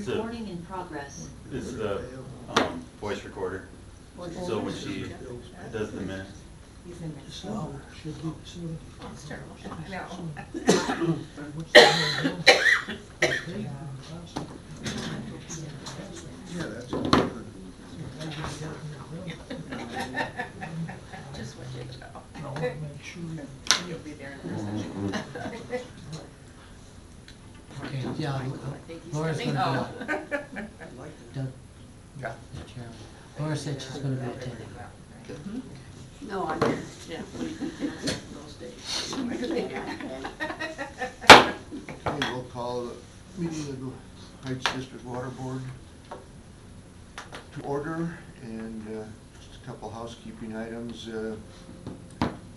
Recording in progress. It's the voice recorder. So when she does the minutes. He's in next door. So, should be soon. Oh, it's terrible. I know. What's the name? Yeah, that's good. Just want you to know. I want to make sure. You'll be there in person. Okay, yeah, I think he's Laura's coming. gonna Oh. go. Doug, Yeah. the chairman. Laura said she's gonna be attending. No, I didn't. Yeah, we can accept those days. Okay, we'll call the meeting of the Heights District Water Board to order, and just a couple housekeeping items.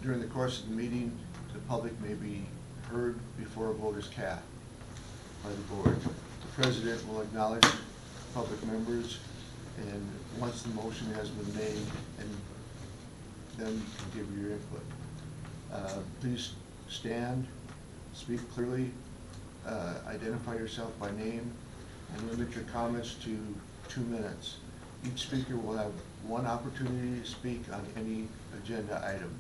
During the course of the meeting, the public may be heard before a vote is cast by the board. The president will acknowledge public members, and once the motion has been made, and then you can give your input. Please stand, speak clearly, identify yourself by name, and limit your comments to 2 minutes. Each speaker will have 1 opportunity to speak on any agenda item.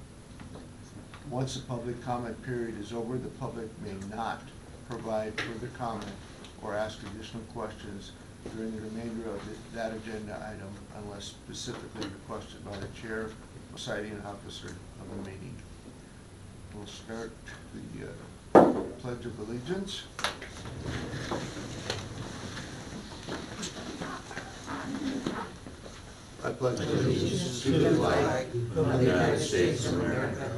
Once the public comment period is over, the public may not provide further comment or ask additional questions during the remainder of that agenda item unless specifically requested by the chair or presiding officer of the meeting. We'll start the Pledge of Allegiance. I pledge allegiance to the flag of the United States of America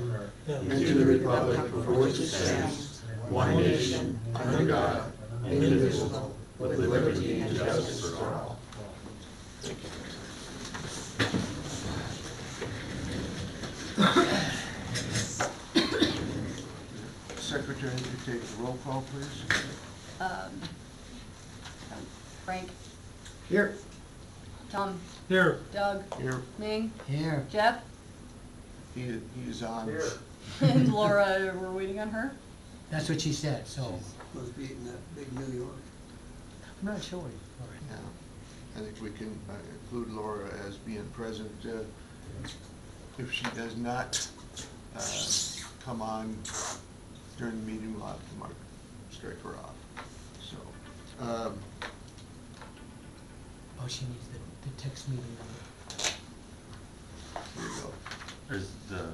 and to the republic for which it stands, one nation, under God, indivisible, with liberty and justice for all. Thank you. Secretary, you take the roll call, please. Frank, Here. Tom, Here, Doug, Here. Ming, Here, Jeff, He is on. and Laura. We're waiting on her. that's what she said, so, Must be in that big New York. I'm not sure. All Yeah, I think we can include Laura as being present. If she does not come on during the meeting, we'll have to strike her off. So, Oh, she needs the text meeting number. here you go. There's the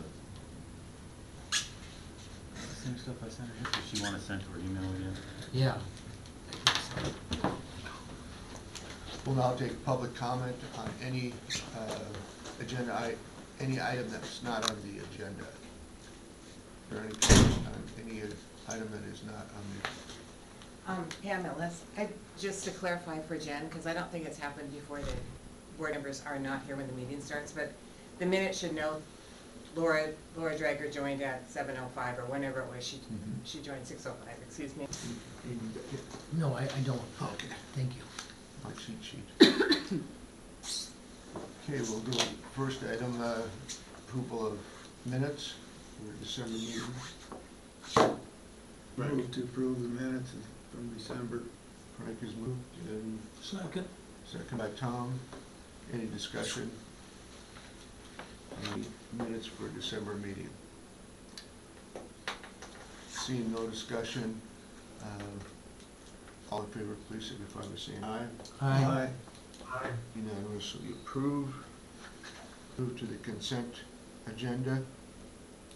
same stuff I sent her. Does she want to send to her email again? Yeah. We'll now take public comment on any agenda, any item that's not on the agenda. Or any comment on any item that is not on the. Pam Ellis, just to clarify for Jen, because I don't think it's happened before, the board members are not here when the meeting starts, but the minute should note Laura Drager joined at 7:05 or whenever it was, she joined 6:05, excuse me. No, I don't. Okay. Thank you. My cheat sheet. Okay, we'll do first item, approval of minutes for December meeting. Move to approve the minutes from December. Frank has moved, and second. second by Tom. Any discussion on the minutes for December meeting? Seeing no discussion, all in favor, please signify by saying aye. Aye. Unanimously approved. Move to the consent agenda.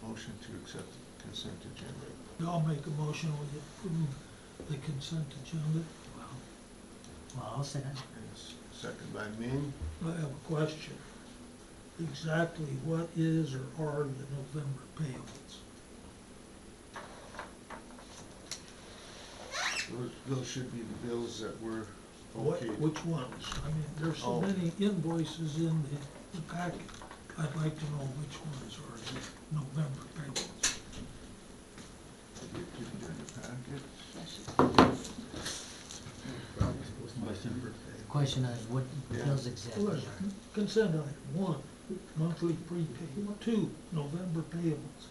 Motion to accept the consent agenda. I'll make a motion we approve the consent agenda. Well, I'll second. Yes, second by Ming. I have a question. Exactly what is or are the November payments? Those should be the bills that were What, okayed. which ones? I mean, there's so Oh. many invoices in the packet. I'd like to know which ones are the November payments. Did you do in the packet? The question is, what Yeah. bills exist? Well, there's consent item, 1, monthly prepaid, 2, November payables.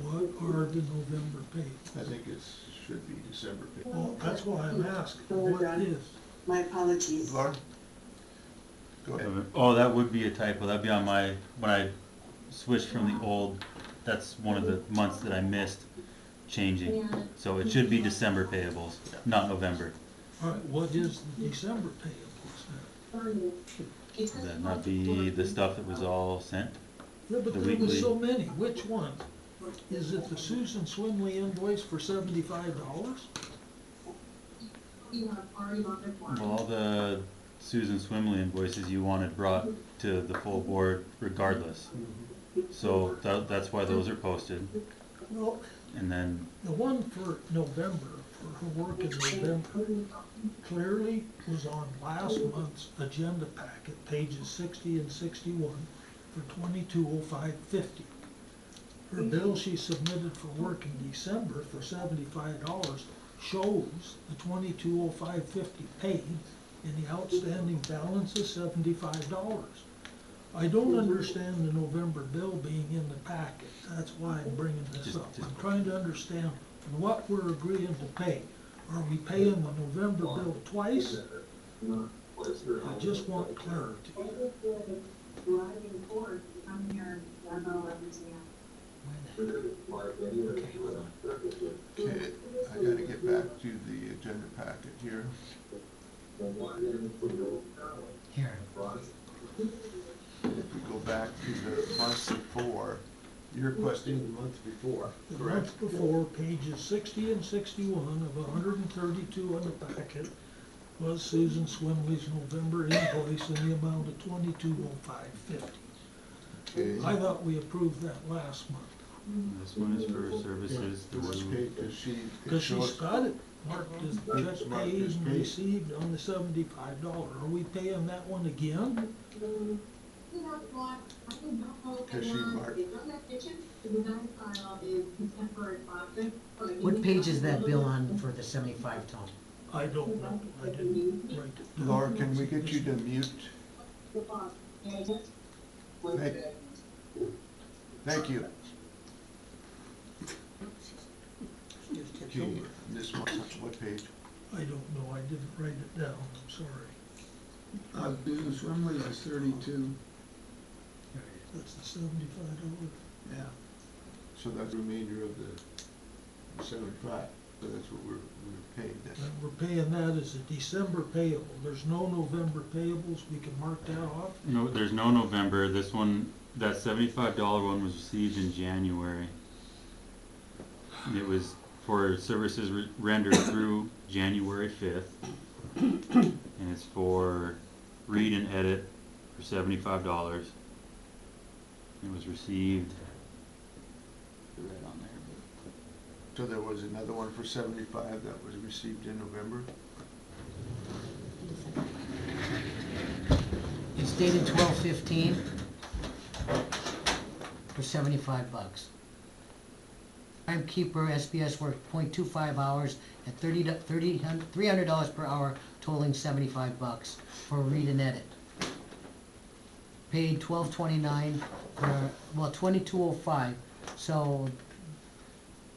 What are the November payables? I think it should be December. Well, that's why I'm asking, what is? My apologies. Laura? Go ahead. Oh, that would be a typo, that'd be on my, when I switched from the old, that's one of the months that I missed changing. So it should be December payables, not November. All right, what is the December payables Would that not be the stuff that was all sent? then? Yeah, but The there was weekly- so many, which one? Is it the Susan Swinley invoice for $75? Well, all the Susan Swimley invoices you wanted brought to the full board regardless. So that's why those are posted, Well, and then, the one for November, for her work in November, clearly was on last month's agenda packet, pages 60 and 61, for $2205.50. Her bill she submitted for work in December for $75 shows the $2205.50 paid, and the outstanding balance is $75. I don't understand the November bill being in the packet, that's why I'm bringing this Just- up. I'm trying to understand what we're agreeing to pay. Are we paying the November bill twice? I just want clarity. Okay, I gotta get back to the agenda packet here. Here, If we go back to the month before, you're requesting the month before, The correct? month before, pages 60 and 61 of 132 on the packet was Susan Swimley's November invoice in the amount of $2205.50. Okay. I thought we approved that last month, this one is for services It was through, paid, does she? because she's got it marked as It's check marked paid as and paid. received on the $75. Are we paying that one again? Because she marked, what page is that bill on for the 75, Tom? I don't know, I didn't write it down. Laura, can we get you to mute? Thank you. Okay, this one, what page? I don't know, I didn't write it down, I'm sorry. Susan Swimley is 32, That's the $75. yeah. So that's the remainder of the 75, so that's what we're paid then. And we're paying that as a December payable. There's no November payables. We can mark that off. no, there's no November, this one, that $75 one was received in January. And it was for services rendered through January 5th. And it's for read and edit for $75. It was received, right on there, So there was another one for 75 that was received in November? It's dated 12/15 for $75. Timekeeper SBS worked 0.25 hours at $300 per hour, totaling $75 for read and edit. Paid $12.29 for, well, $22.05, so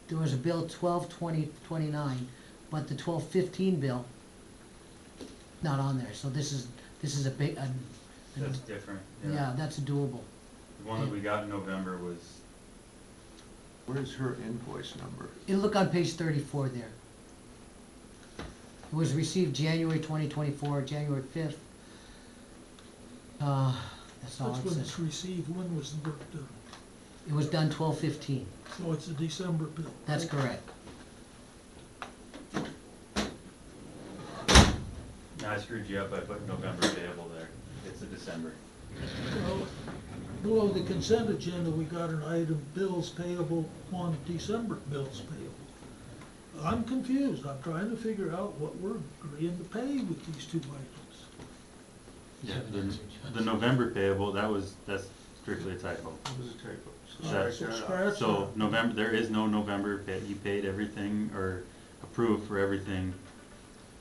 there was a bill $12.29, but the $12.15 bill not on there, so this is a big, that's different, yeah, that's doable. The one that we got in November was, Where's her invoice number? You look on page 34 there. It was received January 2024, January 5th. That's all That's it when says. it's received. When was the work done? It was done 12/15. So it's a December bill. That's right? correct. no, I screwed you up, I put November payable there, it's a December. Well, below the consent agenda, we got an item, bills payable on December bills payable. I'm confused. I'm trying to figure out what we're agreeing to pay with these two items. Yeah, the November payable, that's strictly a typo. It was a typo. So That- strike that off. scratch So that. November, there is no November pay, you paid everything or approved for everything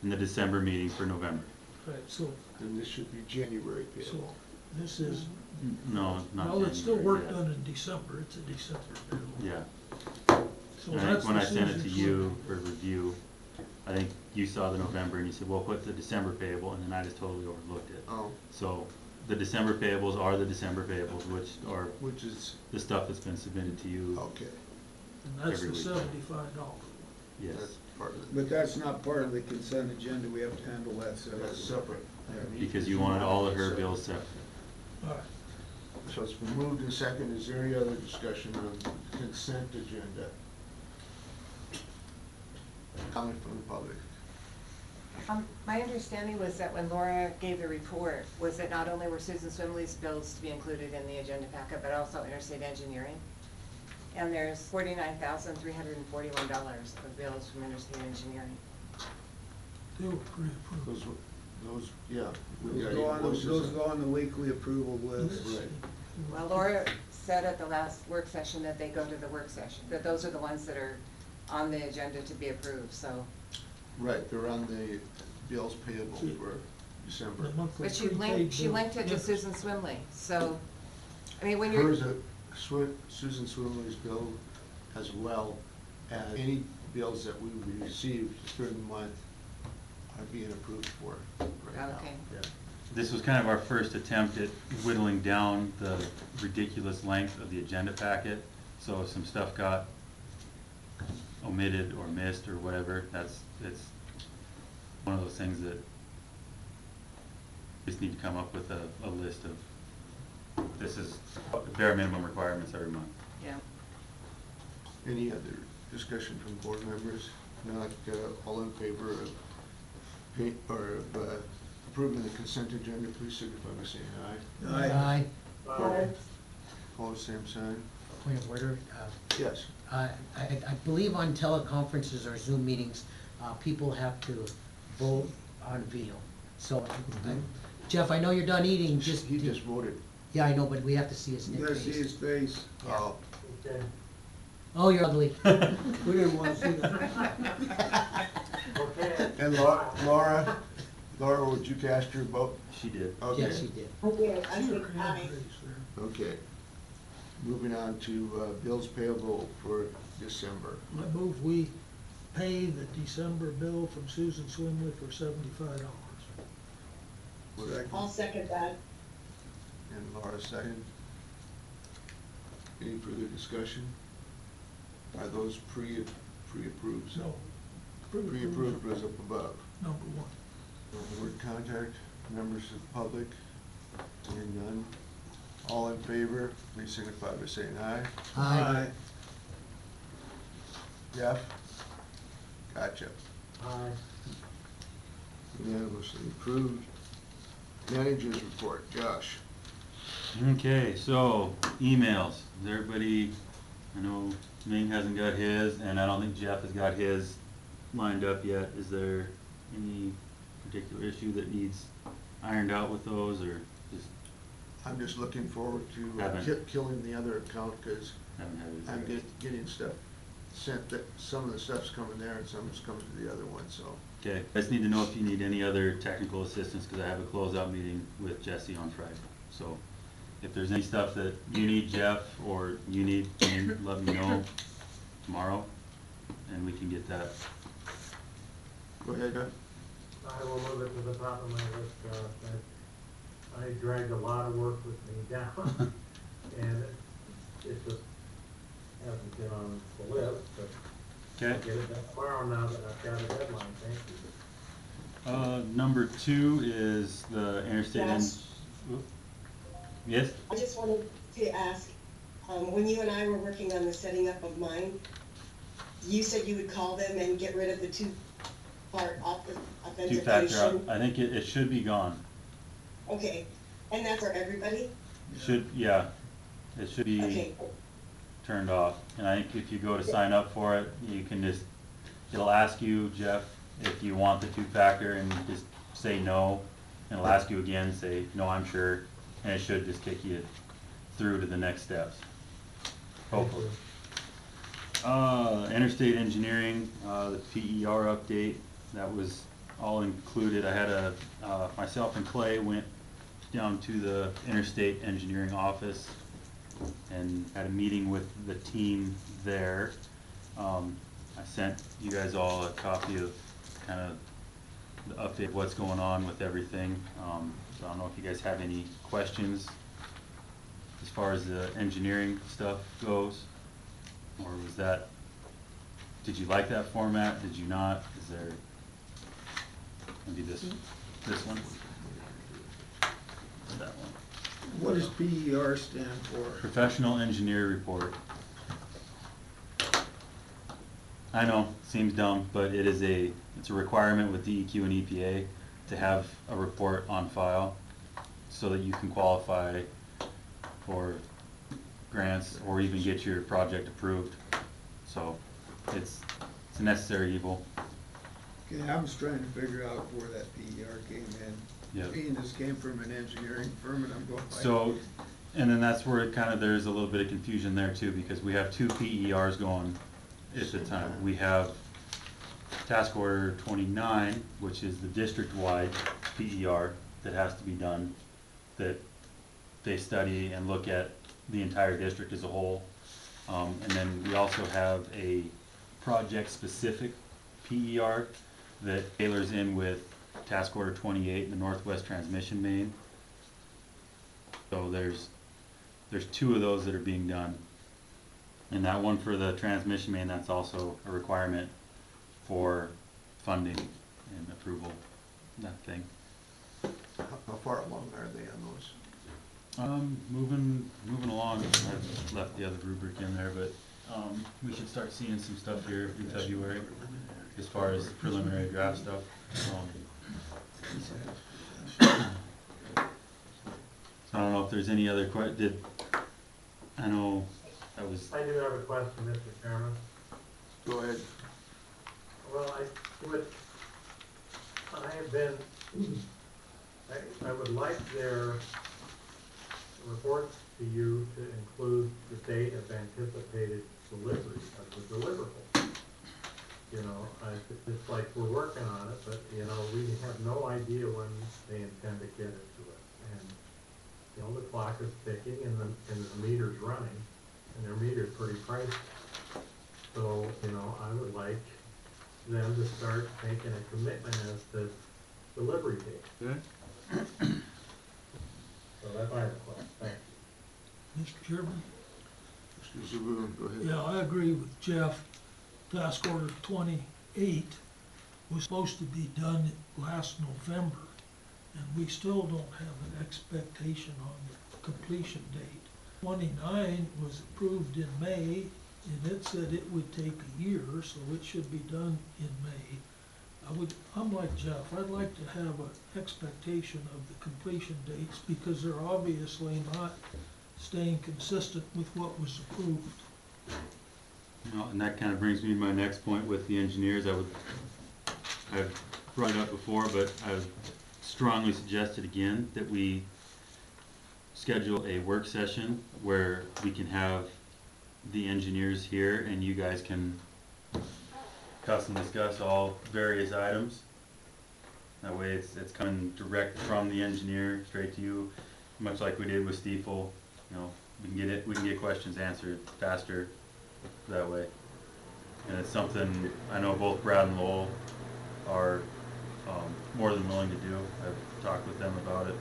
in the December meeting for November. Right, so, Then this should be January payable. so this is, No, not well, it's still January, work yeah. done in December. It's a December bill. Yeah, So and I- that's when the I sent it to Susan you for review, I think you saw the November and you said, well, put the December payable, and then I just totally overlooked it. Oh, So, the December payables are the December payables, which are which is, the stuff that's been submitted to you, okay, And that's Every the week. $75. yes. that's part of it. But that's not part of the consent agenda, we have to handle that separately. That's separate. Because you wanted all of her bills separate. All right. So it's been moved and second. Is there any other discussion on the consent agenda? Comment from the public? My understanding was that when Laura gave the report, was that not only were Susan Swimley's bills to be included in the agenda packet, but also interstate engineering? And there's $49,341 of bills from interstate engineering. They were pre-approved. Those, yeah. we got Those invoices. go on the weekly approval list. Right. Well, Laura said at the last work session that they go to the work session, that those are the ones that are on the agenda to be approved, so. Right, they're on the bills payable for December. The monthly But she prepaid linked it to bill. Susan Swimley, so, I mean, when you're. Hers, Susan Swimley's bill, as well as any bills that we received during the month are being approved for right now. Okay. Yeah. This was kind of our first attempt at whittling down the ridiculous length of the agenda packet. So if some stuff got omitted or missed or whatever, it's one of those things that we just need to come up with a list of, this is bare minimum requirements every month. Yeah. Any other discussion from board members? If not, all in favor of approving the consent agenda, please signify by saying aye. Aye. Opposed, same sign. Point of order, Yes. I believe on teleconferences or Zoom meetings, people have to vote on video. So, Jeff, I know you're done eating, just. He just voted. Yeah, I know, but we have to see his You face. gotta see his face. Oh, Oh, you're ugly. We didn't wanna see that. and Laura, would you cast your vote? She did. Okay. Yes, he did. See your crayon face there. Okay. Moving on to bills payable for December. I move we pay the December bill from Susan Swimley for $75. Second. I'll second that. And Laura second. Any further discussion? Are those pre-approved? No. Pre-approved was up above. Number one. Word contact, members of the public, seeing none. All in favor, please signify by saying aye. Aye. Jeff? Gotcha. Aye. Unanimously approved. Managers report, Josh. Okay, so emails. Is everybody, I know Ming hasn't got his, and I don't think Jeff has got his lined up yet. Is there any particular issue that needs ironed out with those, or just I'm just looking forward to Haven't. killing the other account, because haven't had his? I'm getting stuff sent, that some of the stuff's coming there and some's coming to the other one, so. Okay, I just need to know if you need any other technical assistance, because I have a closeout meeting with Jesse on Friday. So if there's any stuff that you need, Jeff, or you need, Ming, let me know tomorrow, and we can get that. Go ahead, Doug. I will move it to the top of my list. I dragged a lot of work with me down, and it just hasn't been on the list, but I'll Okay? get it done tomorrow now that I've got a deadline, thank you. Number 2 is the interstate. Yes. Yes? I just wanted to ask, when you and I were working on the setting up of mine, you said you would call them and get rid of the two-part Two-factor, authentication. I think it should be gone. Okay, and that's for everybody? Should, yeah, it should be Okay, turned off. And I think if you go to sign up for it, you can just, it'll ask you, Jeff, if you want the two-factor, and just say no. And it'll ask you again, say, no, I'm sure, and it should just kick you through to the next steps. Hopefully. Interstate engineering, the PER update, that was all included. I had myself and Clay went down to the interstate engineering office and had a meeting with the team there. I sent you guys all a copy of kind of the update of what's going on with everything. So I don't know if you guys have any questions as far as the engineering stuff goes, or was that, did you like that format, did you not, is there, maybe this one? That one. What does PER stand for? Professional Engineer Report. I know, seems dumb, but it's a requirement with DEQ and EPA to have a report on file so that you can qualify for grants or even get your project approved. So it's a necessary evil. Okay, I was trying to figure out where that PER came in. Yeah. Being this came from an engineering firm, and I'm going like. So, and then that's where it kind of, there's a little bit of confusion there too, because we have two PERs going at the time. We have Task Order 29, which is the district-wide PER that has to be done, that they study and look at the entire district as a whole. And then we also have a project-specific PER that tailors in with Task Order 28, the Northwest Transmission Main. So there's two of those that are being done. And that one for the transmission main, that's also a requirement for funding and approval, that thing. How far along are they on those? Moving along. I've left the other rubric in there, but we should start seeing some stuff here in February as far as preliminary draft stuff. So I don't know if there's any other I know that was. I do have a question, Mr. Chairman. Go ahead. Well, I would like their reports to you to include the date of anticipated delivery of the deliverable. You know, it's like we're working on it, but, you know, we have no idea when they intend to get it to us. And, you know, the clock is ticking and the meter's running, and their meter's pretty pricey. So, you know, I would like them to start making a commitment as to delivery date. So that's my request, thank you. Mr. Chairman? Mr. Zaboon, go ahead. Yeah, I agree with Jeff. Task Order 28 was supposed to be done last November, and we still don't have an expectation on the completion date. 29 was approved in May, and it said it would take a year, so it should be done in May. I'm like Jeff, I'd like to have an expectation of the completion dates, because they're obviously not staying consistent with what was approved. No, and that kind of brings me to my next point with the engineers. I've brought it up before, but I've strongly suggested again that we schedule a work session where we can have the engineers here and you guys can custom discuss all various items. That way it's coming direct from the engineer straight to you, much like we did with Stiefel. You know, we can get questions answered faster that way. And it's something I know both Brad and Lowell are more than willing to do. I've talked with them about it. And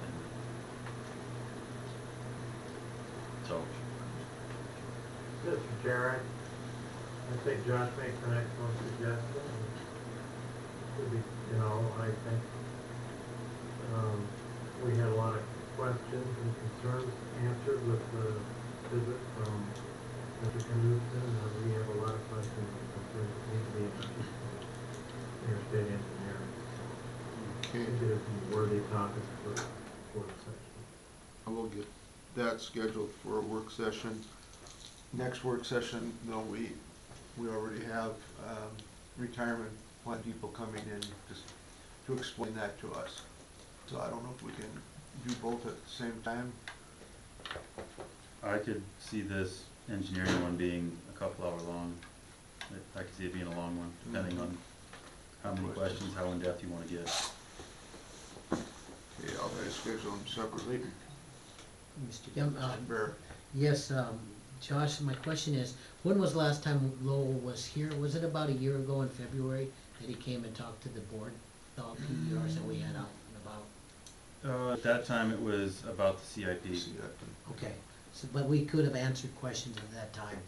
so. Mr. Chair, I think Josh makes an excellent suggestion. Could be, you know, I think we had a lot of questions and concerns answered with the visit from Mr. Knudsen. We have a lot of questions and concerns that need to be answered from your state engineer. Okay, I think it is a worthy topic for the session. I will get that scheduled for a work session. Next work session, though, we already have retirement plan people coming in just to explain that to us. So I don't know if we can do both at the same time. I could see this engineering one being a couple hour long. I could see it being a long one, depending on how many questions, how in-depth you want to get. Okay, I'll try to schedule them separately. Mr. Yes, Josh, my question is, when was the last time Lowell was here? Was it about a year ago in February? that he came and talked to the board, the PERs that we had out and about? At that time, it was about the CIP. Okay, so, but we could have answered questions at that time,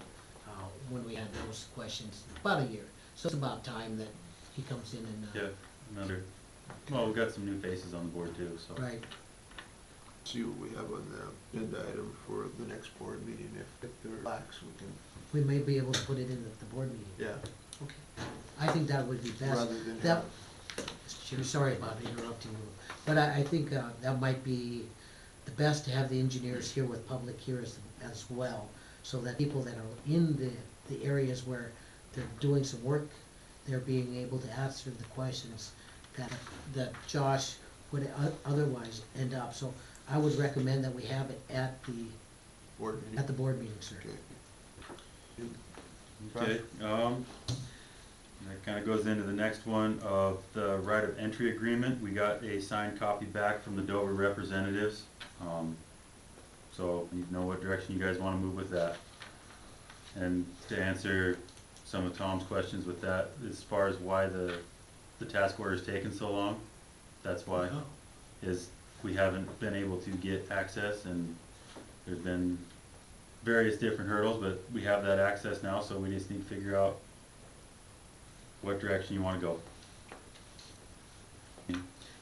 when we had those questions, about a year. So it's about time that he comes in and, Yeah, well, we've got some new faces on the board too, so. right, See what we have on the agenda item for the next board meeting. If they're lax, we can, we may be able to put it in at the board meeting. yeah, Okay. I think that would be best. rather than That, have. Mr. Chair, sorry about interrupting you, but I think that might be the best to have the engineers here with public here as well, so that people that are in the areas where they're doing some work, they're being able to answer the questions that Josh would otherwise end up. So I would recommend that we have it at the Board meeting? board meeting, sir. Okay. Okay, that kinda goes into the next one of the right of entry agreement. We got a signed copy back from the Dover representatives. So you know what direction you guys wanna move with that. And to answer some of Tom's questions with that, as far as why the task order is taking so long, that's why, is we haven't been able to get access, and there's been various different hurdles, but we have that access now, so we just need to figure out what direction you wanna go.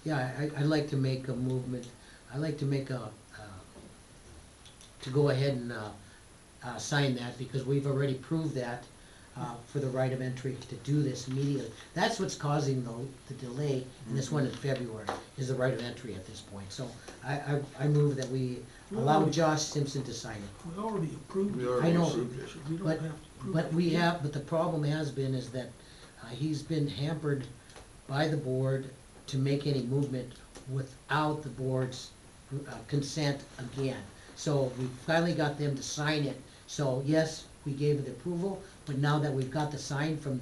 Yeah, I'd like to make a movement, I'd like to make to go ahead and, sign that, because we've already proved that, for the right of entry to do this immediately. That's what's causing the delay in this one in February, is the right of entry at this point. So I move that we allow Josh Simpson to sign it. We already approved We it. already I know, So we don't but- have to prove But it. we have, but the problem has been is that he's been hampered by the board to make any movement without the board's consent again. So we finally got them to sign it. So yes, we gave it approval, but now that we've got the sign from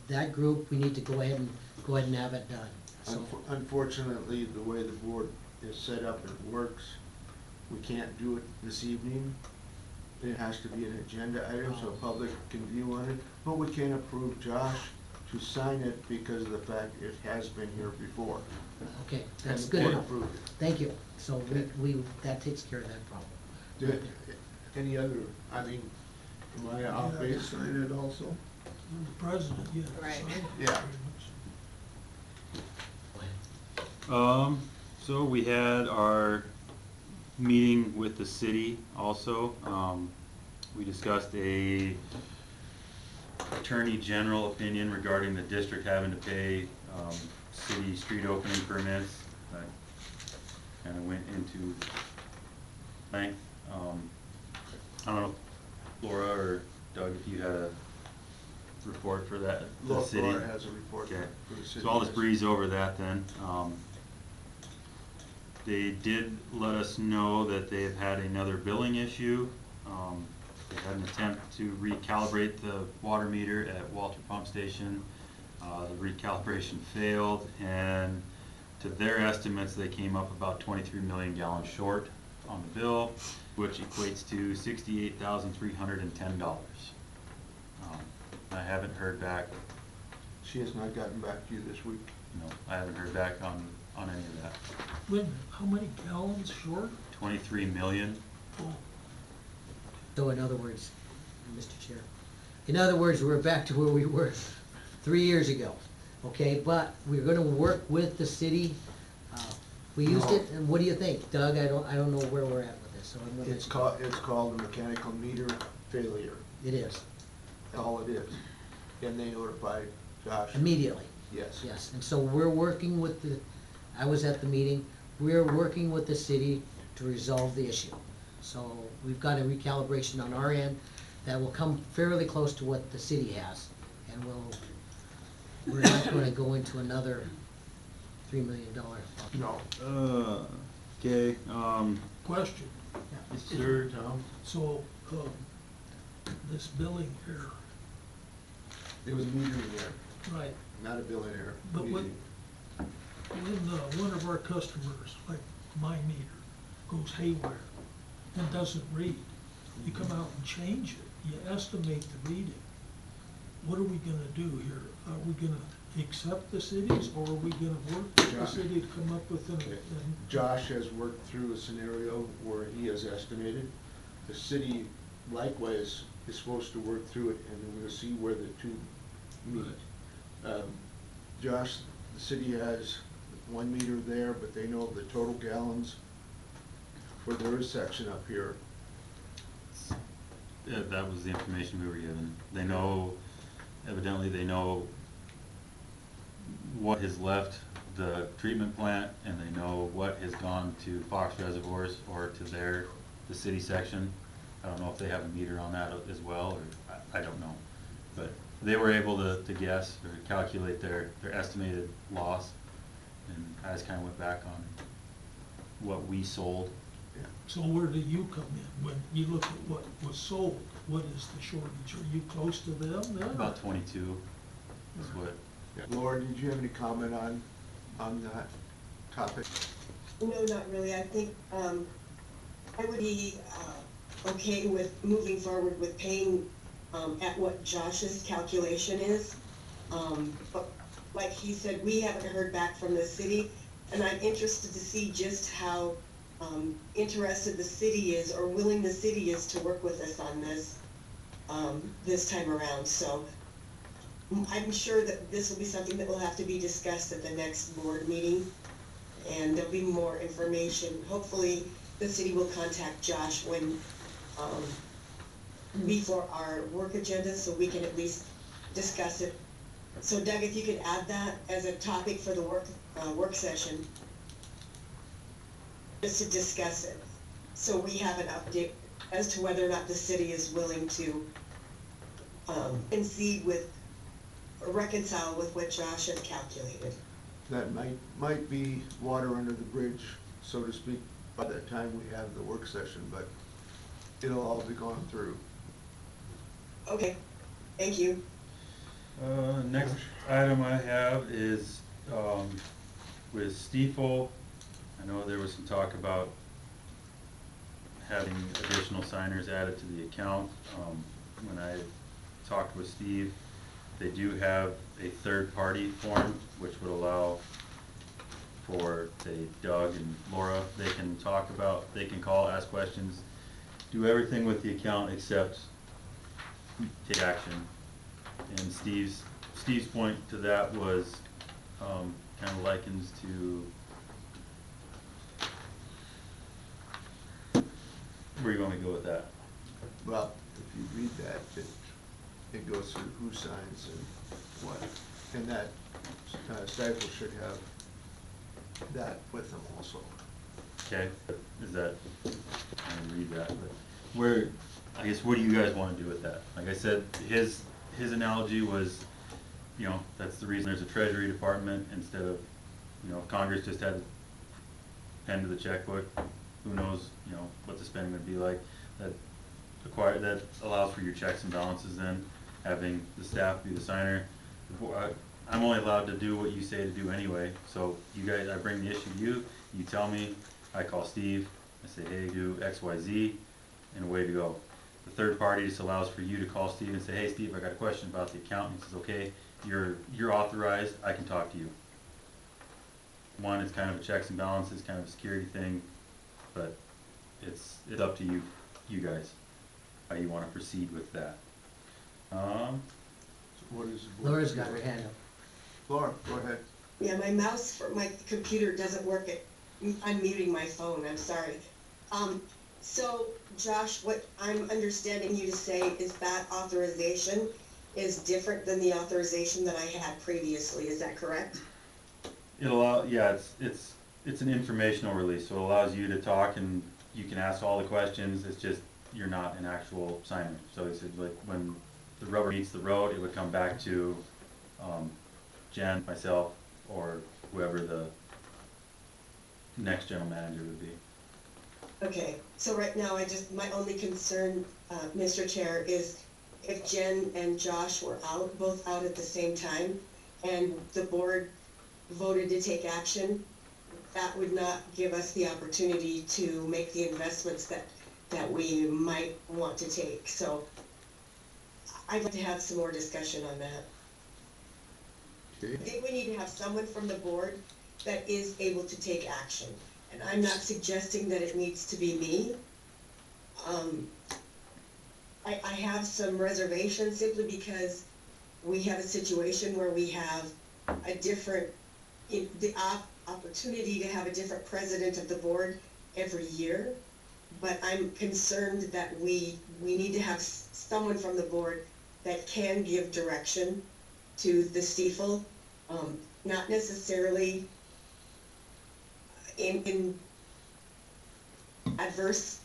that group, we need to go ahead and have it done. So, Unfortunately, the way the board is set up and works, we can't do it this evening. It has to be an agenda item so public can view on it, but we can approve Josh to sign it because of the fact it has been here before. okay, that's And the good board enough. approved it. Thank you. So that takes care of that problem. Did, any other, I mean, am I off You have to base? sign it also. The president, yeah. Right. signed it Yeah. pretty much. Go ahead. So we had our meeting with the city also. We discussed a attorney general opinion regarding the district having to pay, city street opening permits. That kinda went into length. I don't know, Laura or Doug, if you had a report for that, the city. Laura has a report Okay. for the city. So I'll just breeze over that then. They did let us know that they have had another billing issue. They had an attempt to recalibrate the water meter at Walter Pump Station. The recalibration failed, and to their estimates, they came up about 23 million gallons short on the bill, which equates to $68,310. I haven't heard back. She has not gotten back to you this week. No, I haven't heard back on any of that. Wait a minute, how many gallons short? 23 million. Oh, So in other words, Mr. Chair, in other words, we're back to where we were 3 years ago, okay? But we're gonna work with the city. We used it, and what do you think? Doug, I don't know where we're at with this, so I'm gonna let It's you- called a mechanical meter failure. It is, All it is. And they notified Josh. immediately, Yes. yes. And so we're working with I was at the meeting, we're working with the city to resolve the issue. So we've got a recalibration on our end that will come fairly close to what the city has. And we're not gonna go into another $3 million. No. Okay, question. sir, Tom? So, this billing error, It was a metering error, right, not a billing error. but when Metering. one of our customers, like my meter, goes haywire and doesn't read, you come out and change it, you estimate the reading. What are we gonna do here? Are we gonna accept the cities, or are we gonna work with the Josh. city to come up with an? Josh has worked through a scenario where he has estimated. The city likewise is supposed to work through it, and then we'll see where the two meet. Josh, the city has 1 meter there, but they know the total gallons for their section up here. Yeah, that was the information we were given. They know, evidently they know what has left the treatment plant, and they know what has gone to Fox Reservoirs or to the city section. I don't know if they have a meter on that as well, or I don't know. But they were able to guess or calculate their estimated loss, and I just kinda went back on what we sold. So where do you come in? When you look at what was sold, what is the shortage? Are you close to them then? About 22 is what. Laura, did you have any comment on that topic? No, not really. I think, I would be, okay with moving forward with paying, at what Josh's calculation is. But like he said, we haven't heard back from the city, and I'm interested to see just how, interested the city is, or willing the city is to work with us on this, this time around. So I'm sure that this will be something that will have to be discussed at the next board meeting, and there'll be more information. Hopefully, the city will contact Josh when, before our work agenda, so we can at least discuss it. So Doug, if you could add that as a topic for the work session, just to discuss it, so we have an update as to whether or not the city is willing to, concede with, or reconcile with what Josh has calculated. That might be water under the bridge, so to speak, by the time we have the work session, but it'll all be gone through. Okay, thank you. Next item I have is, with Stiefel. I know there was some talk about having additional signers added to the account. When I talked with Steve, they do have a third-party form, which would allow for, say, Doug and Laura, they can call, ask questions, do everything with the account except take action. And Steve's point to that was, kind of likens to, where you want me to go with that? Well, if you read that, it goes through who signs and what, and that Stifel should have that with them also. Okay, is that, I didn't read that, but where, I guess, what do you guys wanna do with that? Like I said, his analogy was, you know, that's the reason there's a treasury department instead of, you know, if Congress just had pen to the checkbook, who knows, you know, what the spending would be like. That allows for your checks and balances then, having the staff be the signer. I'm only allowed to do what you say to do anyway, so you guys, I bring the issue to you, you tell me, I call Steve, I say, hey, do X, Y, Z, and away to go. The third party just allows for you to call Steve and say, hey, Steve, I got a question about the account, and he says, okay, you're authorized, I can talk to you. One, it's kind of a checks and balances, kind of a security thing, but it's up to you guys, how you wanna proceed with that. So what is the board? Laura's got her hand up. Laura, go ahead. Yeah, my mouse for my computer doesn't work at unmuting my phone, I'm sorry. So Josh, what I'm understanding you to say is that authorization is different than the authorization that I had previously, is that correct? Yeah, it's an informational release, so it allows you to talk and you can ask all the questions, it's just, you're not an actual signer. So he said, like, when the rubber meets the road, it would come back to, Jen, myself, or whoever the next general manager would be. Okay, so right now, my only concern, Mr. Chair, is if Jen and Josh were both out at the same time, and the board voted to take action, that would not give us the opportunity to make the investments that we might want to take. So I'd like to have some more discussion on that. Okay, I think we need to have someone from the board that is able to take action. And I'm not suggesting that it needs to be me. I have some reservations simply because we have a situation where we have a different, opportunity to have a different president of the board every year. But I'm concerned that we need to have someone from the board that can give direction to the Stiefel, not necessarily in adverse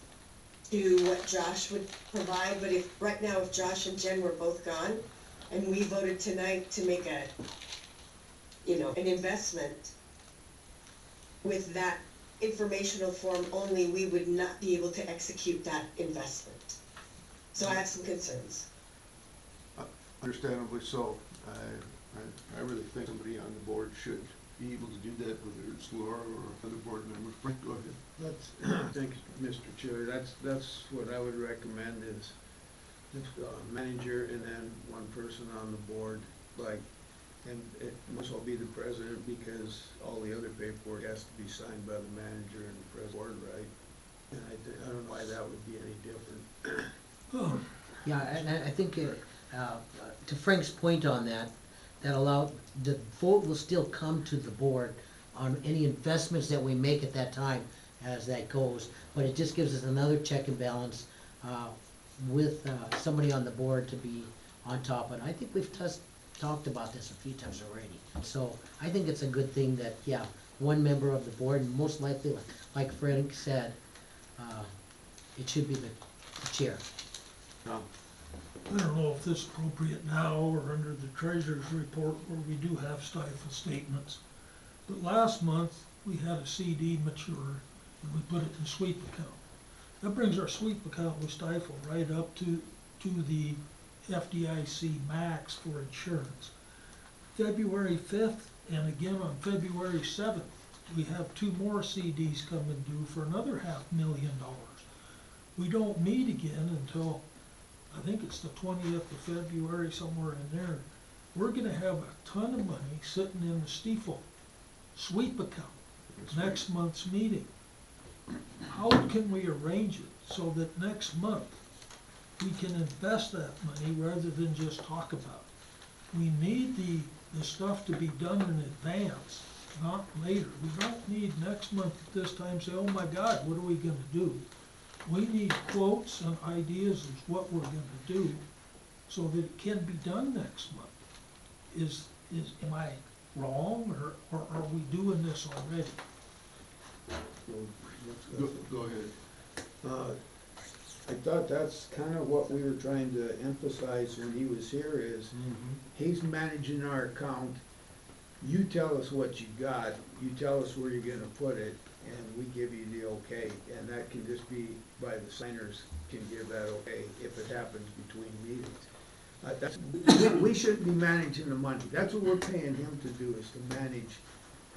to what Josh would provide, but right now, if Josh and Jen were both gone, and we voted tonight to make an investment with that informational form only, we would not be able to execute that investment. So I have some concerns. understandably so. I really think somebody on the board should be able to do that, whether it's Laura or other board members. Frank, go ahead. Thank you, Mr. Chair. That's what I would recommend is just manager and then one person on the board, and it must all be the president because all the other paperwork has to be signed by the manager and the president, right? And I don't know why that would be any different. Yeah, and I think, to Frank's point on that, the vote will still come to the board on any investments that we make at that time as that goes, but it just gives us another check and balance, with, somebody on the board to be on top, and I think we've talked about this a few times already. So I think it's a good thing that, yeah, one member of the board, and most likely, like Frank said, it should be the chair. I don't know if this is appropriate now or under the treasurer's report where we do have stifle statements. But last month, we had a CD mature and we put it in sweep account. That brings our sweep account with stifle right up to the FDIC max for insurance. February 5th and again on February 7th, we have 2 more CDs coming due for another $500,000. We don't meet again until, I think it's the 20th of February, somewhere in there. We're gonna have a ton of money sitting in the Stiefel sweep account next month's meeting. How can we arrange it so that next month we can invest that money rather than just talk about it? We need the stuff to be done in advance, not later. We don't need next month at this time say, oh my God, what are we gonna do? We need quotes and ideas of what we're gonna do so that it can be done next month. Am I wrong, or are we doing this already? Go ahead. I thought that's kind of what we were trying to emphasize when he was here is, he's managing our account. You tell us what you got, you tell us where you're gonna put it, and we give you the okay. And that can just be by the signers can give that okay if it happens between meetings. We shouldn't be managing the money. That's what we're paying him to do, is to manage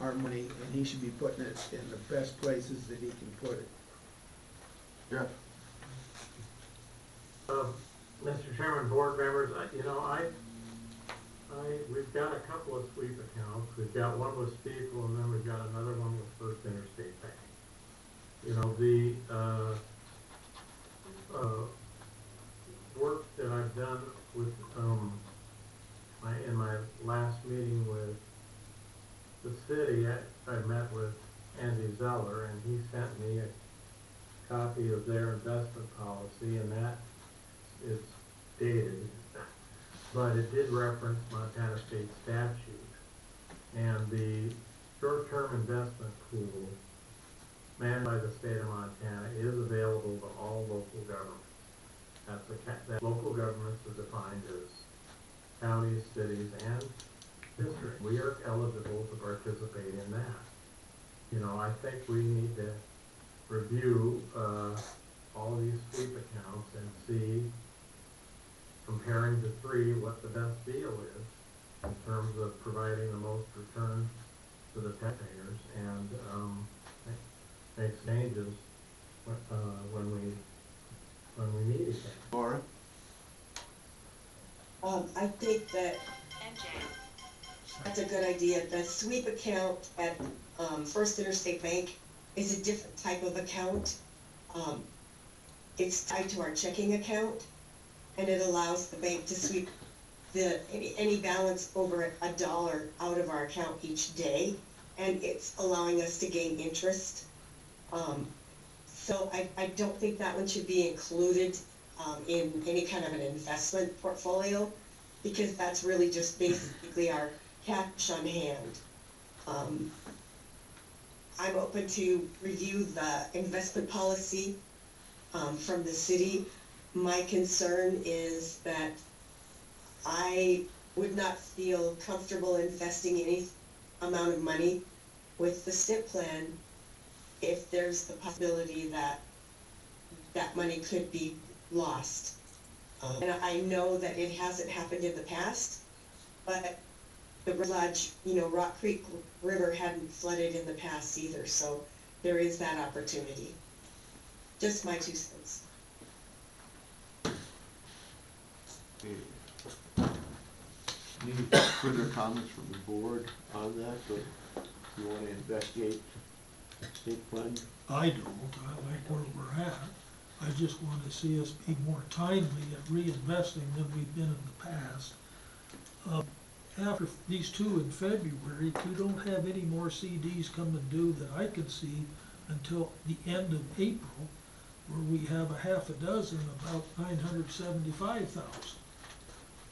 our money, and he should be putting it in the best places that he can put it. Jeff? Mr. Chairman, board members, we've got a couple of sweep accounts. We've got one with Stiefel, and then we've got another one with First Interstate Bank. The work that I've done with, in my last meeting with the city, I met with Andy Zeller, and he sent me a copy of their investment policy, and that is dated, but it did reference Montana state statute. And the short-term investment pool managed by the state of Montana is available to all local governments. That local governments are defined as counties, cities, and districts. We are eligible to participate in that. I think we need to review all of these sweep accounts and see, comparing the 3, what the best deal is in terms of providing the most return to the taxpayers, and make changes when we meet again. Laura? I think that That's a good idea. The sweep account at First Interstate Bank is a different type of account. It's tied to our checking account, and it allows the bank to sweep any balance over $1 out of our account each day, and it's allowing us to gain interest. So I don't think that one should be included in any kind of an investment portfolio, because that's really just basically our cash on hand. I'm open to review the investment policy from the city. My concern is that I would not feel comfortable investing any amount of money with the STIP plan if there's the possibility that that money could be lost. And I know that it hasn't happened in the past, but the Lodge, Rock Creek River hadn't flooded in the past either, so there is that opportunity. Just my 2 cents. Any further comments from the board on that, or you wanna investigate state fund? I don't, I like where we're at. I just want to see us be more timely at reinvesting than we've been in the past. After these 2 in February, we don't have any more CDs coming due that I can see until the end of April, where we have a half a dozen, about 975,000.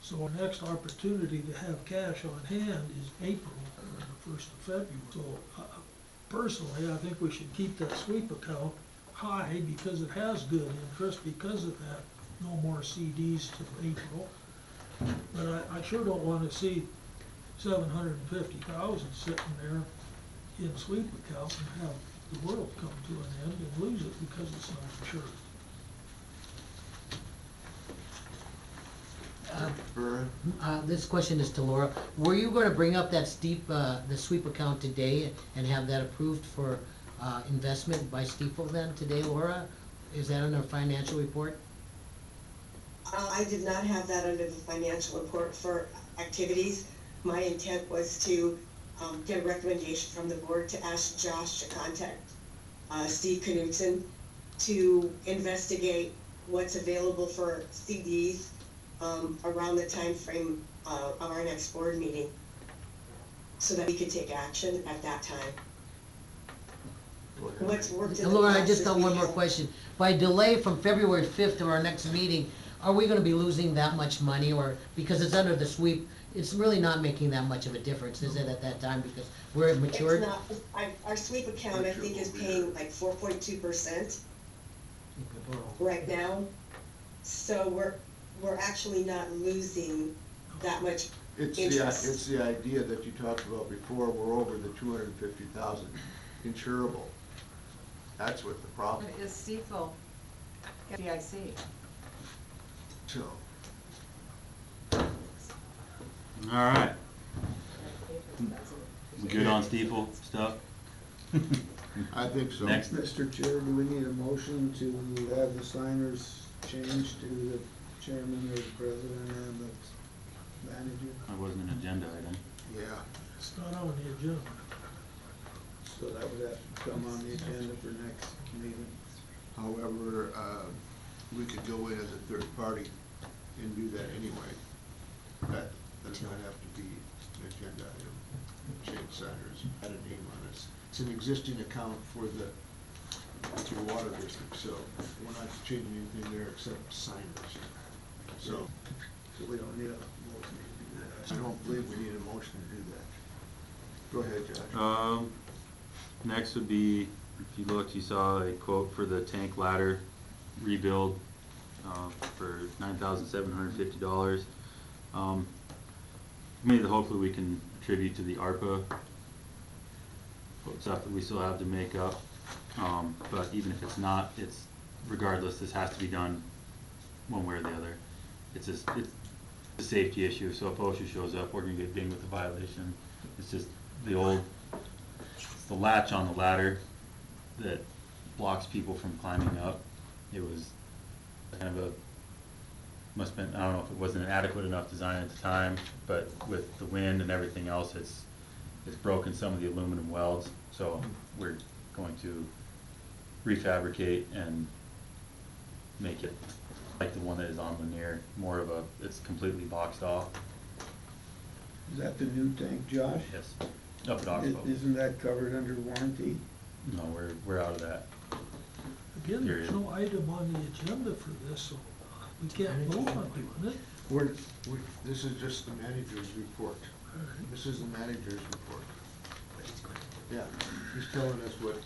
So our next opportunity to have cash on hand is April, or the 1st of February. So personally, I think we should keep that sweep account high because it has good interest because of that, no more CDs till April. But I sure don't wanna see 750,000 sitting there in sweep account and have the world come to an end and lose it because it's not insured. This question is to Laura. Were you gonna bring up that the sweep account today and have that approved for, investment by Stifel then today, Laura? Is that in our financial report? I did not have that under the financial report for activities. My intent was to get a recommendation from the board to ask Josh to contact Steve Knudsen to investigate what's available for CDs around the time frame of our next board meeting, so that we could take action at that time. What's worked in the Laura, I past just is got we one more had- question. By delay from February 5th to our next meeting, are we gonna be losing that much money, or, because it's under the sweep, it's really not making that much of a difference, is it, at that time, because we're matured? It's not, our sweep account, I think, is paying like 4.2% right now. So we're actually not losing that much interest. It's the idea that you talked about before, we're over the 250,000 insurable. That's what the problem But is Stifel FDIC? So, Alright. We good on Steeple stuff? I think so. Next. Mr. Chair, do we need a motion to have the signers changed to the chairman or the president and the manager? That wasn't an agenda item. Yeah, It's not on the agenda. So that would have to come on the agenda for next meeting. however, we could go in as a third party and do that anyway. That does not have to be an agenda item. Change signers, add a name on it. It's an existing account for your water district, so we're not changing anything there except signers. So, We don't need a motion to do I that. don't believe we need a motion to do that. Go ahead, Josh. Next would be, if you looked, you saw a quote for the tank ladder rebuild, for $9,750. Maybe hopefully we can attribute to the ARPA stuff that we still have to make up. But even if it's not, it's, regardless, this has to be done one way or the other. It's a safety issue, so if OSHA shows up, we're gonna get dinged with a violation. It's just it's the latch on the ladder that blocks people from climbing up. It was kind of must've been, I don't know if it wasn't an adequate enough design at the time, but with the wind and everything else, it's broken some of the aluminum welds, so we're going to refabricate and make it like the one that is on Lanier, more of a, it's completely boxed off. Is that the new tank, Josh? Yes, up at Oxbow. Isn't that covered under warranty? No, we're out of that. Again, there's no item on the agenda for this, so we can't vote on doing it. This is just the manager's report. This is the manager's report. Yeah, he's telling us what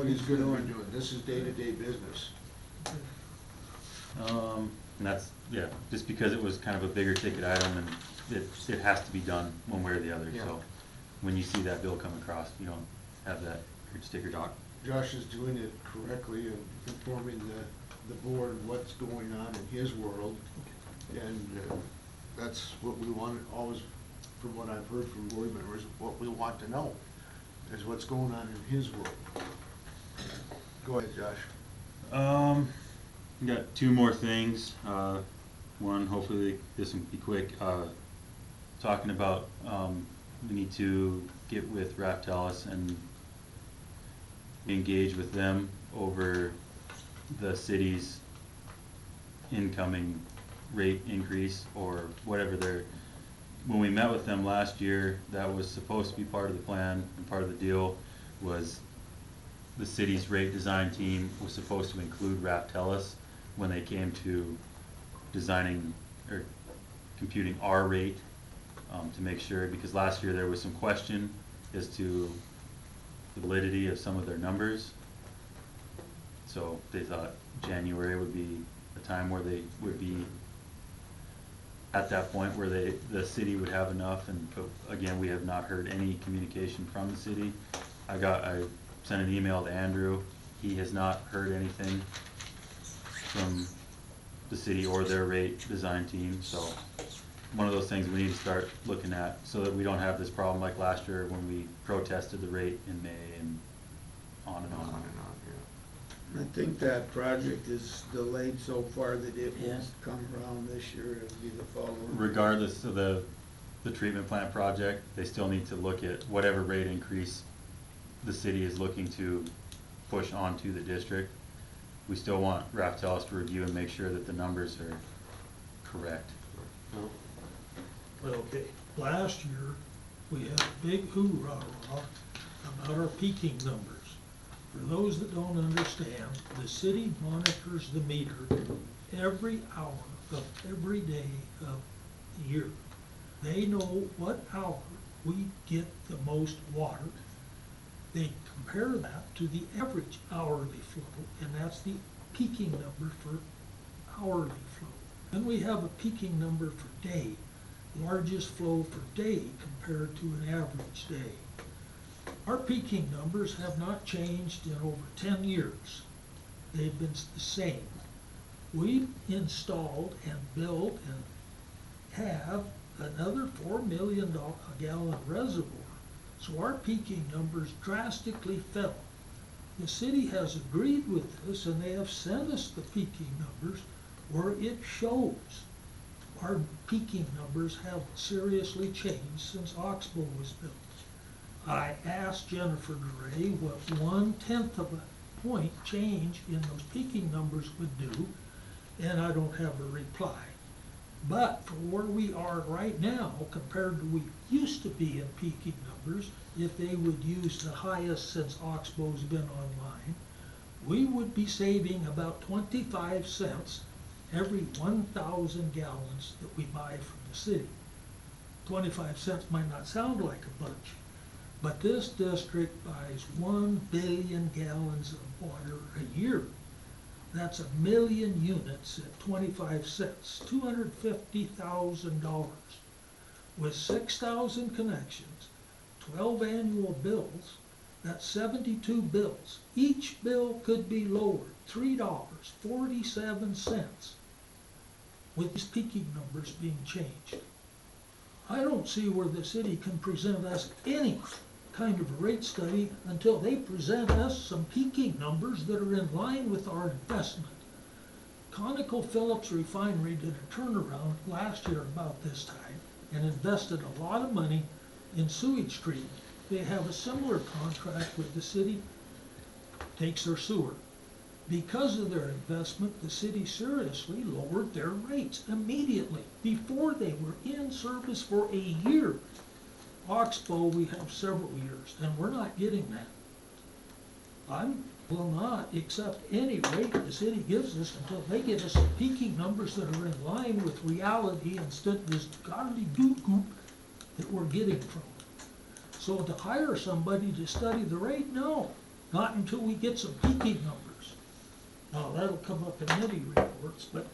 he's gonna be doing. This is day-to-day business. And that's, yeah, just because it was kind of a bigger ticket item and it has to be done one way or the other, Yeah. so when you see that bill come across, you don't have that sticker shock. Josh is doing it correctly and informing the board what's going on in his world. And that's what we want, always, from what I've heard from board members, what we want to know is what's going on in his world. Go ahead, Josh. We got two more things. One, hopefully this will be quick. Talking about, we need to get with Raftellus and engage with them over the city's incoming rate increase or whatever their, when we met with them last year, that was supposed to be part of the plan and part of the deal was the city's rate design team was supposed to include Raftellus when they came to designing or computing our rate, to make sure, because last year there was some question as to the validity of some of their numbers. So they thought January would be a time where they would be at that point where the city would have enough, and again, we have not heard any communication from the city. I sent an email to Andrew. He has not heard anything from the city or their rate design team, so one of those things we need to start looking at so that we don't have this problem like last year when we protested the rate in May and on and on. I think that project is delayed so far that it won't come around this year, it'll be the following. Regardless of the treatment plant project, they still need to look at whatever rate increase the city is looking to push onto the district. We still want Raftellus to review and make sure that the numbers are correct. Okay, last year, we had a big hoorah about our peaking numbers. For those that don't understand, the city monitors the meter every hour of every day of the year. They know what hour we get the most water. They compare that to the average hourly flow, and that's the peaking number for hourly flow. Then we have a peaking number for day, largest flow for day compared to an average day. Our peaking numbers have not changed in over 10 years. They've been the same. We've installed and built and have another $4 million gallon reservoir, so our peaking numbers drastically fell. The city has agreed with this, and they have sent us the peaking numbers where it shows our peaking numbers have seriously changed since Oxbow was built. I asked Jennifer DeRay what 1/10 of a point change in those peaking numbers would do, and I don't have a reply. But for where we are right now, compared to we used to be in peaking numbers, if they would use the highest since Oxbow's been online, we would be saving about 25 cents every 1,000 gallons that we buy from the city. 25 cents might not sound like a bunch, but this district buys 1 billion gallons of water a year. That's 1 million units at 25 cents, $250,000. With 6,000 connections, 12 annual bills, that's 72 bills. Each bill could be lowered $3.47 with these peaking numbers being changed. I don't see where the city can present us any kind of a rate study until they present us some peaking numbers that are in line with our investment. ConocoPhillips Refinery did a turnaround last year about this time and invested a lot of money in sewage treatment. They have a similar contract with the city, takes their sewer. Because of their investment, the city seriously lowered their rates immediately, before they were in service for a year. Oxbow, we have several years, and we're not getting that. I will not accept any rate the city gives us until they get us some peaking numbers that are in line with reality instead of this gobbledygook that we're getting from them. So to hire somebody to study the rate, no, not until we get some peaking numbers. Now, that'll come up in any reports, but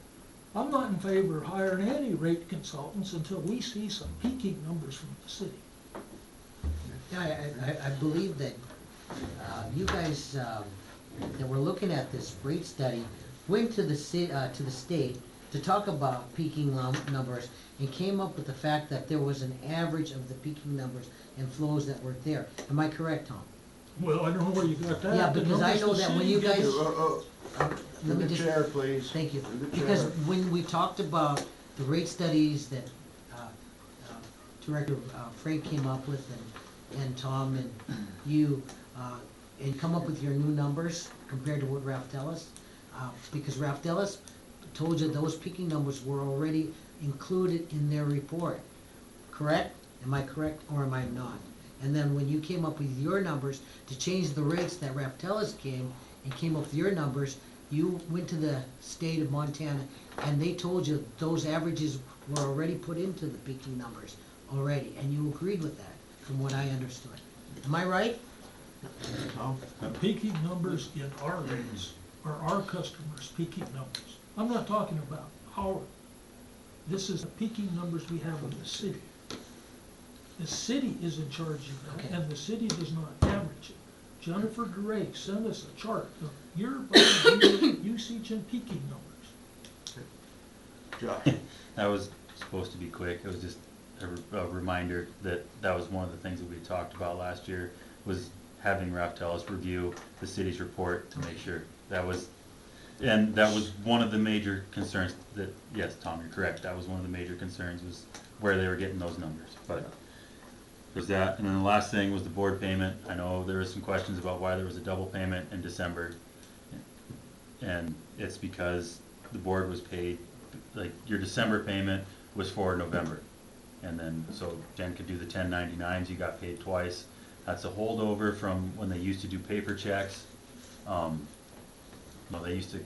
I'm not in favor of hiring any rate consultants until we see some peaking numbers from the city. I believe that you guys that were looking at this rate study went to the state to talk about peaking numbers and came up with the fact that there was an average of the peaking numbers and flows that were there. Am I correct, Tom? Well, I don't know where you got that. Yeah, The because I numbers know the that when city you gives guys- us- Let me In the just- chair, please. Thank you. In the Because chair. when we talked about the rate studies that Director Frank came up with and Tom and you, and come up with your new numbers compared to what Ralph Ellis, because Ralph Ellis told you those peaking numbers were already included in their report, correct? Am I correct or am I not? And then when you came up with your numbers to change the rates that Ralph Ellis came up with your numbers, you went to the state of Montana and they told you those averages were already put into the peaking numbers already, and you agreed with that, from what I understood. Am I right? Tom? The peaking numbers in our rates are our customers' peaking numbers. I'm not talking about our, this is the peaking numbers we have in the city. The city is in charge of that, Okay. and the city does not average it. Jennifer DeRay sent us a chart of year by year usage and peaking numbers. Josh? That was supposed to be quick. It was just a reminder that that was one of the things that we talked about last year, was having Ralph Ellis review the city's report to make sure that was, and that was one of the major concerns that, yes, Tom, you're correct. That was one of the major concerns, was where they were getting those numbers. But there's that. And then the last thing was the board payment. I know there was some questions about why there was a double payment in December. And it's because the board was paid, like, your December payment was for November. And then, so Jen could do the 1099s, you got paid twice. That's a holdover from when they used to do paper checks. No, they used to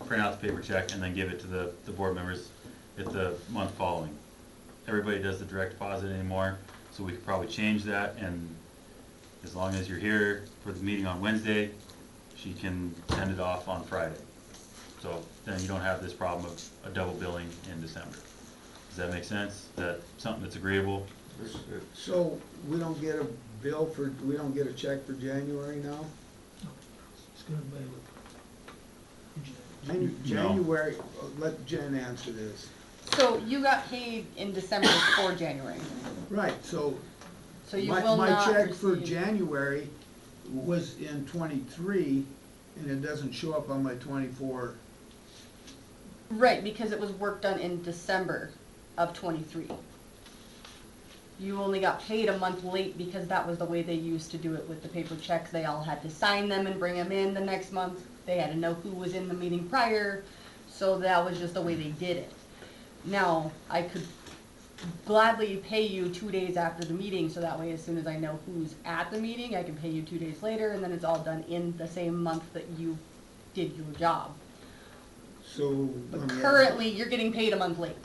print out the paper check and then give it to the board members at the month following. Everybody does the direct deposit anymore, so we could probably change that, and as long as you're here for the meeting on Wednesday, she can send it off on Friday. So then you don't have this problem of a double billing in December. Does that make sense? Is that something that's agreeable? So we don't get a bill for, we don't get a check for January now? It's gonna be January, let Jen answer this. So you got paid in December for January, Right, so so you my, will my not check for receive- January was in 23, and it doesn't show up on my 24. Right, because it was work done in December of 23. You only got paid a month late because that was the way they used to do it with the paper checks. They all had to sign them and bring them in the next month. They had to know who was in the meeting prior, so that was just the way they did it. Now, I could gladly pay you 2 days after the meeting, so that way as soon as I know who's at the meeting, I can pay you 2 days later, and then it's all done in the same month that you did your job. So. But let me ask- currently, you're getting paid a month late.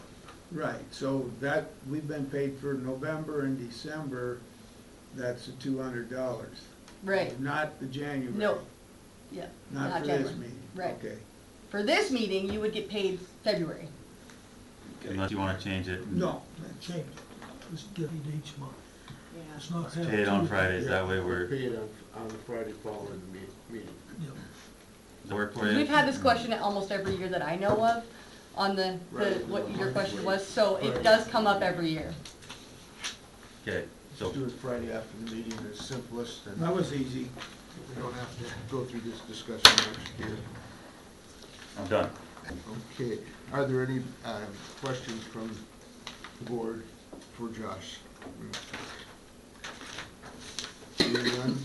Right, so that, we've been paid for November and December, that's the $200. Right. Not the January. No. Yeah, Not not for this January. meeting. Right. Okay. For this meeting, you would get paid February. Unless you wanna change it. No, change it. Just get it each month. It's not have Pay it on two. Fridays, that way we're, Pay it on the Friday following the meeting. Yeah. does that work for you? We've had this question almost every year that I know of, on the, Right. what your question was, so it does come up every year. Okay, so, Just do it Friday after the meeting, the simplest, and that was easy. we don't have to go through this discussion next year. I'm done. Okay, are there any questions from the board for Josh? Seeing none,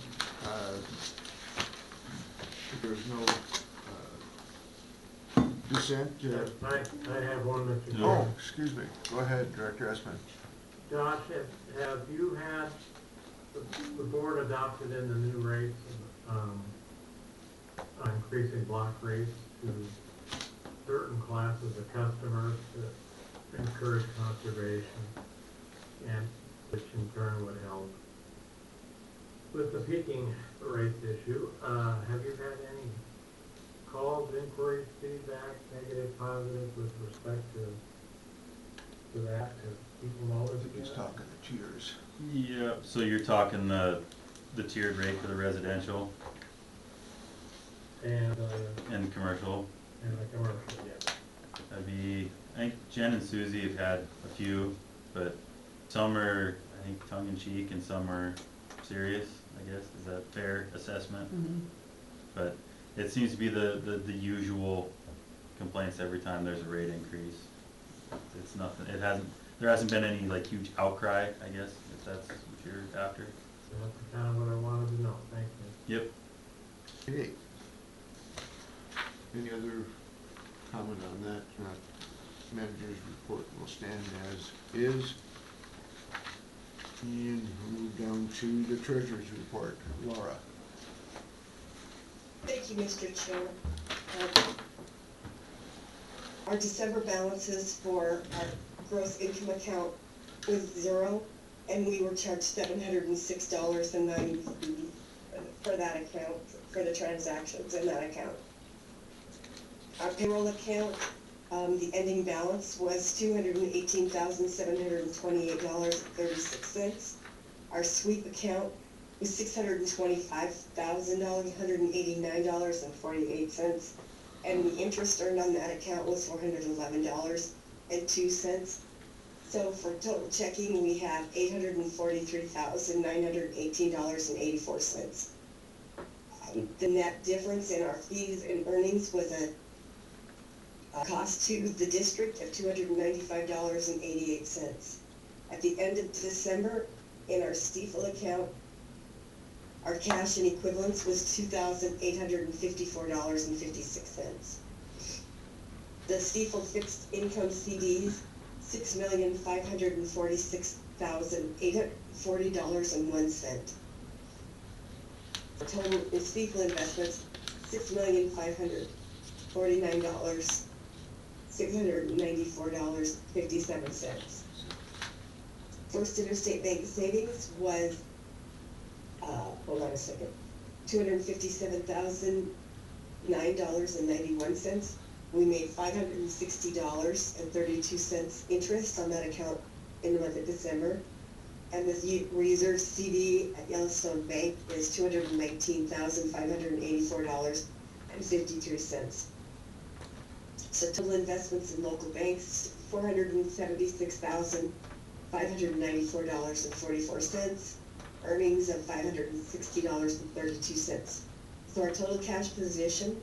if there's no dissent. I have one, Mr. Chairman. Oh, excuse me. Go ahead, Director Esman. Josh, have you had, the board adopted in the new rates, increasing block rates to certain classes of customers to encourage conservation, and which in turn would help with the peaking rates issue? Have you had any calls, inquiries, feedback, negative, positive, with respect to that, to people I always? think he's talking the tiers. Yeah, so you're talking the tiered rate for the residential And, and commercial. and the commercial, yeah. That'd be, I think Jen and Susie have had a few, but some are, I think, tongue in cheek and some are serious, I guess. Is that a fair assessment? But it seems to be the usual complaints every time there's a rate increase. It's nothing, there hasn't been any like huge outcry, I guess, if that's what you're after. So that's kind of what I wanted to know, thank you. Yep. Okay. Any other comment on that? Manager's report will stand as is. And we'll move down to the treasurer's report. Laura. Thank you, Mr. Chair. Our December balances for our gross income account was 0, and we were charged $706.90 for that account, for the transactions in that account. Our payroll account, the ending balance was $218,728.36. Our sweep account was $625,189.48, and the interest earned on that account was $411.02. So for total checking, we have $843,918.84. The net difference in our fees and earnings was a cost to the district of $295.88. At the end of December, in our Stiefel account, our cash and equivalents was $2,854.56. The Stiefel fixed income CDs, $6,546,840.01. For total in Stiefel investments, $6,549,694.57. First Interstate Bank savings was, hold on a second, $257,009.91. We made $560.32 interest on that account in the month of December. And the reserve CD at Yellowstone Bank is $219,584.53. So total investments in local banks, $476,594.44. Earnings of $560.32. So our total cash position,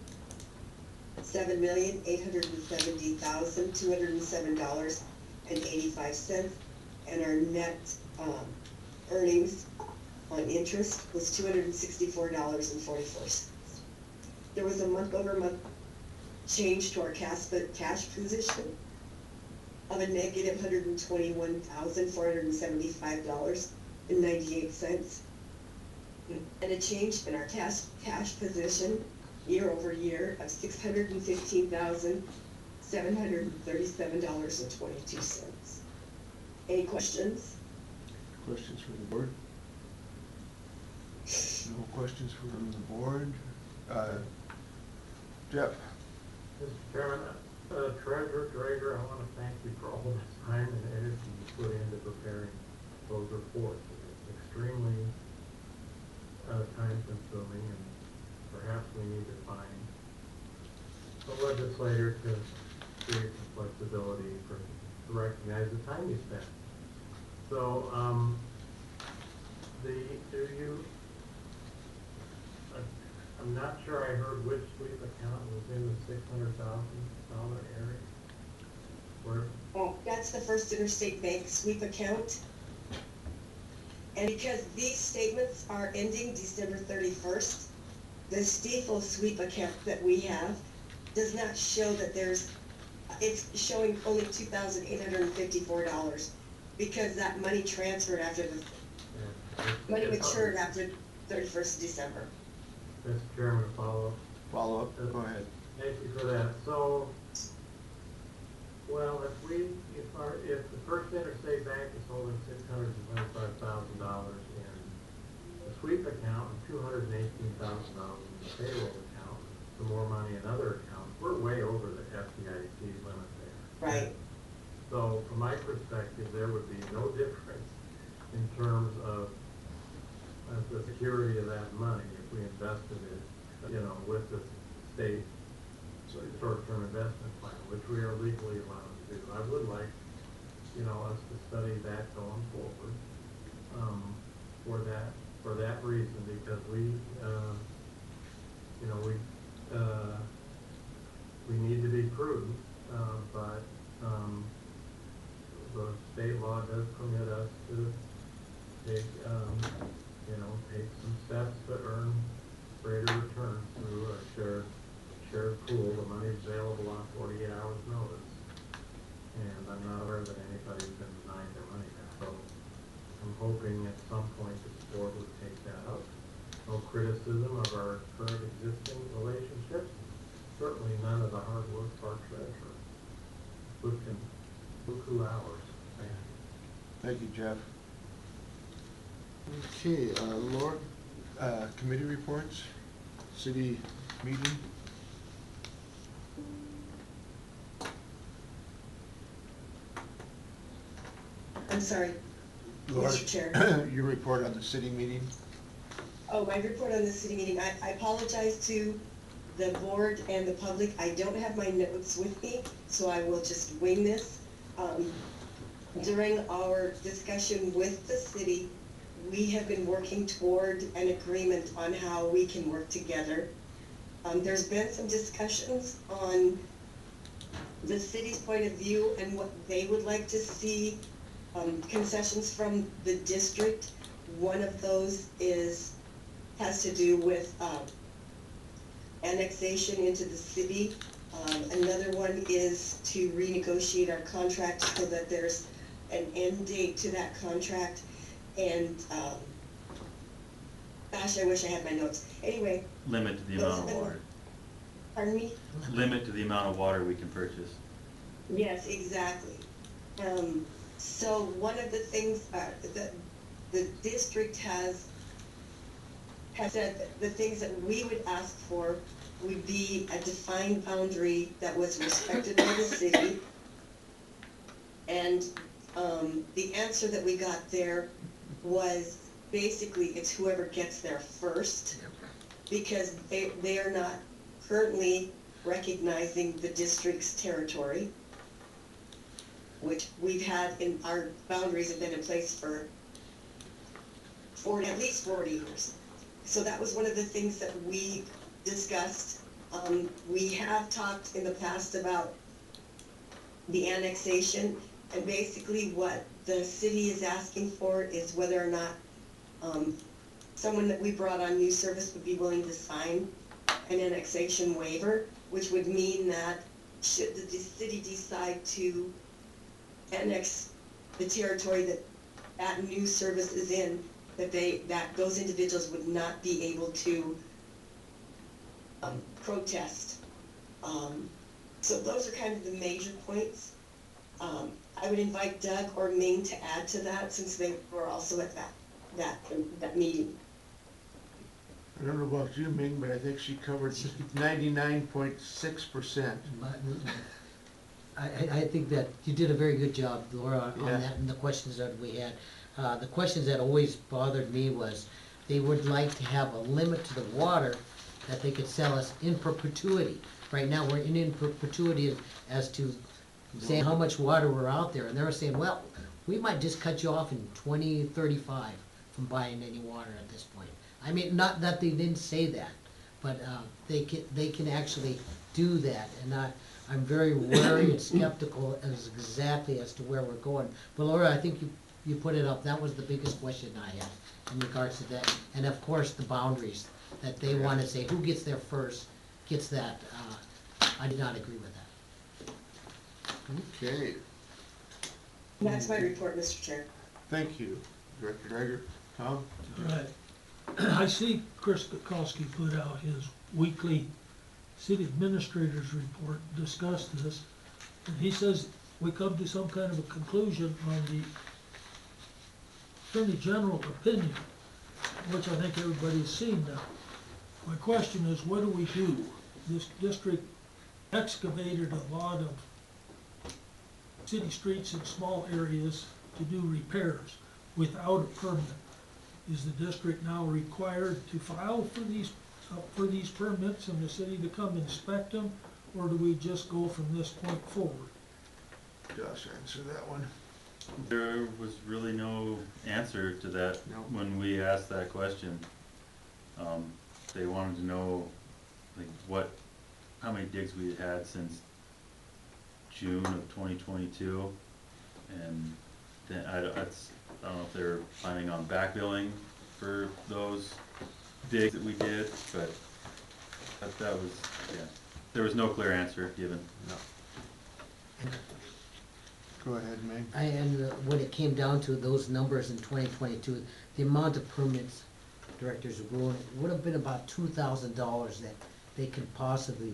$7,870,207.85, and our net earnings on interest was $264.44. There was a month-over-month change to our cash position of a negative $121,475.98, and a change in our cash position year over year of $615,737.22. Any questions? Questions from the board? No questions from the board. Jeff? Mr. Chairman, Treasurer Drager, I want to thank you for all this time and energy you put into preparing those reports. It's extremely time consuming, and perhaps we need to find a legislator to create some flexibility to recognize the time you spent. So, I'm not sure I heard which sweep account was in the $600,000 that's the First Interstate Bank sweep account. And because these statements are ending December 31st, the Stiefel sweep account that we have does not show that it's showing only $2,854 because that money transferred after money matured after 31st of December. Mr. Chairman, a follow-up. Follow up, go ahead. Thank you for that. So, well, if the First Interstate Bank is holding $625,000 in the sweep account and $218,000 in the payroll account, the more money in other accounts, we're way over the FDIC limit there. Right. So from my perspective, there would be no difference in terms of the security of that money if we invested it, with the state short-term investment plan, which we are legally allowed to do. I would like, us to study that going forward, for that reason, because we need to be prudent, but, the state law does permit us to take, take some steps to earn greater returns through a shared pool. The money's available on 48 hours notice. And I'm not aware that anybody's been denied their money back. So I'm hoping at some point the board would take that up. No criticism of our current existing relationships. Certainly none of the hard work of our treasurer. Who can buku hours. Thank you, Jeff. Okay, Laura, committee reports, city meeting. I'm sorry, Laura, Mr. Chair. your report on the city meeting. Oh, my report on the city meeting. I apologize to the board and the public. I don't have my notes with me, so I will just wing this. During our discussion with the city, we have been working toward an agreement on how we can work together. There's been some discussions on the city's point of view and what they would like to see, concessions from the district. One of those has to do with annexation into the city. Another one is to renegotiate our contract so that there's an end date to that contract. And, gosh, I wish I had my notes. Anyway. Limit to the amount of water. Pardon me? Limit to the amount of water we can purchase. Yes, exactly. So one of the things, the district has said that the things that we would ask for would be a defined boundary that was respected by the city. And the answer that we got there was basically it's whoever gets there first, because they are not currently recognizing the district's territory, which we've had in our boundaries have been in place for at least 40 years. So that was one of the things that we discussed. We have talked in the past about the annexation, and basically what the city is asking for is whether or not someone that we brought on new service would be willing to sign an annexation waiver, which would mean that should the city decide to annex the territory that new service is in, that those individuals would not be able to protest. So those are kind of the major points. I would invite Doug or Ming to add to that, since they were also at that meeting. I don't know about you, Ming, but I think she covered 99.6%. I think that you did a very good job, Laura, on Yeah. that, and the questions that we had. The questions that always bothered me was, they would like to have a limit to the water that they could sell us in perpetuity. Right now, we're in perpetuity as to saying how much water we're out there, and they were saying, well, we might just cut you off in 2035 from buying any water at this point. I mean, not that they didn't say that, but they can actually do that, and I'm very wary and skeptical as exactly as to where we're going. But Laura, I think you put it up, that was the biggest question I had in regards to that. And of course, the boundaries, that they wanna say who gets there first, gets that, I did not agree with that. Okay, That's my report, Mr. Chair. thank you, Director Drager. Tom? Right. I see Chris Gutkowski put out his weekly city administrator's report, discussed this, and he says we come to some kind of a conclusion on the Attorney General opinion, which I think everybody's seen now. My question is, what do we do? This district excavated a lot of city streets in small areas to do repairs without a permit. Is the district now required to file for these permits and the city to come inspect them? Or do we just go from this point forward? Josh, answer that one. There was really no answer to that No. when we asked that question. They wanted to know, like, how many digs we had had since June of 2022, and then I don't know if they're planning on backbilling for those digs that we did, but that was, yeah, there was no clear answer given. No. Go ahead, Meg. And when it came down to those numbers in 2022, the amount of permits directors would have been about $2,000 that they could possibly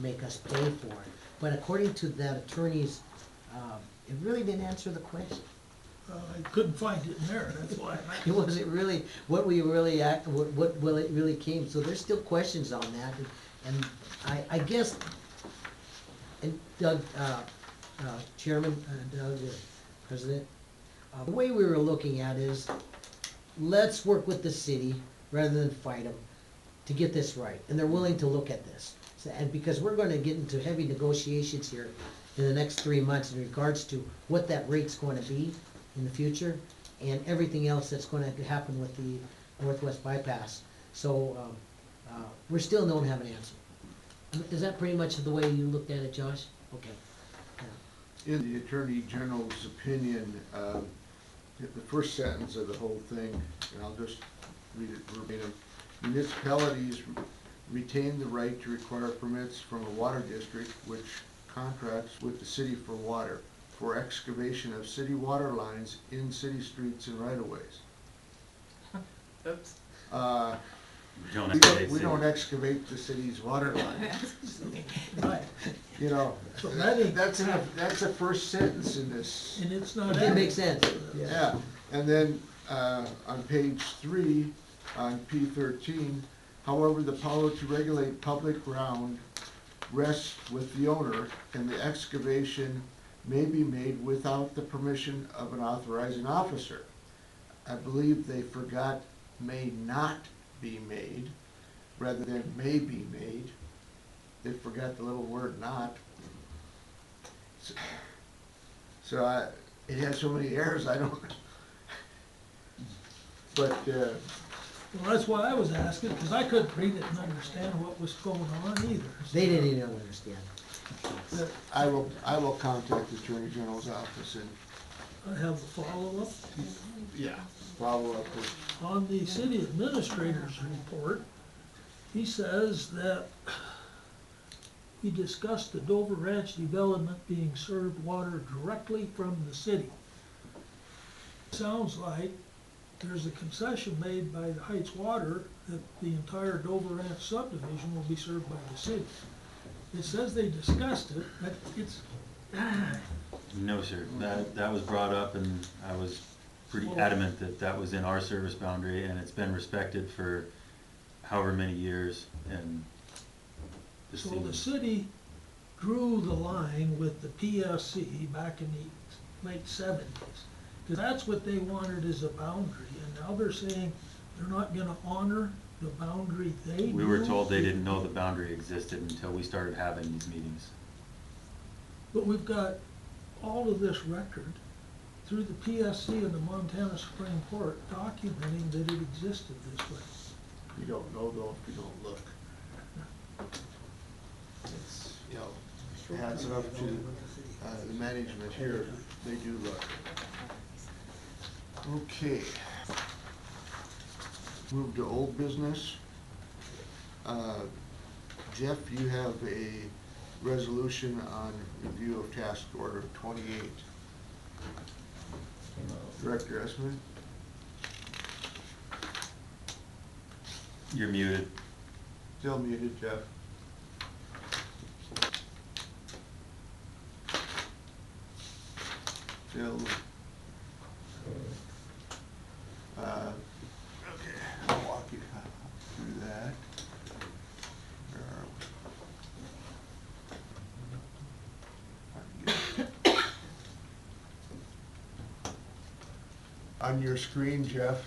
make us pay for it. But according to that attorney's, it really didn't answer the question. I couldn't find it in there, that's why. It wasn't really, what it really came, so there's still questions on that, and I guess, and Doug, Chairman, Doug, President, the way we were looking at is, let's work with the city rather than fight them to get this right, and they're willing to look at this. And because we're gonna get into heavy negotiations here in the next 3 months in regards to what that rate's gonna be in the future, and everything else that's gonna happen with the Northwest Bypass. So, we still don't have an answer. Is that pretty much the way you looked at it, Josh? Okay. In the Attorney General's opinion, the first sentence of the whole thing, and I'll just read it verbatim. Municipalities retain the right to require permits from a water district which contracts with the city for water for excavation of city water lines in city streets and right-of-ways. Oops. We don't excavate the city's water lines. Right. You know, So that ain't- that's a first sentence in this. And it's not. It didn't make sense. Yeah, and then, on page 3, on P13, however, the power to regulate public ground rests with the owner, and the excavation may be made without the permission of an authorizing officer. I believe they forgot may not be made, rather than may be made. They forgot the little word not. So it has so many errors, I don't, but, Well, that's why I was asking, because I couldn't read it and understand what was going on either. They didn't even understand. I will contact the Attorney General's office and, I have a follow-up. follow up with, On the city administrator's report, he says that we discussed the Dover Ranch development being served water directly from the city. Sounds like there's a concession made by the Heights Water that the entire Dover Ranch subdivision will be served by the city. It says they discussed it, but it's, No, sir, that was brought up, and I was pretty adamant that that was in our service boundary, and it's been respected for however many years, and the so the city, city drew the line with the PSC back in the late 70s. Because that's what they wanted as a boundary, and now they're saying they're not gonna honor the boundary they we were drew. told they didn't know the boundary existed until we started having these meetings. But we've got all of this record through the PSC and the Montana Supreme Court documenting that it existed this way. you don't know though if you don't look. it's, you know, hats off to, the management here, they do look. Okay. Move to old business. Jeff, you have a resolution on review of task order 28. Director Esmond? You're muted. Still muted, Jeff. Still. Okay, I'll walk you through that. Where are we? On your screen, Jeff,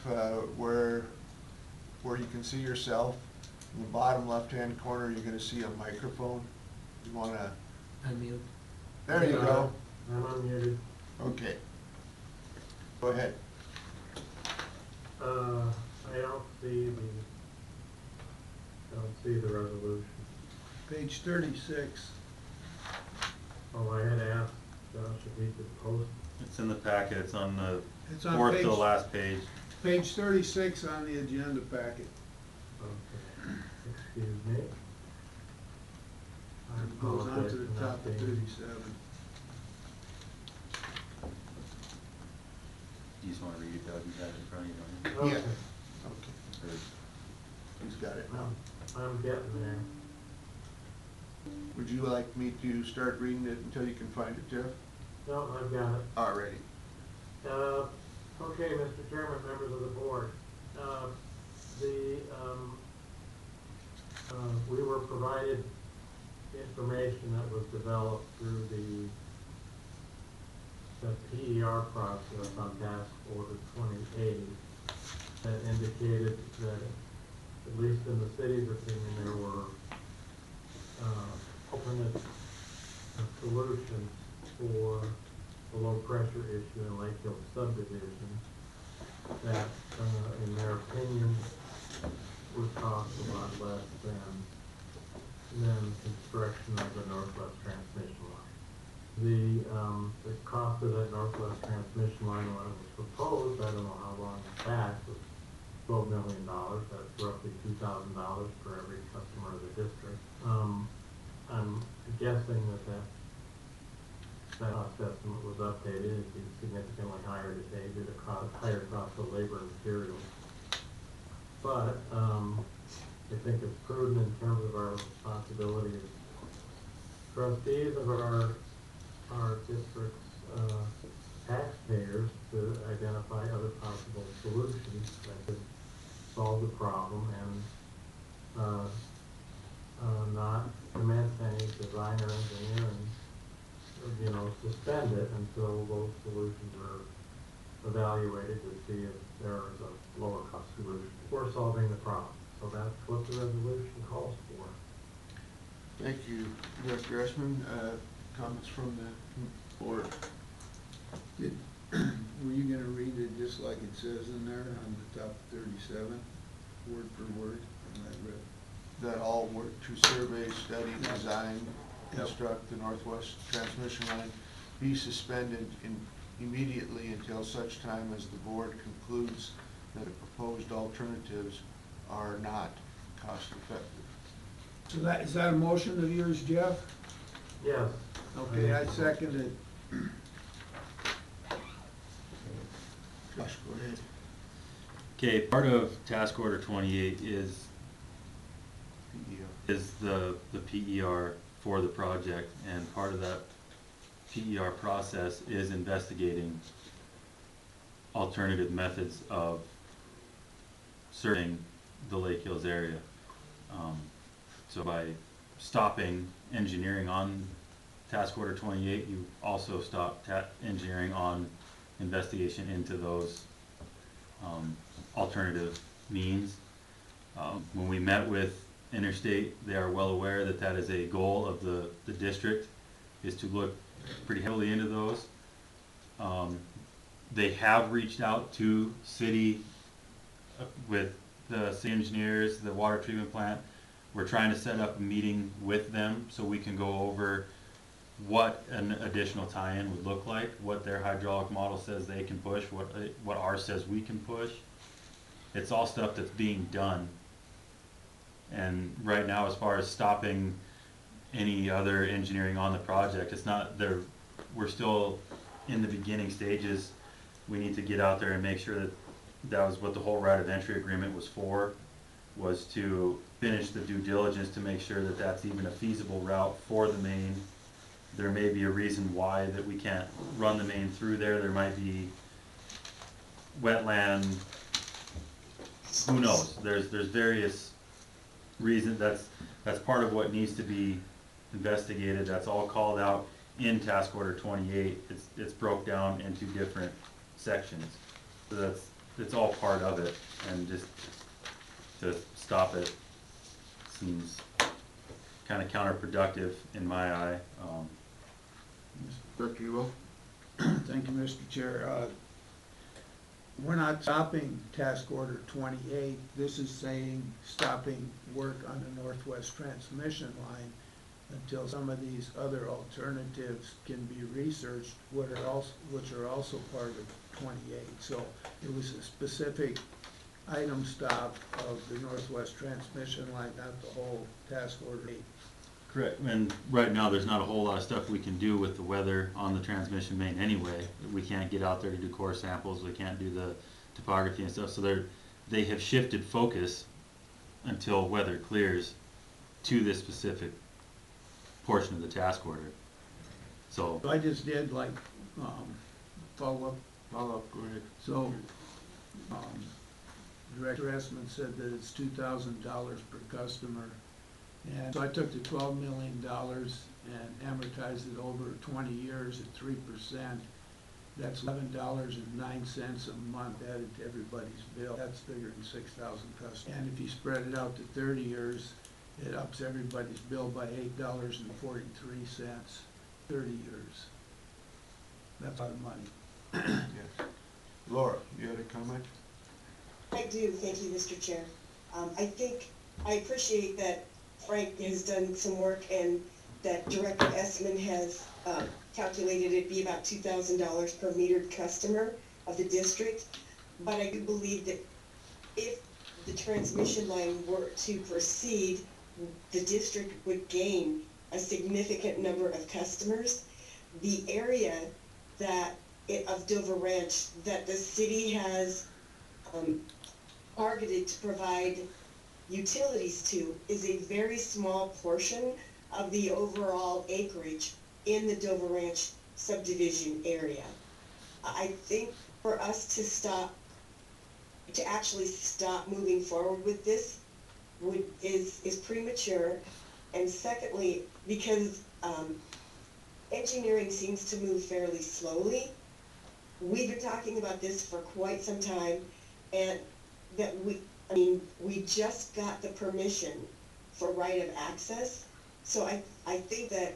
where you can see yourself, in the bottom left-hand corner, you're gonna see a microphone. You wanna, Unmute. there you go. I'm unmuted. Okay. Go ahead. I don't see the resolution. Page 36. Oh, I had asked Josh if he could post. It's in the packet, it's on the It's on fourth to the page- last page. Page 36 on the agenda packet. Okay, excuse me. I It goes on apologize to the for not top of being- 37. You just wanna read it, Doug, you have it in front of you, don't you? Yeah. Okay, Okay, Or- he's got it now. I'm getting there. Would you like me to start reading it until you can find it, Jeff? No, I've got it. Alrighty. Okay, Mr. Chairman, members of the board. We were provided information that was developed through the PER process on task order 28 that indicated that, at least in the city's opinion, there were alternate solutions for the low pressure issue in Lake Hill subdivision that, in their opinion, would cost a lot less than construction of the Northwest Transmission Line. The cost of that Northwest Transmission Line when it was proposed, I don't know how long back, was $12 million. That's roughly $2,000 for every customer of the district. I'm guessing that cost estimate was updated. It'd be significantly higher today due to higher cost of labor and materials. But, I think it's prudent in terms of our responsibility as trustees of our district's, taxpayers to identify other possible solutions that could solve the problem and, not commence any design or engineering, suspend it until those solutions are evaluated to see if there is a lower cost solution for solving the problem. So that's what the resolution calls for. Thank you, Director Esmond. Comments from the board? Were you gonna read it just like it says in there on the top 37, word for word? And I read. That all work to survey, study, design, construct the Northwest Transmission Line be suspended immediately until such time as the board concludes that the proposed alternatives are not cost effective. So is that a motion of yours, Jeff? Yes. Okay, I second it. Josh, go ahead. Okay, part of task order 28 is PEO. the PER for the project, and part of that PER process is investigating alternative methods of serving the Lake Hills area. So by stopping engineering on task order 28, you also stop engineering on investigation into those alternative means. When we met with Interstate, they are well aware that that is a goal of the district, is to look pretty heavily into those. They have reached out to city with the city engineers, the water treatment plant, we're trying to set up a meeting with them so we can go over what an additional tie-in would look like, what their hydraulic model says they can push, what ours says we can push. It's all stuff that's being done. And right now, as far as stopping any other engineering on the project, it's not there. We're still in the beginning stages. We need to get out there and make sure that that was what the whole right of entry agreement was for, was to finish the due diligence to make sure that that's even a feasible route for the main. There may be a reason why that we can't run the main through there. There might be wetland, who knows? There's various reasons. That's part of what needs to be investigated. That's all called out in task order 28. It's broke down into different sections. So it's all part of it, and just to stop it seems kind of counterproductive in my eye. Director Ewell? Thank you, Mr. Chair. We're not stopping task order 28. This is saying stopping work on the northwest transmission line until some of these other alternatives can be researched, which are also part of 28. So it was a specific item stop of the northwest transmission line, not the whole task order 8. Correct, and right now, there's not a whole lot of stuff we can do with the weather on the transmission main anyway. We can't get out there to do core samples, we can't do the topography and stuff, so they have shifted focus until weather clears to this specific portion of the task order. So, I just did like, follow up. Go ahead. So, Director Essman said that it's $2,000 per customer. And so I took the $12 million and amortized it over 20 years at 3%. That's $11.09 a month added to everybody's bill. That's bigger than 6,000 customers. And if you spread it out to 30 years, it ups everybody's bill by $8.43, 30 years. That's a lot of money. Yes. Laura, you had a comment? I do, thank you, Mr. Chair. I appreciate that Frank has done some work and that Director Essman has calculated it be about $2,000 per metered customer of the district. But I do believe that if the transmission line were to proceed, the district would gain a significant number of customers. The area of Dover Ranch that the city has targeted to provide utilities to is a very small portion of the overall acreage in the Dover Ranch subdivision area. I think for us to actually stop moving forward with this is premature. And secondly, because engineering seems to move fairly slowly, we've been talking about this for quite some time, and that we just got the permission for right of access. So I think that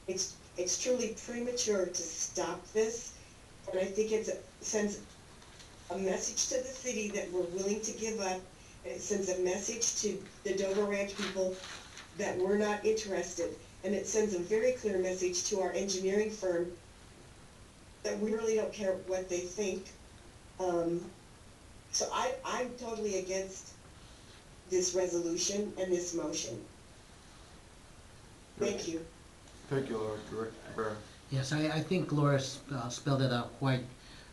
it's truly premature to stop this. And I think it sends a message to the city that we're willing to give up. And it sends a message to the Dover Ranch people that we're not interested. And it sends a very clear message to our engineering firm that we really don't care what they think. So I'm totally against this resolution and this motion. Thank you. Thank you, Laura. Director Barron. Yes, I think Laura spelled it out quite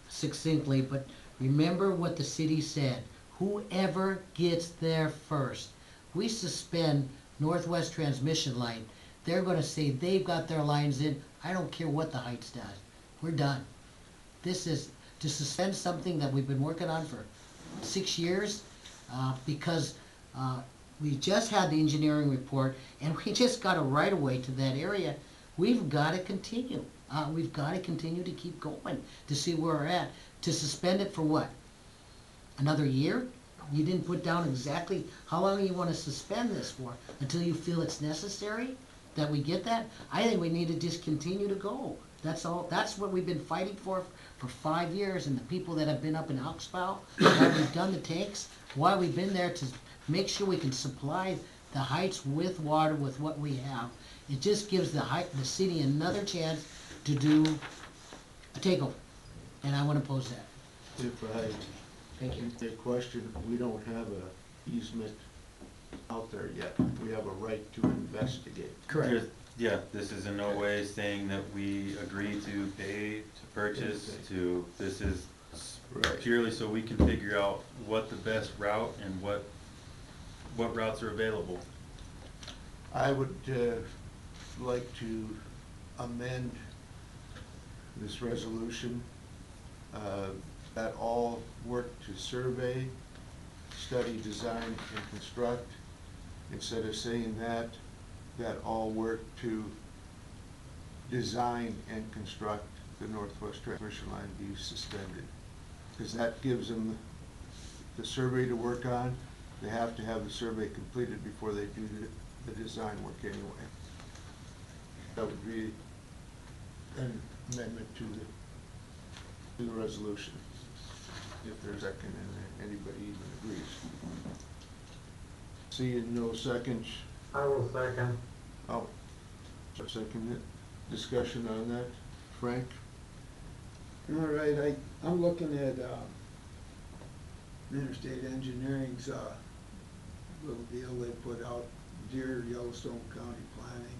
succinctly, but remember what the city said. Whoever gets there first. We suspend Northwest Transmission Line. They're gonna say they've got their lines in. I don't care what the Heights does. We're done. This is to suspend something that we've been working on for 6 years, because we just had the engineering report and we just got a right of way to that area. We've got to continue. We've got to continue to keep going to see where we're at. To suspend it for what? Another year? You didn't put down exactly how long you want to suspend this for, until you feel it's necessary that we get that? I think we need to just continue to go. That's all. That's what we've been fighting for 5 years, and the people that have been up in Oxbow, why we've done the tanks, why we've been there to make sure we can supply the heights with water with what we have. It just gives the city another chance to do a takeover, and I wouldn't oppose that. If I Thank you. may question, we don't have a easement out there yet. We have a right to investigate. There's- Yeah, this is in no way saying that we agree to pay, to purchase, to, this is Right. purely so we can figure out what the best route and what routes are available. I would like to amend this resolution that all work to survey, study, design, and construct. Instead of saying that all work to design and construct the Northwest Transmission Line be suspended. Because that gives them the survey to work on. They have to have the survey completed before they do the design work anyway. That would be an amendment to the resolution, if there's a second and anybody even agrees. Seeing no seconds, I will second. oh, second it. Discussion on that, Frank? All right, I'm looking at, Interstate Engineering's, little deal they put out, Deer, Yellowstone County Planning,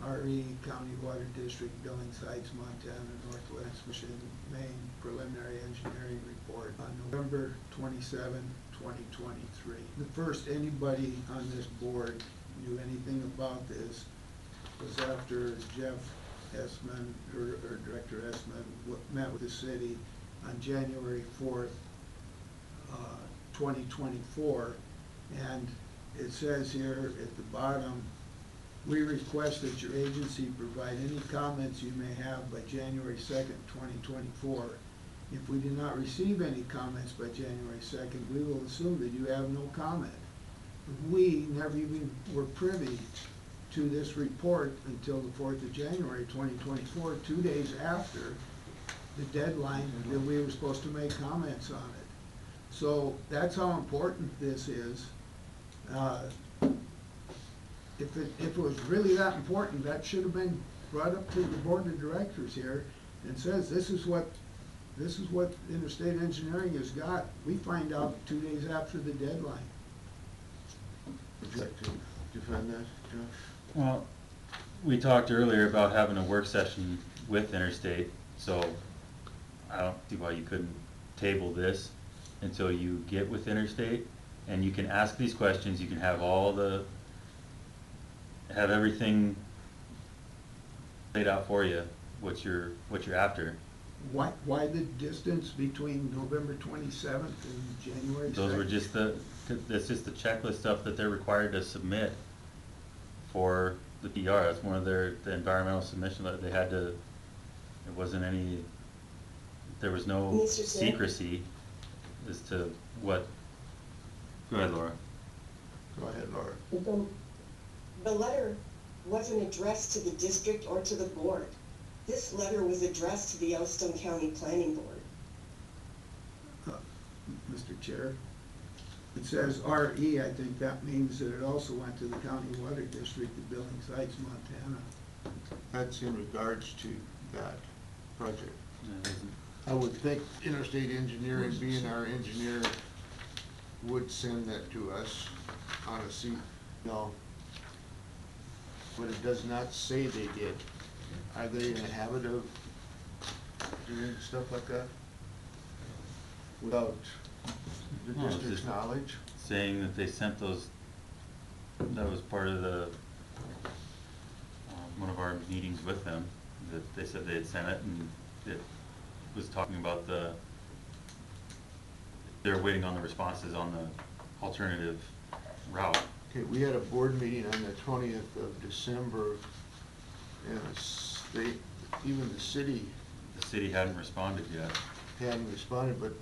RE County Water District, Billings Heights, Montana, Northwest Michigan, Maine, preliminary engineering report on November 27, 2023. The first anybody on this board knew anything about this was after Jeff Essman, or Director Essman, met with the city on January 4th, 2024. And it says here at the bottom, we request that your agency provide any comments you may have by January 2nd, 2024. If we do not receive any comments by January 2nd, we will assume that you have no comment. We never even were privy to this report until the 4th of January 2024, 2 days after the deadline that we were supposed to make comments on it. So that's how important this is. If it was really that important, that should have been brought up to the board of directors here and says, this is what Interstate Engineering has got. We find out 2 days after the deadline. Would you like to defend that, Josh? Well, we talked earlier about having a work session with Interstate, so I don't see why you couldn't table this until you get with Interstate, and you can ask these questions, you can have have everything laid out for you, what you're after. Why the distance between November 27th and January 2nd? Those were just that's just the checklist stuff that they're required to submit for the PR. That's one of the environmental submission that they had to, there was no Mr. Chair? secrecy as to what, go ahead, Laura. Go ahead, Laura. The letter wasn't addressed to the district or to the board. This letter was addressed to the Yellowstone County Planning Board. Mr. Chair, it says RE, I think that means that it also went to the County Water District of Billings Heights, Montana. That's in regards to that project. It isn't. I would think Interstate Engineering, being our engineer, would send that to us on a sheet. No. But it does not say they did. Are they in the habit of doing stuff like that? Without the No, it's district's just knowledge? Saying that they sent those, that was part of the, one of our meetings with them, that they said they had sent it, and it was talking about they're waiting on the responses on the alternative route. Okay, we had a board meeting on the 20th of December, and even the city The city hadn't responded yet. hadn't responded, but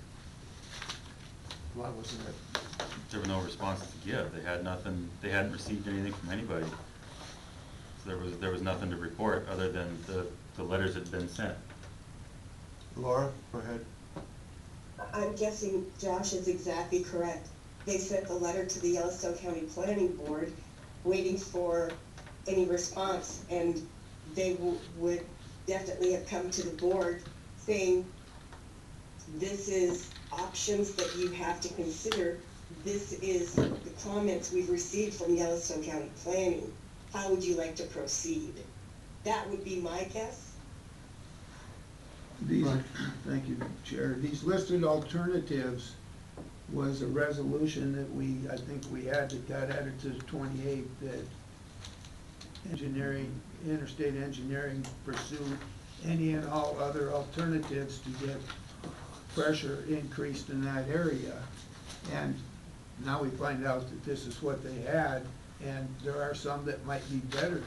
why wasn't it? There was no response to give. They had nothing, they hadn't received anything from anybody. So there was nothing to report other than the letters had been sent. Laura, go ahead. I'm guessing Josh is exactly correct. they sent the letter to the Yellowstone County Planning Board, waiting for any response, and they would definitely have come to the board saying, this is options that you have to consider. This is the comments we've received from Yellowstone County Planning. How would you like to proceed? That would be my guess. These, thank you, Chair. These listed alternatives was a resolution that I think we had that got added to the 28th, that interstate engineering pursue any and all other alternatives to get pressure increased in that area. And now we find out that this is what they had, and there are some that might be better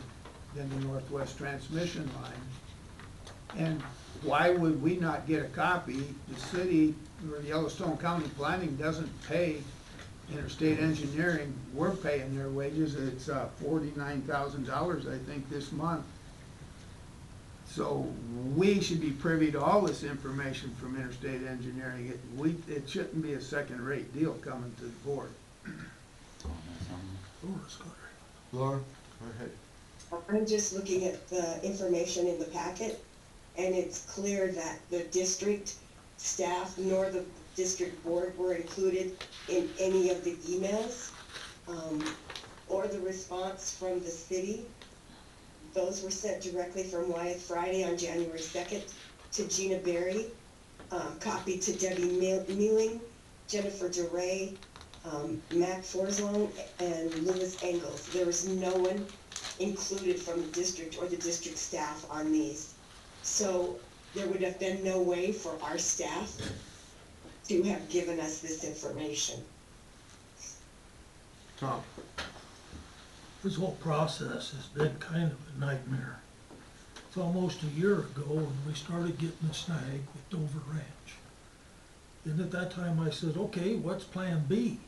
than the Northwest Transmission Line. And why would we not get a copy? The city, or Yellowstone County Planning doesn't pay Interstate Engineering. We're paying their wages. It's $49,000, I think, this month. So we should be privy to all this information from Interstate Engineering. It shouldn't be a second-rate deal coming to the board. Laura, go ahead. I'm just looking at the information in the packet, and it's clear that the district staff nor the district board were included in any of the emails, or the response from the city. Those were sent directly from Wyeth Friday on January 2nd to Gina Berry, copied to Debbie Mealing, Jennifer DeRay, Mac Forsong, and Lewis Engels. There was no one included from the district or the district staff on these. So there would have been no way for our staff to have given us this information. Tom? This whole process has been kind of a nightmare. It's almost a year ago when we started getting the snag with Dover Ranch. And at that time I said, okay, what's plan B?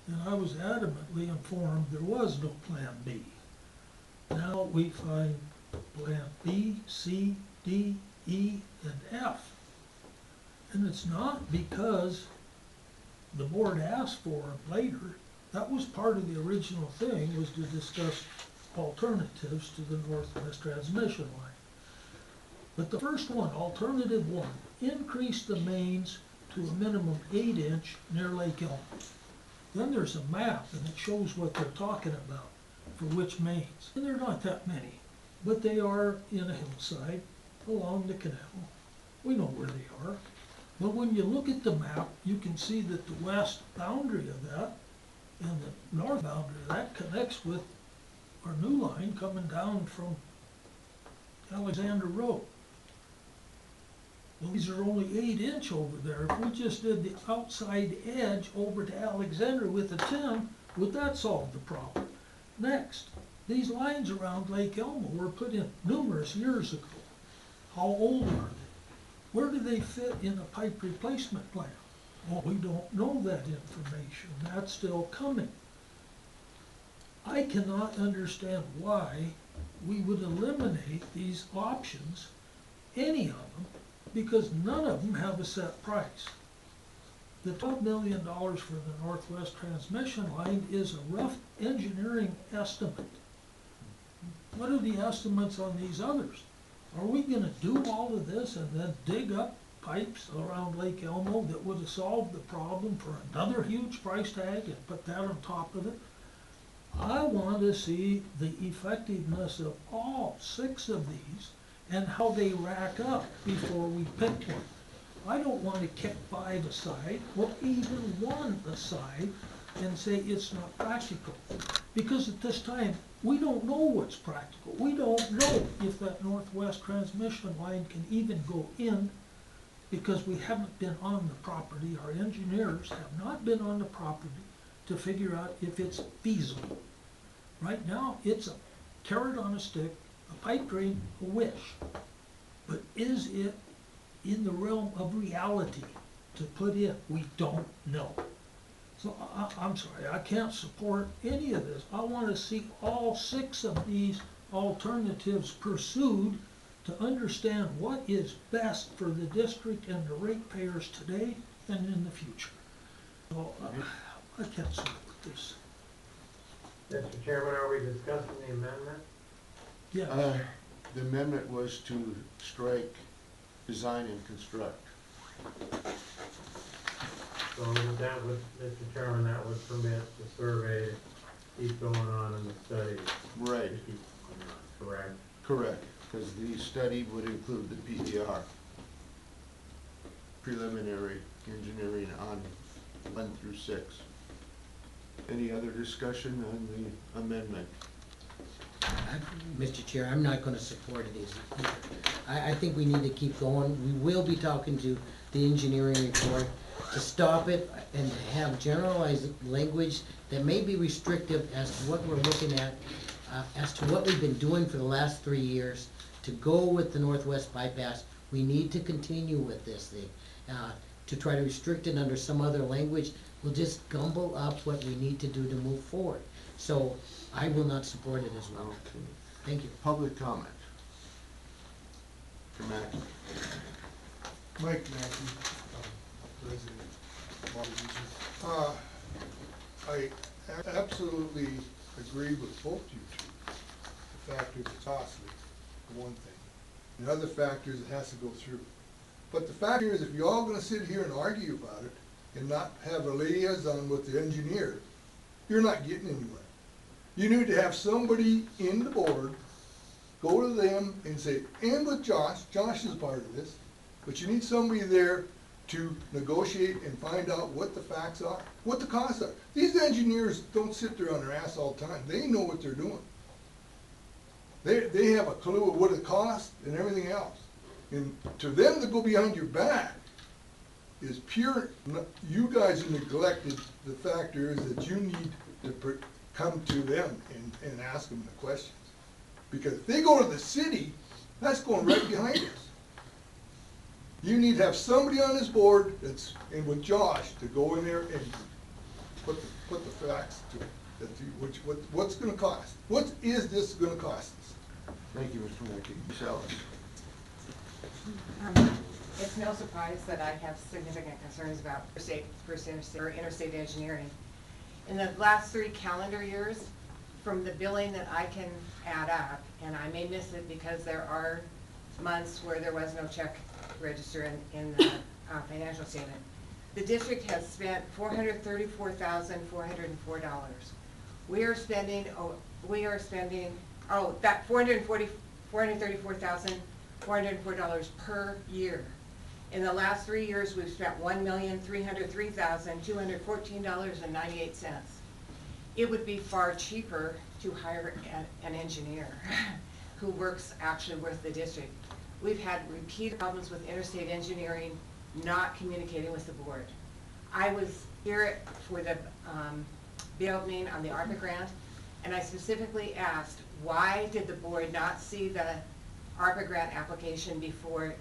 And I was adamantly informed there was no plan B. Now we find plan B, C, D, E, and F. And it's not because the board asked for them later. That was part of the original thing, was to discuss alternatives to the Northwest Transmission Line. But the first one, alternative one, increase the mains to a minimum 8-inch near Lake Elmo. Then there's a map and it shows what they're talking about for which mains. And there are not that many, but they are in a hillside along the canal. We know where they are. But when you look at the map, you can see that the west boundary of that and the north boundary of that connects with our new line coming down from Alexander Road. Well, these are only 8-inch over there. If we just did the outside edge over to Alexander with a 10, would that solve the problem? Next, these lines around Lake Elmo were put in numerous years ago. How old are they? Where do they fit in a pipe replacement plan? Well, we don't know that information. That's still coming. I cannot understand why we would eliminate these options, any of them, because none of them have a set price. The $12 million for the Northwest Transmission Line is a rough engineering estimate. What are the estimates on these others? Are we gonna do all of this and then dig up pipes around Lake Elmo that would have solved the problem for another huge price tag and put that on top of it? I want to see the effectiveness of all 6 of these and how they rack up before we pick one. I don't want to kick 5 aside or even 1 aside and say it's not practical. Because at this time, we don't know what's practical. We don't know if that Northwest Transmission Line can even go in, because we haven't been on the property. Our engineers have not been on the property to figure out if it's feasible. Right now, it's a carrot on a stick, a pipe dream, a wish. But is it in the realm of reality to put in? We don't know. So I'm sorry, I can't support any of this. I want to see all 6 of these alternatives pursued to understand what is best for the district and the ratepayers today and in the future. So I can't support this. Mr. Chairman, are we discussing the amendment? Yeah, The amendment was to strike design and construct. So that would, Mr. Chairman, that would permit the survey to keep going on and the study Right. to keep going on, correct? Correct, because the study would include the PER, preliminary engineering on 1 through 6. Any other discussion on the amendment? Mr. Chair, I'm not gonna support it either. I think we need to keep going. We will be talking to the engineering report to stop it and have generalized language that may be restrictive as to what we're looking at, as to what we've been doing for the last 3 years, to go with the Northwest bypass. We need to continue with this thing. To try to restrict it under some other language will just gumble up what we need to do to move forward. So I will not support it as well. Okay. Thank you. Public comment. Mr. Mackey. Mike Mackey, resident of Water Region. I absolutely agree with both you two. The factor is costly, for one thing. And other factors, it has to go through. But the fact is, if you're all gonna sit here and argue about it and not have a liaison with the engineer, you're not getting anywhere. You need to have somebody in the board, go to them and say, and with Josh is a part of this, but you need somebody there to negotiate and find out what the facts are, what the costs are. These engineers don't sit there on their ass all the time. They know what they're doing. They have a clue of what it costs and everything else. And to them to go behind your back is pure, you guys have neglected, the factor is that you need to come to them and ask them the questions. Because if they go to the city, that's going right behind us. You need to have somebody on this board that's, and with Josh, to go in there and put the facts to it. That what's gonna cost? What is this gonna cost us? Thank you, Mr. Mackey. Ms. Ellis. It's no surprise that I have significant concerns about interstate engineering. In the last 3 calendar years, from the billing that I can add up, and I may miss it because there are months where there was no check register in the financial statement, the district has spent $434,404. We are spending that $434,404 per year. In the last 3 years, we've spent $1,303,214.98. It would be far cheaper to hire an engineer who works actually with the district. We've had repeated problems with interstate engineering not communicating with the board. I was here for the bid opening on the ARPA grant, and I specifically asked, why did the board not see the ARPA grant application before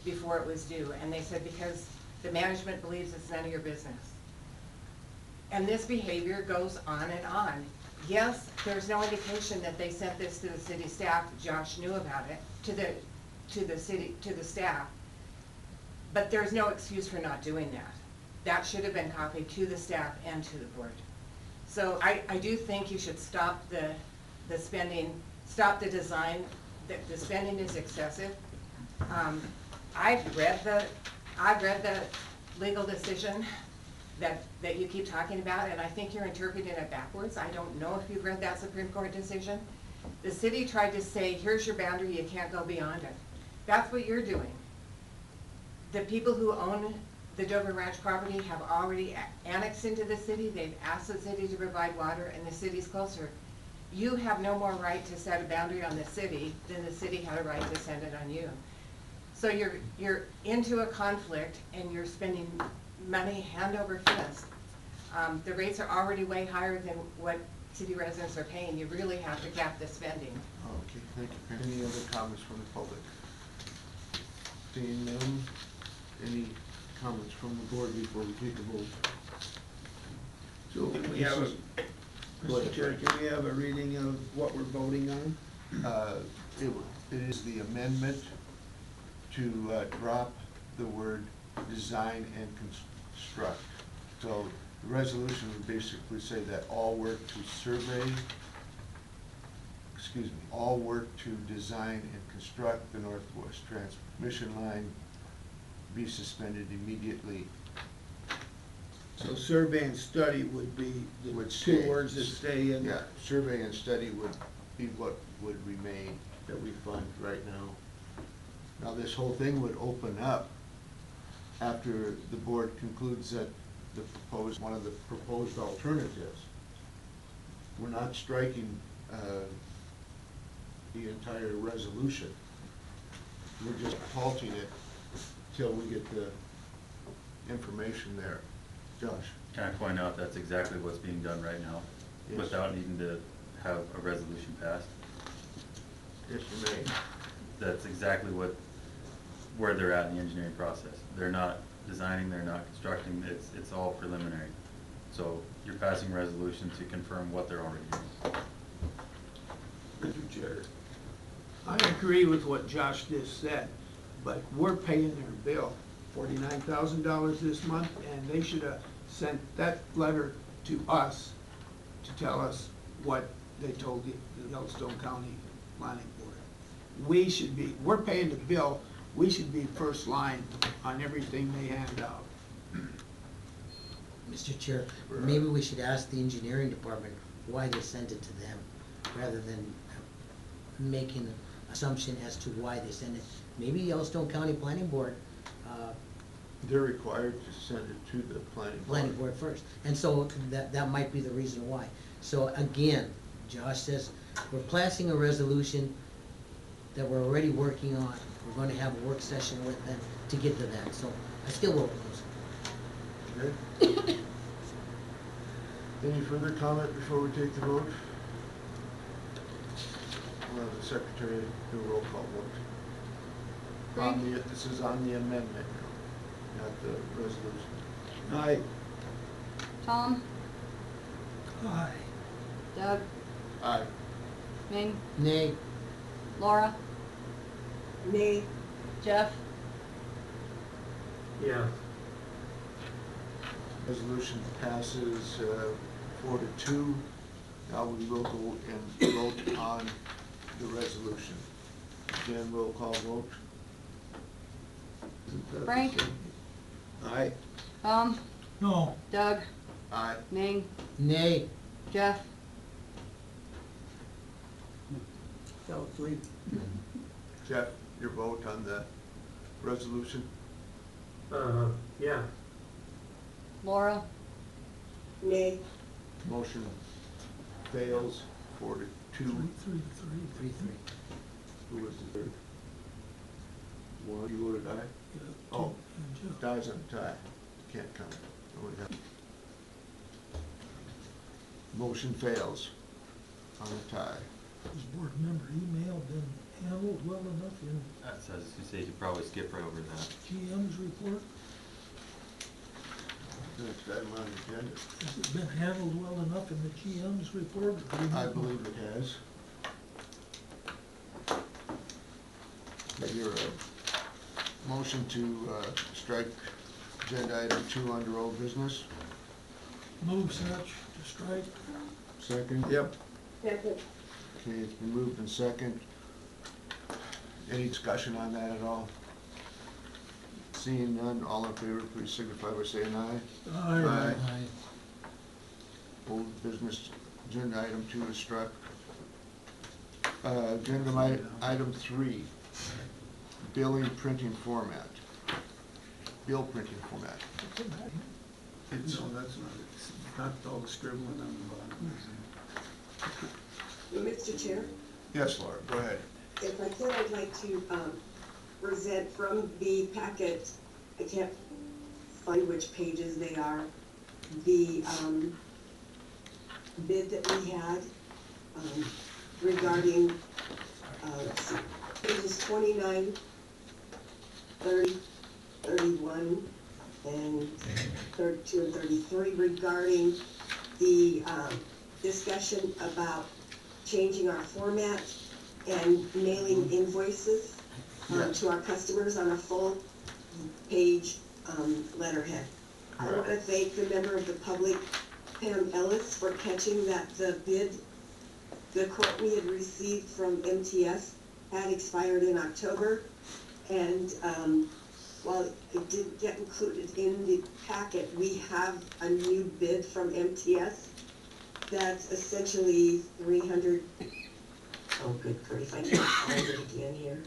it was due? And they said, because the management believes it's none of your business. And this behavior goes on and on. Yes, there's no indication that they sent this to the city staff. Josh knew about it, to the staff. But there's no excuse for not doing that. That should have been copied to the staff and to the board. So I do think you should stop the spending, stop the design. The spending is excessive. I've read the legal decision that you keep talking about, and I think you're interpreting it backwards. I don't know if you've read that Supreme Court decision. The city tried to say, here's your boundary, you can't go beyond it. That's what you're doing. The people who own the Dover Ranch property have already annexed into the city. They've asked the city to provide water, and the city's closer. You have no more right to set a boundary on the city than the city had a right to send it on you. So you're into a conflict, and you're spending money hand over fist. The rates are already way higher than what city residents are paying. You really have to cap the spending. Okay, thank you. Any other comments from the public? Seeing none, any comments from the board before we take a vote? So can we have Mr. Chair, can we have a reading of what we're voting on? It is the amendment to drop the word design and construct. So The resolution would basically say that all work to survey, all work to design and construct the Northwest Transmission Line be suspended immediately. So survey and study would be the Would two stay. words that stay in. Yeah, survey and study would be what would remain that we fund right now. Now, this whole thing would open up after the board concludes that one of the proposed alternatives. We're not striking, the entire resolution. We're just halting it till we get the information there. Josh? Can I point out that's exactly what's being done right now, Yes. without needing to have a resolution passed? Yes, you may. That's exactly where they're at in the engineering process. They're not designing, they're not constructing, it's all preliminary. So you're passing a resolution to confirm what they're already doing. Mr. Chair, I agree with what Josh just said, but we're paying their bill, $49,000 this month, and they should have sent that letter to us to tell us what they told the Yellowstone County Planning Board. We're paying the bill, we should be first line on everything they hand out. Mr. Chair, maybe we should ask the engineering department why they sent it to them, rather than making an assumption as to why they sent it. Maybe Yellowstone County Planning Board, They're required to send it to the planning board first, and so that might be the reason why. So again, Josh says, we're passing a resolution that we're already working on. We're gonna have a work session with them to get to that, so I still will oppose. Okay? Any further comment before we take the vote? We'll have the secretary do a roll call vote. This is on the amendment now, not the resolution. Aye. Tom, Aye. Doug, Aye. Ming, Nay, Laura, Nay, Jeff, Yes. Resolution passes 4-2. Now we will go and vote on the resolution. Again, roll call vote. Frank, Aye. Tom, No, Doug, Aye. Ming, nay, Jeff, Fell asleep. Jeff, your vote on the resolution? Yeah. Laura, nay, Motion fails 4-2. three. 3-3. Who was the third? One, you voted aye? Yeah, Oh. and Jeff. Dies on a tie. Can't count. Nobody got- Motion fails on a tie. This board member email been handled well enough in That says, you say you could probably skip right over that. GM's report? Next item on the agenda. Has it been handled well enough in the GM's report? or do we I need- believe it has. Your motion to strike agenda item 2 under old business. Move such to strike. Second? Yep. second, Okay, it's been moved in second. Any discussion on that at all? Seeing none, all in favor, please signify by saying aye. Aye. Aye. Old business, agenda item 2 is struck. Agenda item 3, billing printing format. Bill printing format. It's, No, that's not it. It's not all the scribbling on the bottom. Mr. Chair, yes, Laura, go ahead. if I could, I'd like to, present from the packet, I can't find which pages they are, the, bid that we had, regarding, let's see, pages 29, 30, 31, and 32 and 33 regarding the, discussion about changing our format and mailing invoices to our customers on a full page letterhead. I want to thank the member of the public, Pam Ellis, for catching that the bid, the quote we had received from MTS had expired in October. And while it didn't get included in the packet, we have a new bid from MTS that's essentially 300, oh good grief, I can't find it again here.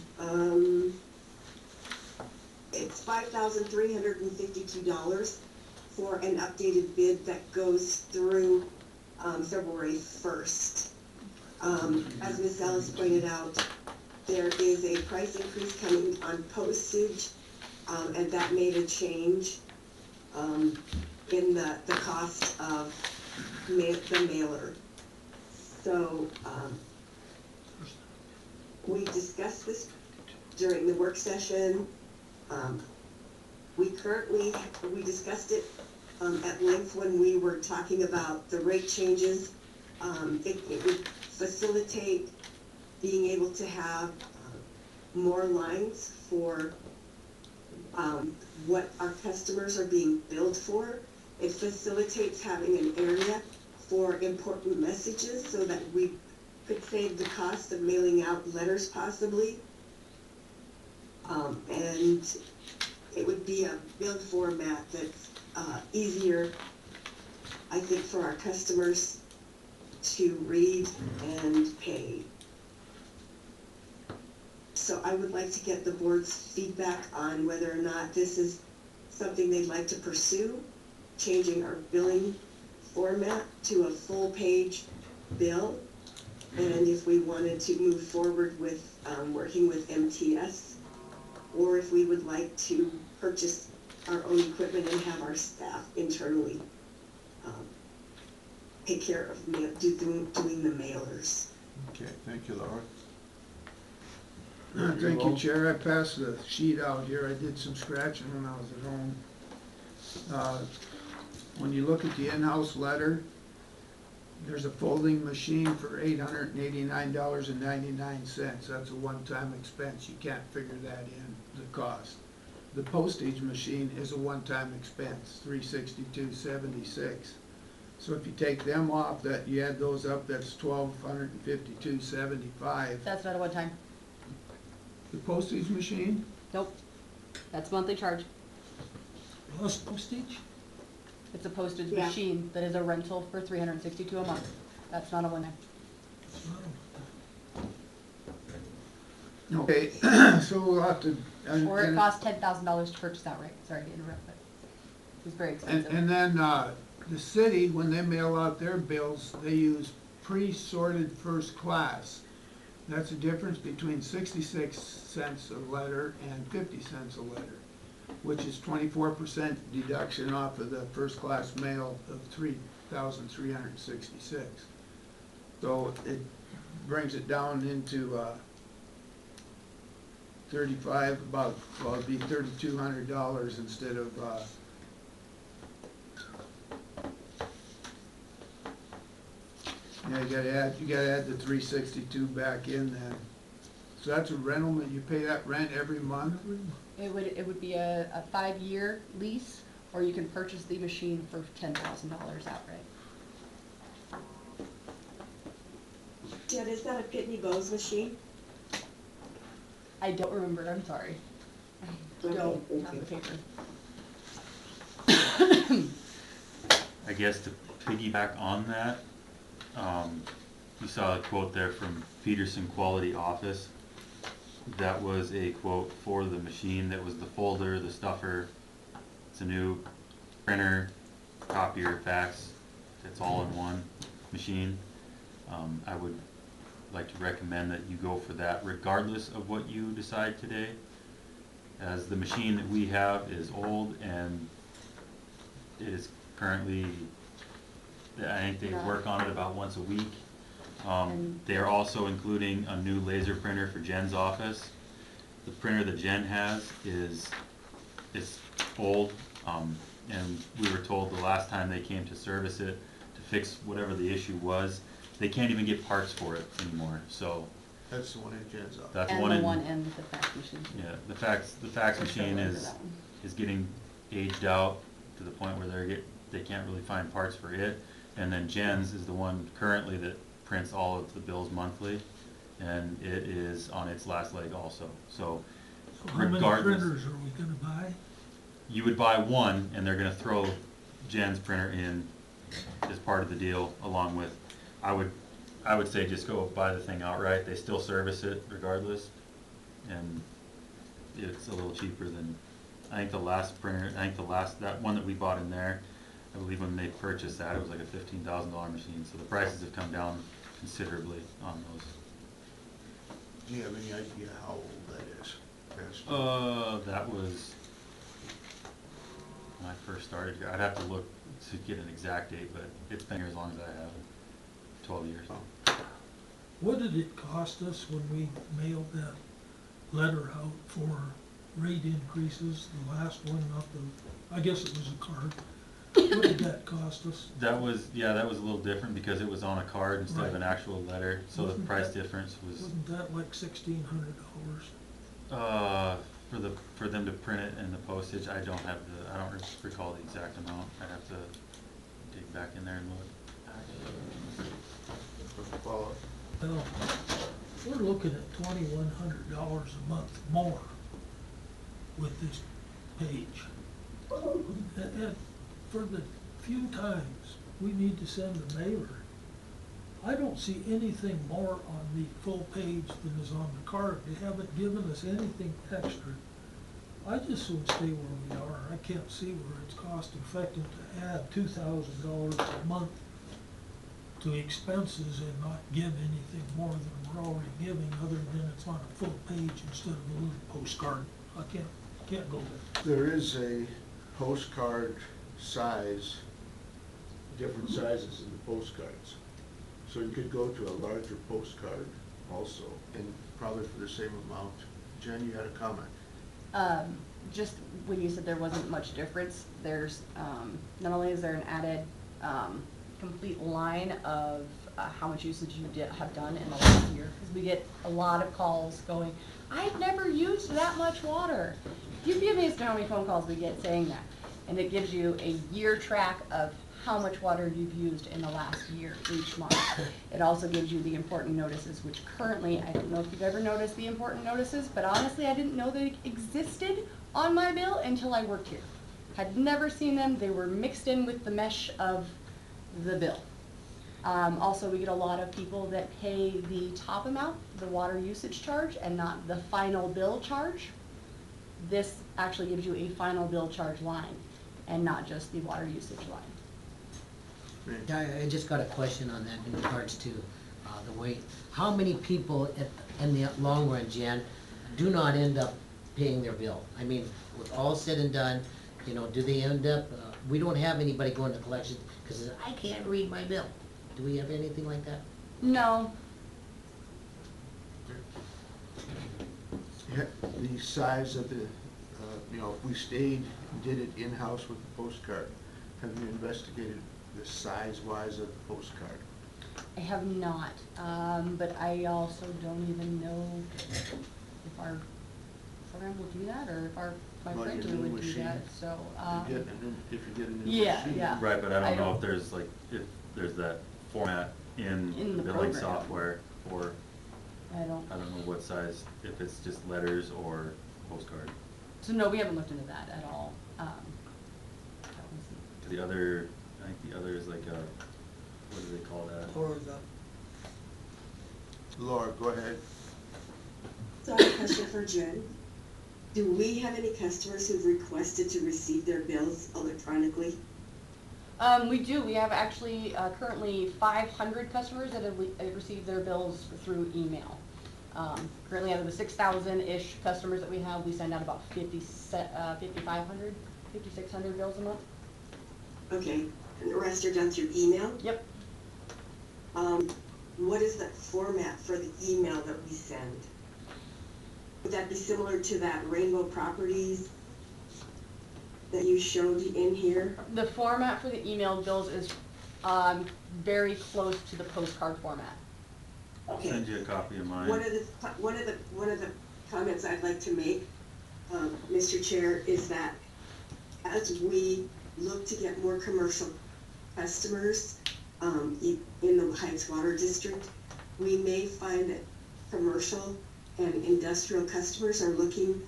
It's $5,352 for an updated bid that goes through February 1st. As Ms. Ellis pointed out, there is a price increase coming on postage, and that made a change in the cost of the mailer. So we discussed this during the work session. We discussed it at length when we were talking about the rate changes. It would facilitate being able to have more lines for what our customers are being billed for. It facilitates having an area for important messages so that we could save the cost of mailing out letters possibly. And it would be a bill format that's easier, I think, for our customers to read and pay. So I would like to get the board's feedback on whether or not this is something they'd like to pursue, changing our billing format to a full-page bill, and if we wanted to move forward with working with MTS, or if we would like to purchase our own equipment and have our staff internally take care of doing the mailers. Okay, thank you, Laura. Thank you, Chair. I passed the sheet out here. I did some scratching when I was at home. When you look at the in-house letter, there's a folding machine for $889.99. That's a one-time expense. You can't figure that in, the cost. The postage machine is a one-time expense, $362.76. So if you take them off, that you add those up, that's $1,252.75. That's not a one-time. The postage machine? Nope. That's monthly charge. Plus postage? It's a postage Yeah. machine that is a rental for $362 a month. That's not a one-time. It's not a- Okay, so we'll have to. Or it costs $10,000 to purchase outright. Sorry to interrupt, but it was very expensive. And then, the city, when they mail out their bills, they use pre-sorted first class. That's the difference between 66 cents a letter and 50 cents a letter, which is 24% deduction off of the first class mail of 3,366. So it brings it down into 35, well, it'd be $3,200 instead of yeah, you gotta add the 362 back in then. So that's a rental, you pay that rent every month? It would be a 5-year lease, or you can purchase the machine for $10,000 outright. Jen, is that a Pitney Bowes machine? I don't remember, I'm sorry. I Okay, don't thank have you. the paper. I guess to piggyback on that, you saw a quote there from Peterson Quality Office. That was a quote for the machine. That was the folder, the stuffer. It's a new printer, copier, fax. It's all in one machine. I would like to recommend that you go for that regardless of what you decide today, as the machine that we have is old and it is currently, I think they work on it about once a week. They are also including a new laser printer for Jen's office. The printer that Jen has is old, and we were told the last time they came to service it to fix whatever the issue was, they can't even get parts for it anymore. So That's the one in Jen's office. that's And one the in, one in the fax machine. yeah, the fax machine Or is that one. getting aged out. to the point where they can't really find parts for it. And then Jen's is the one currently that prints all of the bills monthly, and it is on its last leg also. So So how many regardless, printers are we gonna buy? you would buy one, and they're gonna throw Jen's printer in as part of the deal, along with, I would say just go buy the thing outright. They still service it regardless, and it's a little cheaper than, I think the last printer, that one that we bought in there, I believe when they purchased that, it was like a $15,000 machine, so the prices have come down considerably on those. Do you have any idea how old that is? Past- That was when I first started here. I'd have to look to get an exact date, but it's been here as long as I have, 12 years. What did it cost us when we mailed that letter out for rate increases, the last one, not the, I guess it was a card. What did that cost us? That was a little different because it was on a card instead of an Right. actual letter, so the Wasn't price that- difference was, Wasn't that like $1,600? for them to print it and the postage, I don't recall the exact amount. I'd have to dig back in there and look. Follow. Well, we're looking at $2,100 a month more with this page. And for the few times we need to send a mailer, I don't see anything more on the full page than is on the card. They haven't given us anything extra. I just would stay where we are. I can't see where it's cost effective to add $2,000 a month to expenses and not give anything more than we're already giving, other than it's on a full page instead of a little postcard. I can't go there. There is a postcard size, different sizes in the postcards. So you could go to a larger postcard also, and probably for the same amount. Jen, you had a comment? Just when you said there wasn't much difference, there's, not only is there an added, complete line of how much usage you have done in the last year, because we get a lot of calls going, I've never used that much water. You'd be amazed at how many phone calls we get saying that. And it gives you a year track of how much water you've used in the last year each month. It also gives you the important notices, which currently, I don't know if you've ever noticed the important notices, but honestly, I didn't know they existed on my bill until I worked here. Had never seen them. They were mixed in with the mesh of the bill. Also, we get a lot of people that pay the top amount, the water usage charge, and not the final bill charge. This actually gives you a final bill charge line and not just the water usage line. I just got a question on that in regards to the weight. How many people in the long run, Jan, do not end up paying their bill? I mean, with all said and done, do they end up, we don't have anybody going to collections because I can't read my bill. Do we have anything like that? No. Yeah, the size of the, if we stayed and did it in-house with the postcard, have you investigated the size-wise of the postcard? I have not, but I also don't even know if our program will do that, or if my Well, your printer new would do machine. that, so, If you get a new yeah, machine. yeah. Right, but I I don't know don't- if there's that format in In the the billing program. software, or I don't, I don't know what size, if it's just letters or postcard. so no, we haven't looked into that at all. That was- The other, I think the other is like a, what do they call that? Laura, go ahead. So I have a question for Jen. Do we have any customers who've requested to receive their bills electronically? We do. We have actually currently 500 customers that have received their bills through email. Currently, out of the 6,000-ish customers that we have, we send out about 5,500, 5,600 bills a month. Okay, and the rest are done through email? Yep. What is the format for the email that we send? Would that be similar to that Rainbow Properties that you showed in here? The format for the email bills is very close to the postcard format. I'll Okay. send you a copy of mine. One of the comments I'd like to make, Mr. Chair, is that as we look to get more commercial customers, in the Heights Water District, we may find that commercial and industrial customers are looking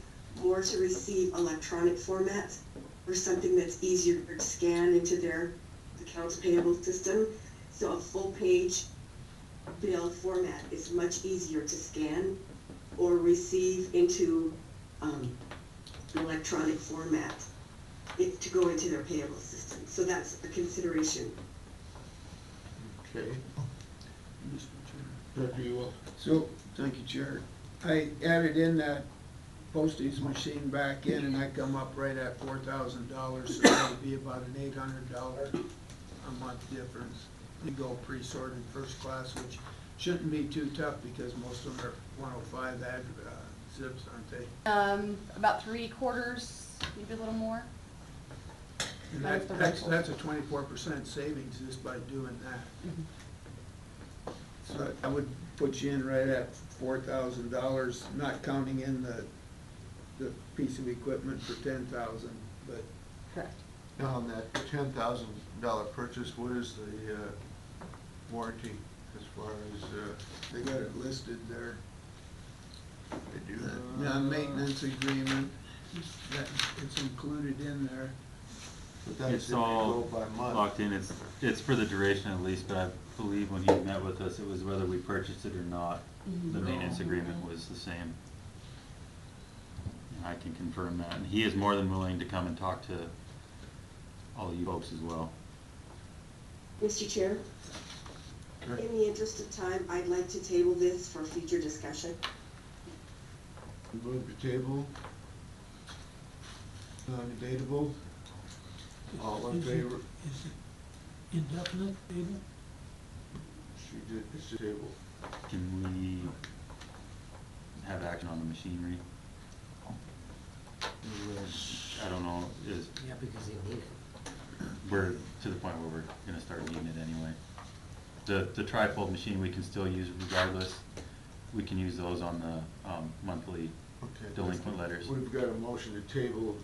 more to receive electronic formats or something that's easier to scan into their accounts payable system. So a full page bill format is much easier to scan or receive into an electronic format to go into their payable system. So that's a consideration. Okay. Director Ewell. So, thank you, Chair. I added in that postage machine back in and I come up right at $4,000, so that would be about an $800 a month difference. You go pre-sorted first class, which shouldn't be too tough because most of them are 105 zips, aren't they? About 3/4, maybe a little more. And That's the that's a 24% savings just by doing that. So I would put you in right at $4,000, not counting in the piece of equipment for $10,000, but Correct. Now, on that $10,000 purchase, what is the warranty as far as, they got it listed there. they do? Maintenance agreement, that, it's included in there. But that's if It's you all go by month. locked in, it's for the duration at least, but I believe when he met with us, it was whether we purchased it or not, the maintenance agreement was the same. And I can confirm that, and he is more than willing to come and talk to all of you folks as well. Mr. Chair, Sure. in the interest of time, I'd like to table this for future discussion. Move to table. Non-debatable. All in Is it- favor? Is it indefinite, Abel? She did, it's a table. Can we have action on the machinery? I don't know, Yeah, because they need it. we're to the point where we're gonna start needing it anyway. The trifold machine we can still use regardless. We can use those on the, monthly Okay. delinquent letters. We've got a motion to table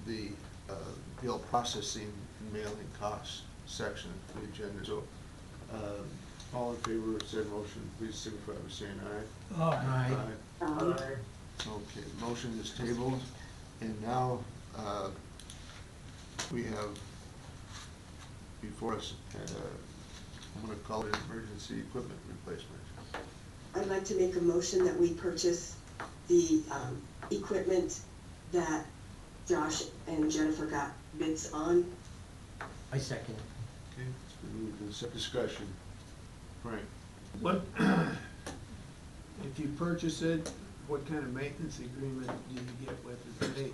the bill processing and mailing costs section of the agenda. So, all in favor of said motion, please signify by saying aye. Aye. Okay, motion is tabled, and now, we have before us, I'm gonna call it emergency equipment replacement. I'd like to make a motion that we purchase the equipment that Josh and Jennifer got bids on. I second it. Okay, it's been moved and set discussion. Frank? What, if you purchase it, what kind of maintenance agreement do you get with it?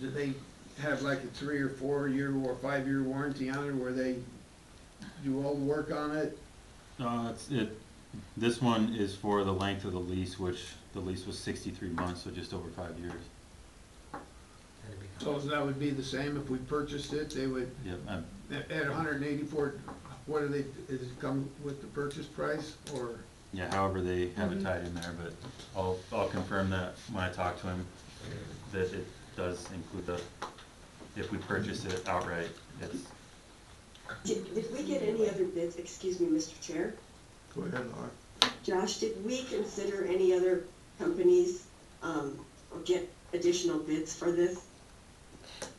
Do they have like a 3 or 4 year or 5 year warranty on it where they do all the work on it? This one is for the length of the lease, which the lease was 63 months, so just over 5 years. That'd be So that would be the same if we purchased it, they would, Yep, at 184, what do they, does it come with the purchase price or? yeah, however they have it tied in there, but I'll confirm that when I talk to him, that it does include if we purchase it outright, it's, Did we get any other bids, excuse me, Mr. Chair? Go ahead, Laura. Josh, did we consider any other companies, or get additional bids for this?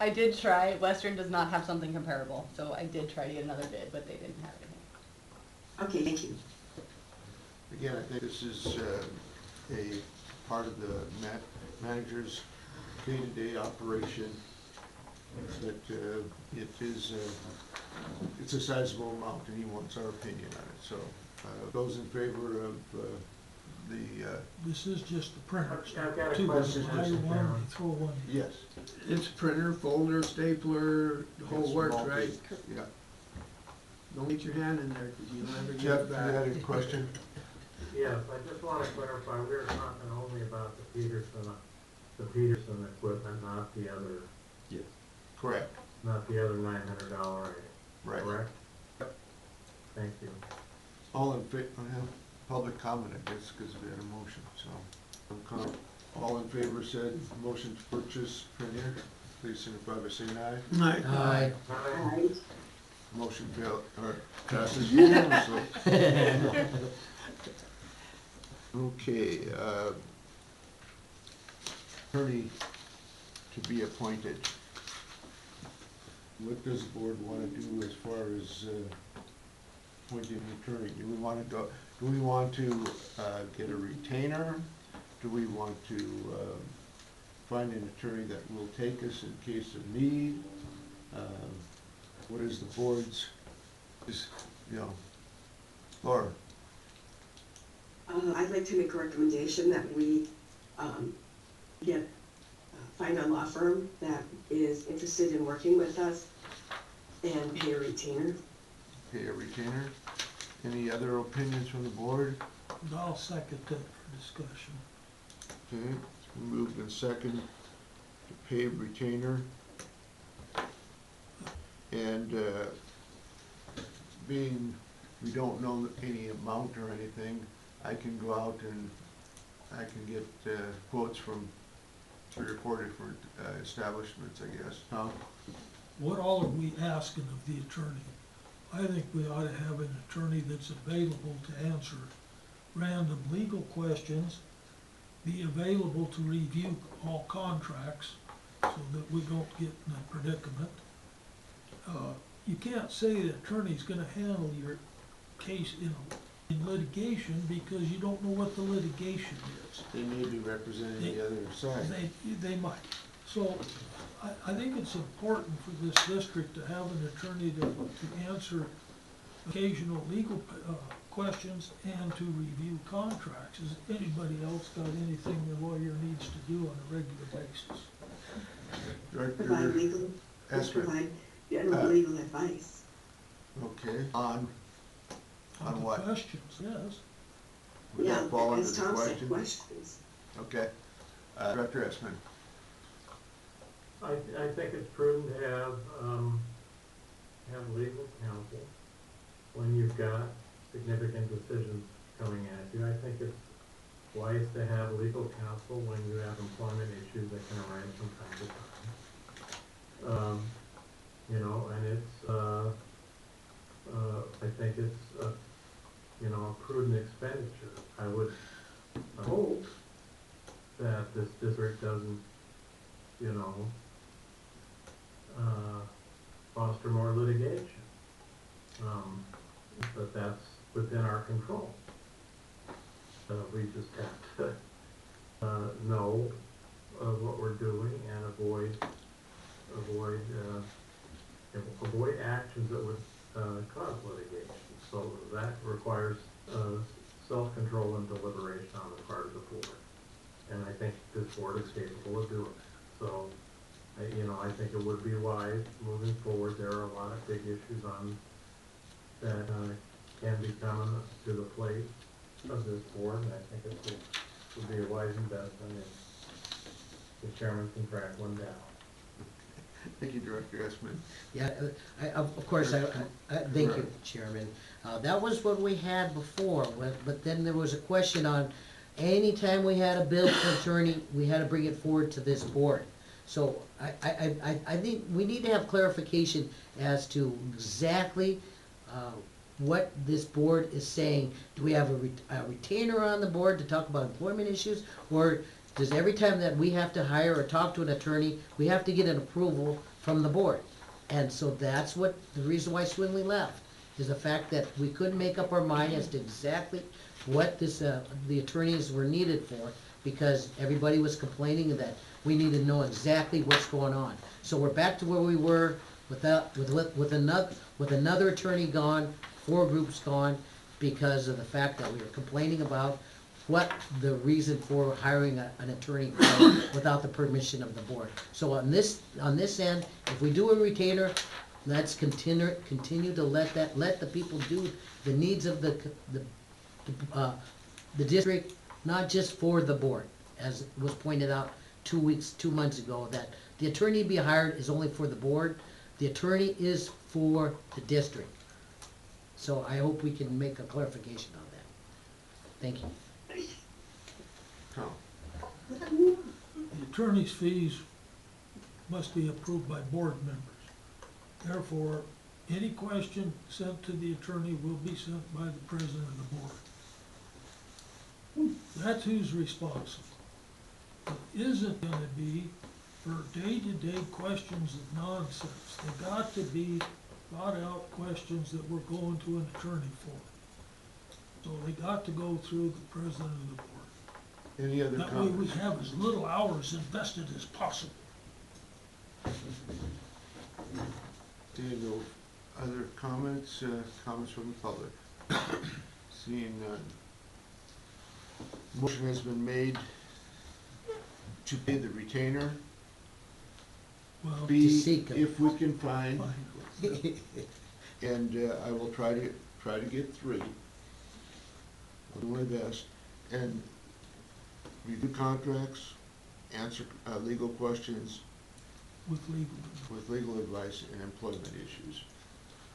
I did try. Western does not have something comparable, so I did try to get another bid, but they didn't have anything. Okay, thank you. Again, I think this is a part of the manager's day-to-day operation, that it is, it's a sizable amount, and he wants our opinion on it. So, those in favor of the, This is just the printers. I've got a Two, question, buy Mr. one, Chairman. throw one in. yes. It's printer, folder, stapler, the whole Yes, works, multi- right? Yeah. Don't get your hand in there, cause you'll never get Jeff, it you back. had a question? Yes, I just want to clarify, we're talking only about the Peterson equipment, not the other, yes. Correct. not the other $900 item, Right. correct? Thank you. All in favor, public comment, I guess, because we had a motion, so. All in favor said motion to purchase printer? please signify by saying aye. Aye. Alright. Motion failed, or passes unanimously. Okay, attorney to be appointed. What does the board wanna do as far as, appointing an attorney? Do we wanna get a retainer? Do we want to, find an attorney that will take us in case of need? What is the board's, Laura? I'd like to make a recommendation that we, find a law firm that is interested in working with us and pay a retainer. Pay a retainer. Any other opinions from the board? And I'll second that for discussion. Okay, it's been moved and second to pay a retainer. And, being we don't know any amount or anything, I can go out and I can get, quotes from 3 or 4 different, establishments, I guess, huh? What all are we asking of the attorney? I think we ought to have an attorney that's available to answer random legal questions, be available to review all contracts so that we don't get in a predicament. You can't say the attorney's gonna handle your case in litigation because you don't know what the litigation is. They may be representing the other side. They might. So I think it's important for this district to have an attorney to answer occasional legal questions and to review contracts. Has anybody else got anything the lawyer needs to do on a regular basis? Provide legal, Esther, provide general legal advice. okay, on the what? questions, yes. Would Yeah, that fall under as the Tom said, question? questions. Okay. Director Esman. I think it's prudent to have legal counsel when you've got significant decisions coming at you. I think it's wise to have legal counsel when you have employment issues that can arise from time to time. And it's, I think it's, a prudent expenditure. I would hope that this district doesn't, foster more litigation. But that's within our control. We just have to know what we're doing and avoid actions that would cause litigation. So that requires self-control and deliberation on the part of the board. And I think this board is capable of doing it. So, I think it would be wise moving forward. There are a lot of big issues that can be coming to the plate of this board, and I think it would be a wise investment if the chairman can track one down. Thank you, Director Esman. Yeah, of course, thank you, Chairman. That was what we had before, but then there was a question on, anytime we had a bill for attorney, we had to bring it forward to this board. So I think we need to have clarification as to exactly what this board is saying. Do we have a retainer on the board to talk about employment issues? Or does every time that we have to hire or talk to an attorney, we have to get an approval from the board? And so that's what, the reason why Swinley left, is the fact that we couldn't make up our mind as to exactly what the attorneys were needed for, because everybody was complaining that we need to know exactly what's going on. So we're back to where we were with another attorney gone, 4 groups gone, because of the fact that we were complaining about what the reason for hiring an attorney was without the permission of the board. So on this end, if we do a retainer, let's continue to let the people do the needs of the district, not just for the board, as was pointed out 2 months ago, that the attorney be hired is only for the board. The attorney is for the district. So I hope we can make a clarification on that. Thank you. Tom. The attorney's fees must be approved by board members. Therefore, any question sent to the attorney will be sent by the president of the board. That's who's responsible. It isn't gonna be for day-to-day questions of nonsense. They got to be thought-out questions that we're going to an attorney for. So they got to go through the president of the board. Any other That way we comments? have as little hours invested as possible. Okay, no other comments, comments from the public? Seeing none. Motion has been made to pay the retainer. Well, B, seek 'em. if we can find, fine. and I will try to get 3. I'll do my best, and review contracts, answer legal questions With legal. with legal advice and employment issues.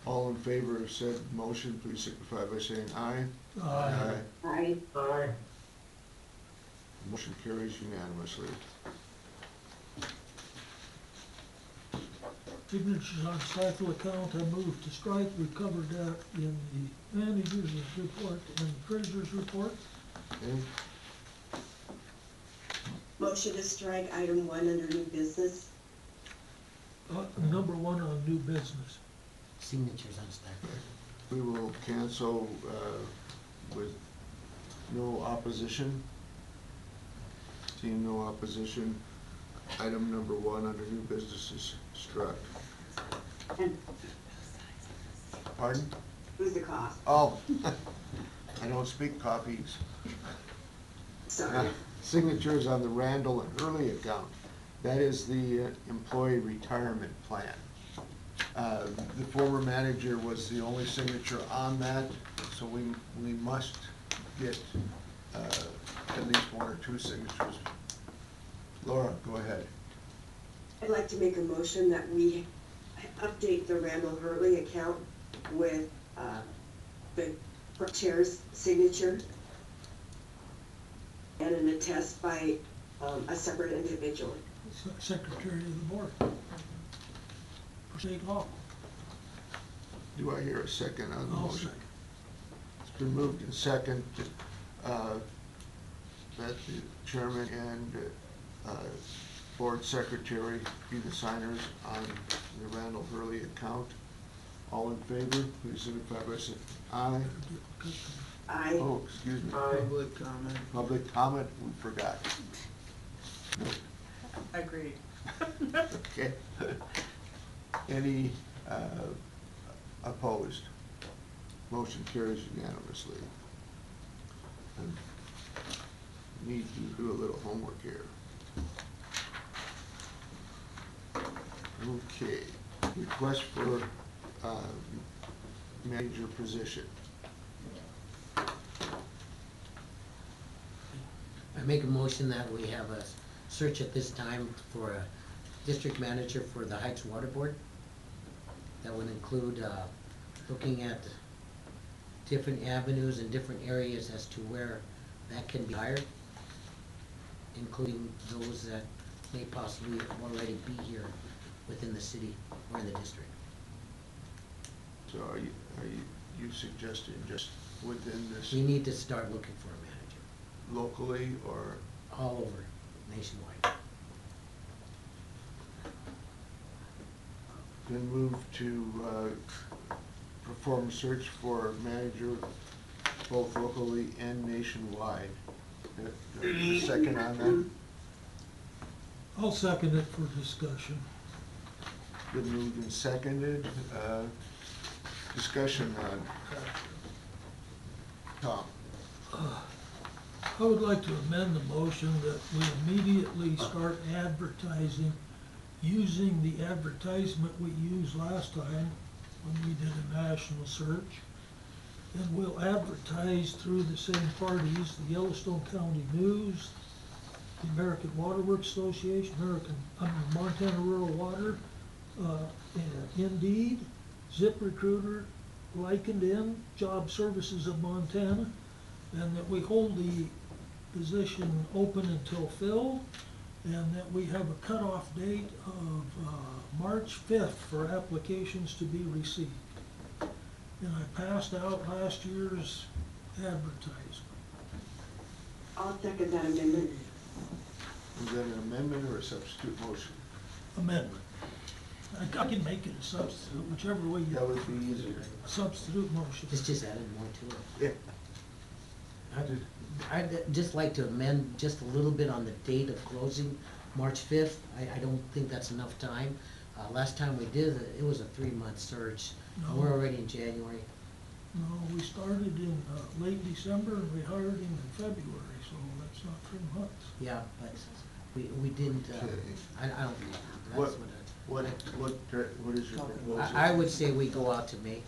All in favor of said motion, please signify by saying aye. Aye. I, Aye. Motion carries unanimously. Signatures on Stifle account, I moved to strike, we covered that in the manager's report and the treasurer's report. Okay, motion to strike item 1 under new business. Number 1 on new business. Signatures on Stifle. we will cancel with no opposition. Seeing no opposition, item number 1 under new business is struck. And Pardon? who's the cost? Oh, I don't speak copies. Sorry. Signatures on the Randall and Hurley account. That is the employee retirement plan. The former manager was the only signature on that, so we must get at least 1 or 2 signatures. Laura, go ahead. I'd like to make a motion that we update the Randall Hurley account with the chair's signature and an attest by a separate individual. Secretary of the board. For state law. Do I hear a second on the I'll motion? second. It's been moved and second that the chairman and board secretary be the signers on the Randall Hurley account. All in favor, please signify by saying aye. I, Oh, excuse me. Aye. Public comment. Public comment, we forgot. Agreed. Okay. Any opposed? Motion carries unanimously. And need to do a little homework here. Okay, request for manager position. I make a motion that we have a search at this time for a district manager for the Heights Water Board. That would include, looking at different avenues and different areas as to where that can be hired, including those that may possibly already be here within the city or in the district. So are you suggesting just within this We need to start looking for a manager, locally or? all over nationwide. Been moved to perform a search for a manager both locally and nationwide. Second on that? I'll second it for discussion. Been moved and seconded. Discussion on Tom. I would like to amend the motion that we immediately start advertising using the advertisement we used last time when we did a national search. And we'll advertise through the same parties, the Yellowstone County News, the American Water Works Association, Montana Rural Water, and Indeed, ZipRecruiter, LinkedIn, Job Services of Montana, and that we hold the position open until filled, and that we have a cutoff date of March 5th for applications to be received. And I passed out last year's advertisement. I'll second that amendment. Is that an amendment or a substitute motion? Amendment. I can make it a substitute, whichever way you. That would be easier. Substitute motion. It's just added more to it. Yeah. I'd just like to amend just a little bit on the date of closing, March 5th. I don't think that's enough time. Last time we did it, it was a 3-month search. No. We're already in January. No, we started in late December and we hired him in February, so that's not 3 months. Yeah, but we didn't, I don't, What, that's what is your proposal? I would say we go out to May.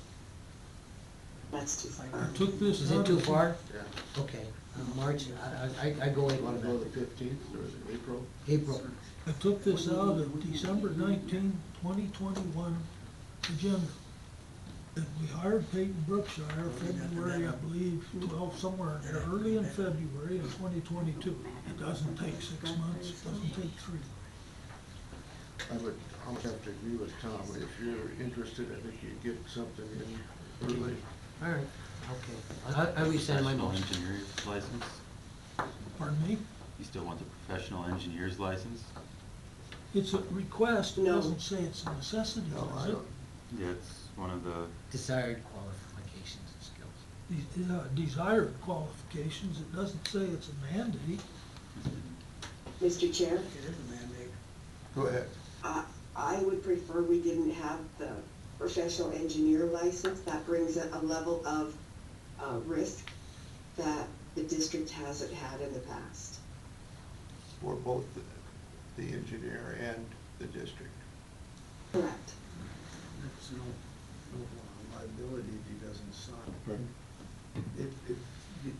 That's too far. I took this. Is it out too of- far? Yeah. Okay, March, I go You wanna go April. the 15th or is it April? April. I took this out of December 19, 2021 agenda. And we hired Peyton Brookshire February, I believe, well, somewhere in there, early in February of 2022. It doesn't take 6 months, it doesn't take 3. I would almost have to agree with Tom. If you're interested, I think you get something in early. All right, okay. I rescind my Professional motion. engineer's license? Pardon me? You still want the professional engineer's license? It's a request, it No. doesn't say it's a necessity, No, I does it? don't. Yeah, it's one of the, Desired qualifications and skills. Desired qualifications, it doesn't say it's a mandate. Mr. Chair, Go ahead. I would prefer we didn't have the professional engineer license. That brings a level of risk that the district hasn't had in the past. For both the engineer and the district. Correct. There's no liability if he doesn't sign. Pardon? If the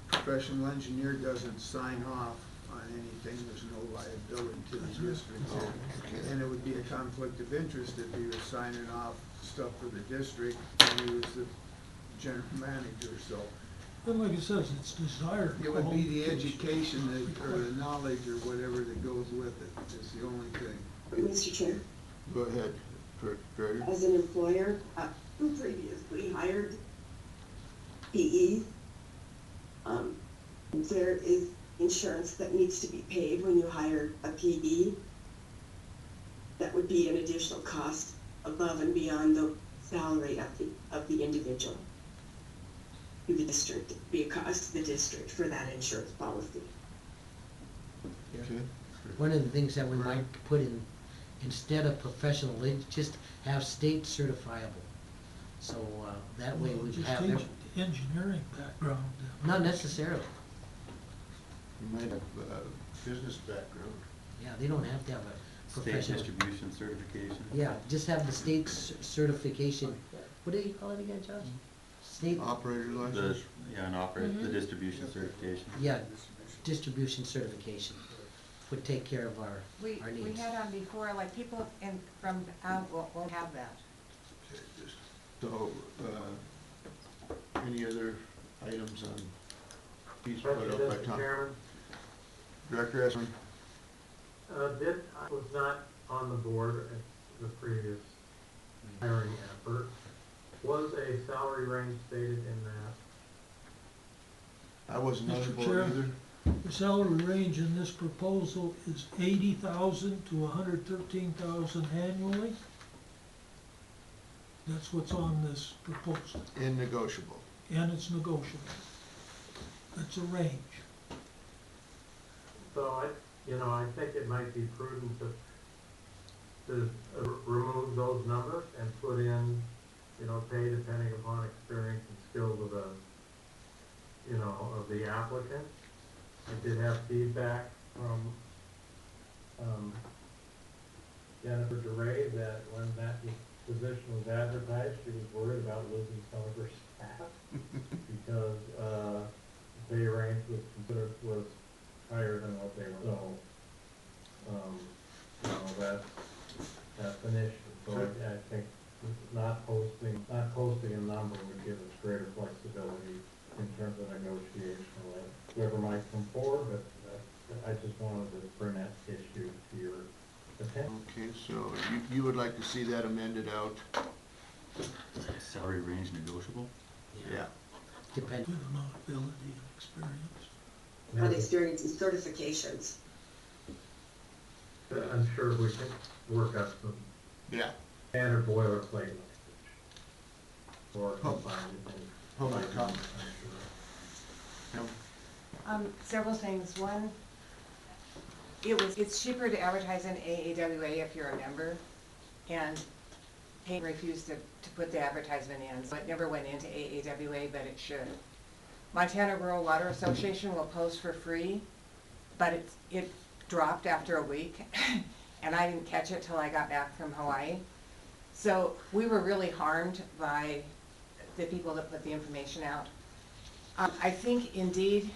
professional engineer doesn't sign off on anything, there's no liability to the district. Oh, okay. And it would be a conflict of interest if he was signing off stuff for the district and he was the general manager, so. But like it says, it's desired It would be the qualifications. education that, or the knowledge or whatever that goes with it, is the only thing. Mr. Chair, Go ahead, Director. as an employer who previously hired PEs, there is insurance that needs to be paid when you hire a PE. That would be an additional cost above and beyond the salary of the individual. To the district, be a cost to the district for that insurance policy. Okay. One of the things that we might put in, instead of professional, just have state certifiable. So, that way we Just have, takes engineering background. then. not necessarily. You might have business background. Yeah, they don't have to have a state professional. distribution certification. Yeah, just have the state certification. What do you call it again, Josh? State, Operator The, license? yeah, and the distribution certification. yeah, distribution certification would take care of our We needs. had on before, like people in, from out won't have that. Okay, just- So, any other items on these put up by Mr. Tom? Chairman, Director Esman? I was not on the board at the previous hiring effort. Was a salary range stated in that? I wasn't on the Mr. board Chair? either. The salary range in this proposal is 80,000 to 113,000 annually. That's what's on this proposal, In negotiable. and it's negotiable. That's a range. So I think it might be prudent to remove those numbers and put in, pay depending upon experience and skills of of the applicant. I did have feedback from, Jennifer DeRay that when that position was advertised, she was worried about losing some of her staff because, the pay range was higher than what they were, so, that's an issue. So I think not posting a number would give us greater flexibility in terms of negotiation with whoever might come forward, but I just wanted with this Burnett issue to your attention. Okay, so you would like to see that amended out? Salary range negotiable? Yeah. Depend, With amount of ability and experience. On experience and certifications. I'm sure we can work up some Yeah. standard boilerplate language. Or Pub- combine it in. Public comment. I'm sure. Several things. One, it's cheaper to advertise in AAWA if you're a member, and Payne refused to put the advertisement in, so it never went into AAWA, but it should. Montana Rural Water Association will post for free, but it dropped after a week, and I didn't catch it till I got back from Hawaii. So we were really harmed by the people that put the information out. I think Indeed,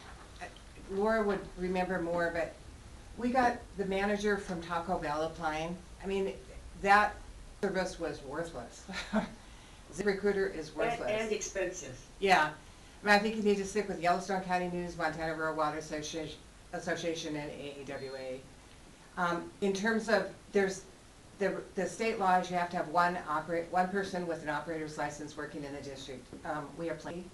Laura would remember more, but we got the manager from Taco Bell applying. I mean, that service was worthless. ZipRecruiter is worthless. And expensive. Yeah, I mean, I think you need to stick with Yellowstone County News, Montana Rural Water Association, and AAWA. In terms of, there's the state laws, you have to have one person with an operator's license working in the district. We have plenty.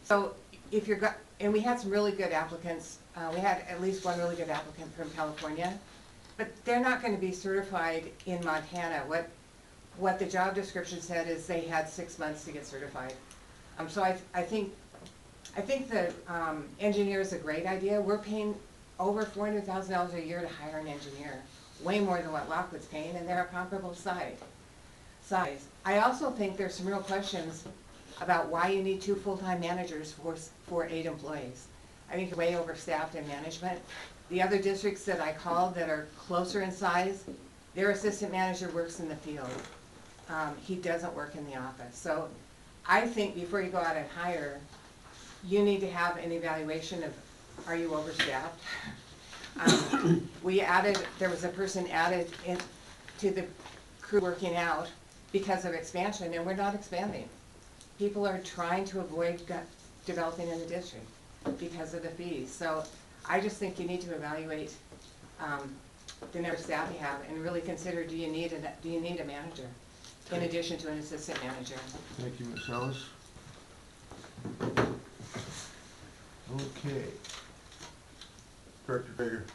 So if you're, and we had some really good applicants. We had at least one really good applicant from California, but they're not going to be certified in Montana. What the job description said is they had 6 months to get certified. So I think the engineer is a great idea. We're paying over $400,000 a year to hire an engineer, way more than what Lockwood's paying, and they're a comparable size. I also think there's some real questions about why you need 2 full-time managers for 8 employees. I think you're way overstaffed in management. The other districts that I called that are closer in size, their assistant manager works in the field. He doesn't work in the office. So I think before you go out and hire, you need to have an evaluation of, are you overstaffed? There was a person added to the crew working out because of expansion, and we're not expanding. People are trying to avoid developing in the district because of the fees. So I just think you need to evaluate the number of staff you have and really consider, do you need a manager in addition to an assistant manager? Thank you, Ms. Ellis. Okay. Director Traeger.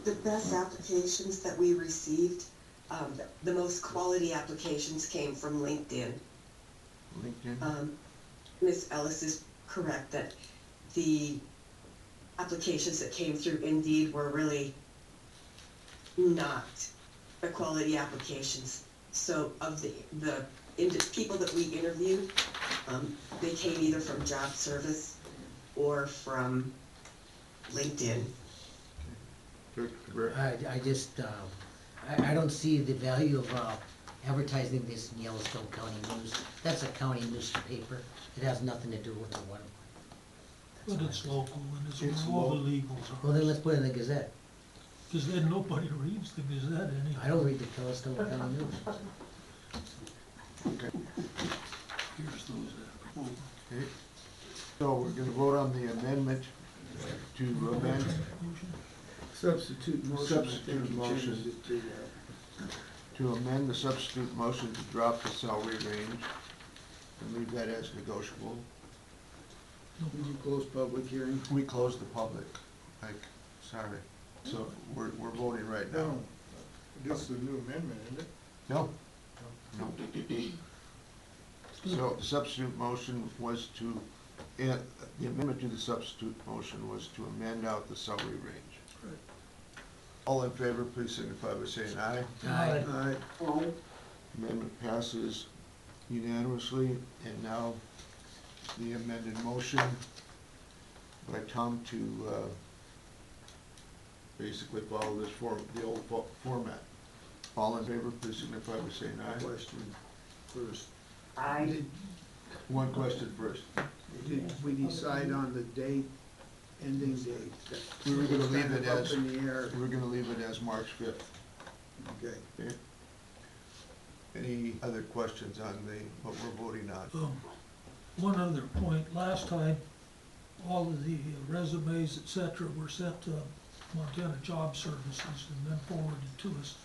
The best applications that we received, the most quality applications came from LinkedIn. LinkedIn. Ms. Ellis is correct that the applications that came through Indeed were really not the quality applications. So of the people that we interviewed, they came either from job service or from LinkedIn. I just, I don't see the value of advertising this in Yellowstone County News. That's a county newspaper. It has nothing to do with the water. But it's local and It's it's where all the local. legals Well, are. then let's put it in the Gazette. Because then nobody reads the Gazette anyhow. I don't read the Yellowstone County News. Okay. Here's those applications. Okay. So we're gonna vote on the amendment to amend, Substitute motion, I think Substitute you motion. changed it to, amend the substitute motion to drop the salary range and leave that as negotiable. did you close public hearing? We closed the public, like, sorry. So we're voting right now. No, this is a new amendment, isn't it? No? No. So the substitute motion was to, the amendment to the substitute motion was to amend out the salary range. Right. All in favor, please signify by saying aye. Aye. Aye. Amendment passes unanimously, and now the amended motion by Tom to basically follow this the old format. All in favor, please signify by saying aye. Question first. I, One question first. Did we decide on the date, ending date? We were gonna leave it Kind of as, up in the air. we're gonna leave it as March 5th. Okay. Okay? Any other questions on what we're voting on? One other point, last time, all of the resumes, et cetera, were sent to Montana Job Services and then forwarded to us.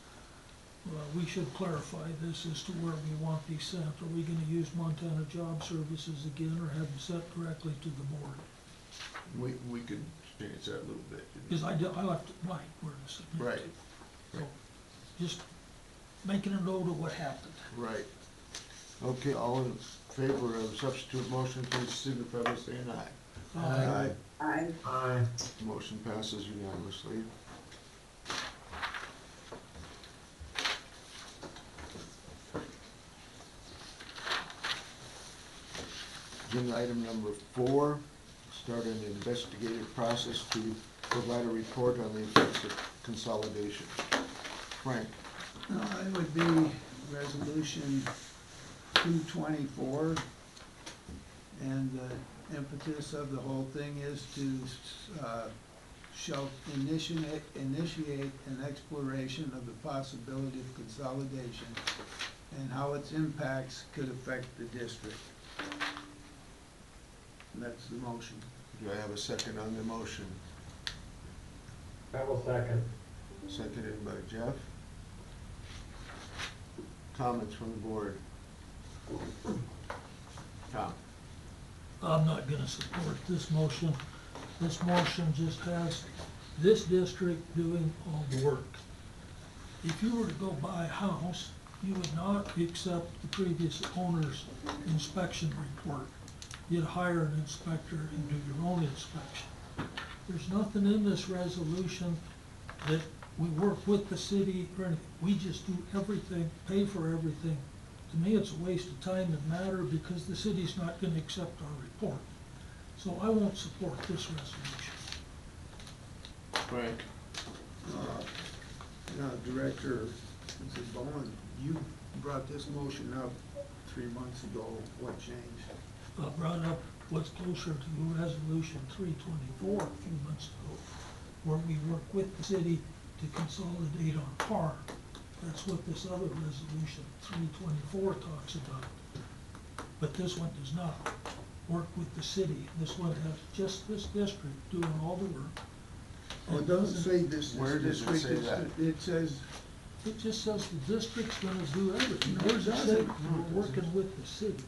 We should clarify this as to where we want these sent. Are we gonna use Montana Job Services again or have them sent directly to the board? We could change that a little bit. Because I left it blank where to submit to. Right. So, just making a note of what happened. Right. Okay, all in favor of substitute motion, please signify by saying aye. Aye. I, Aye. Motion passes unanimously. Agenda item number 4, start an investigative process to provide a report on the effects of consolidation. Frank? It would be resolution 224, and the impetus of the whole thing is to shall initiate an exploration of the possibility of consolidation and how its impacts could affect the district. And that's the motion. Do I have a second on the motion? I will second. Seconded by Jeff. Comments from the board? Tom? I'm not gonna support this motion. This motion just has this district doing all the work. If you were to go buy a house, you would not accept the previous owner's inspection report. You'd hire an inspector and do your own inspection. There's nothing in this resolution that we work with the city or anything. We just do everything, pay for everything. To me, it's a waste of time and matter because the city's not gonna accept our report. So I won't support this resolution. Frank? Director Bowen, you brought this motion up 3 months ago. What changed? Brought up what's closer to resolution 324 a few months ago, where we work with the city to consolidate on par. That's what this other resolution 324 talks about. But this one does not work with the city. This one has just this district doing all the work. Oh, it doesn't say this. Where does it say that? It says, It just says the district's gonna do everything. Where does it say we're working with the city?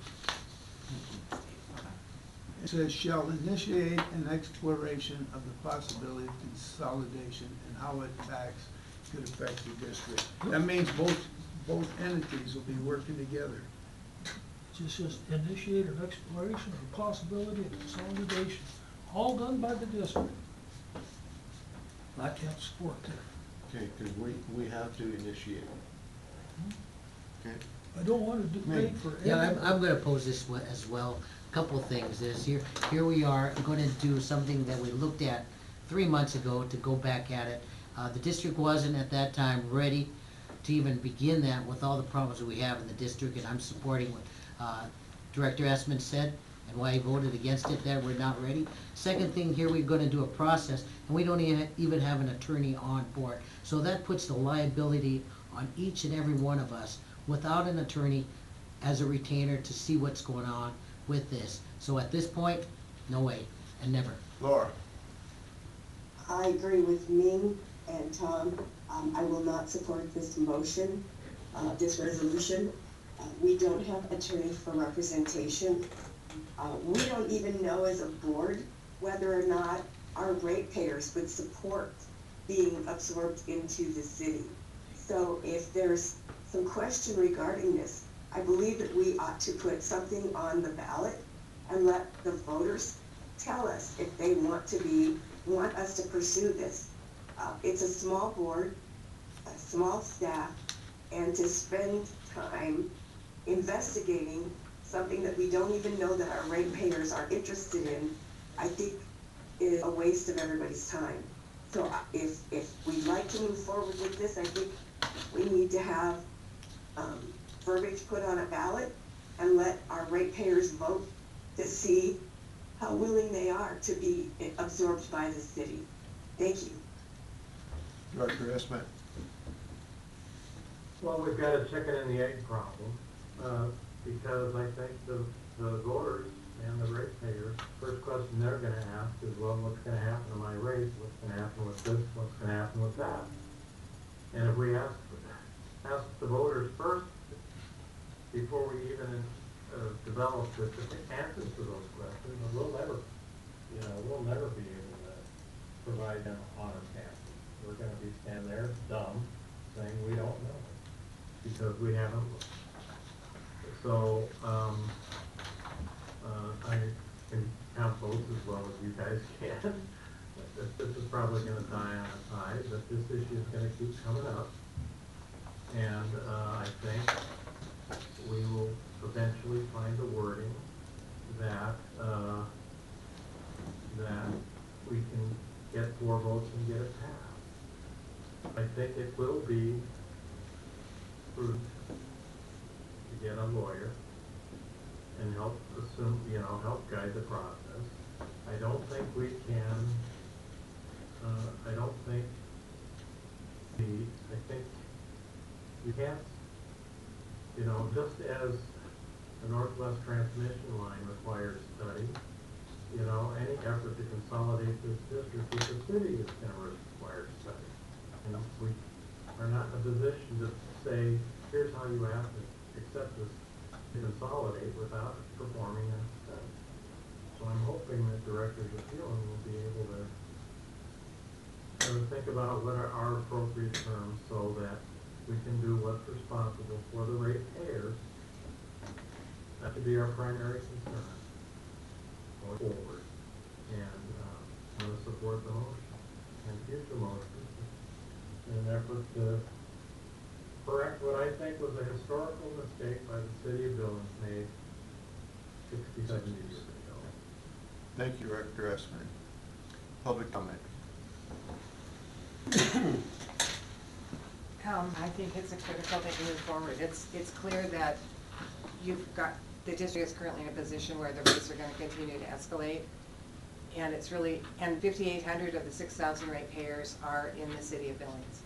it says shall initiate an exploration of the possibility of consolidation and how it impacts could affect the district. That means both entities will be working together. Just initiate an exploration of the possibility of consolidation, all done by the district. I can't support that. Okay, because we have to initiate. Okay, I don't want to Me. pay for Yeah, every. I'm gonna pose this one as well. Couple things is here we are gonna do something that we looked at 3 months ago to go back at it. The district wasn't at that time ready to even begin that with all the problems that we have in the district, and I'm supporting what Director Essman said and why he voted against it, that we're not ready. Second thing, here we're gonna do a process, and we don't even have an attorney on board. So that puts the liability on each and every one of us without an attorney as a retainer to see what's going on with this. So at this point, no way, and never. Laura? I agree with Ming and Tom. I will not support this motion, this resolution. We don't have attorneys for representation. We don't even know as a board whether or not our ratepayers would support being absorbed into the city. So if there's some question regarding this, I believe that we ought to put something on the ballot and let the voters tell us if they want us to pursue this. It's a small board, a small staff, and to spend time investigating something that we don't even know that our ratepayers are interested in, I think is a waste of everybody's time. So if we'd like to move forward with this, I think we need to have verbiage put on a ballot and let our ratepayers vote to see how willing they are to be absorbed by the city. Thank you. Director Essman? Well, we've got a chicken and the egg problem, because I think the voters and the ratepayers, first question they're gonna ask is, well, what's gonna happen to my rates? What's gonna happen with this? What's gonna happen with that? And if we ask the voters first, before we even develop the answers to those questions, we'll never be able to provide them honest answers. We're gonna be standing there dumb, saying we don't know, because we haven't looked. So, I can count votes as well as you guys can. This is probably gonna die on its side, but this issue is gonna keep coming up. And, I think we will eventually find a wording that, that we can get 4 votes and get it passed. I think it will be prudent to get a lawyer and help help guide the process. I don't think we can, I think you can't, just as the Northwest Transmission Line requires study, any effort to consolidate this district with the city is gonna require study. And we are not in a position to say, here's how you have to accept this, to consolidate without performing a study. So I'm hoping that directors of fueling will be able to think about what are our appropriate terms so that we can do what's responsible for the ratepayers. That should be our primary concern going forward. And I'm going to support the motion and future motions in an effort to correct what I think was a historical mistake by the city of Billings made 60, 70 years ago. Thank you, Director Esmer. Public comment. I think it's a critical thing to move forward. It's clear that the district is currently in a position where the rates are gonna continue to escalate. And it's really, and 5,800 of the 6,000 ratepayers are in the city of Billings.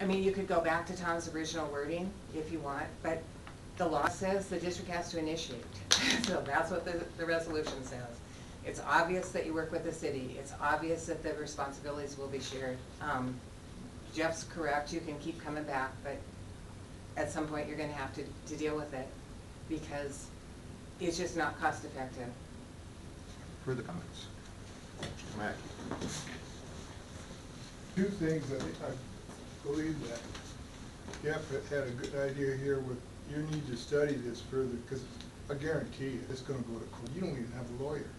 I mean, you could go back to Tom's original wording if you want, but the law says the district has to initiate. So that's what the resolution says. It's obvious that you work with the city. It's obvious that the responsibilities will be shared. Jeff's correct, you can keep coming back, but at some point you're gonna have to deal with it because it's just not cost effective. Further comments? Mr. Mackey. 2 things. I believe that Jeff had a good idea here with, you need to study this further, because I guarantee you, it's gonna go to court. You don't even have a lawyer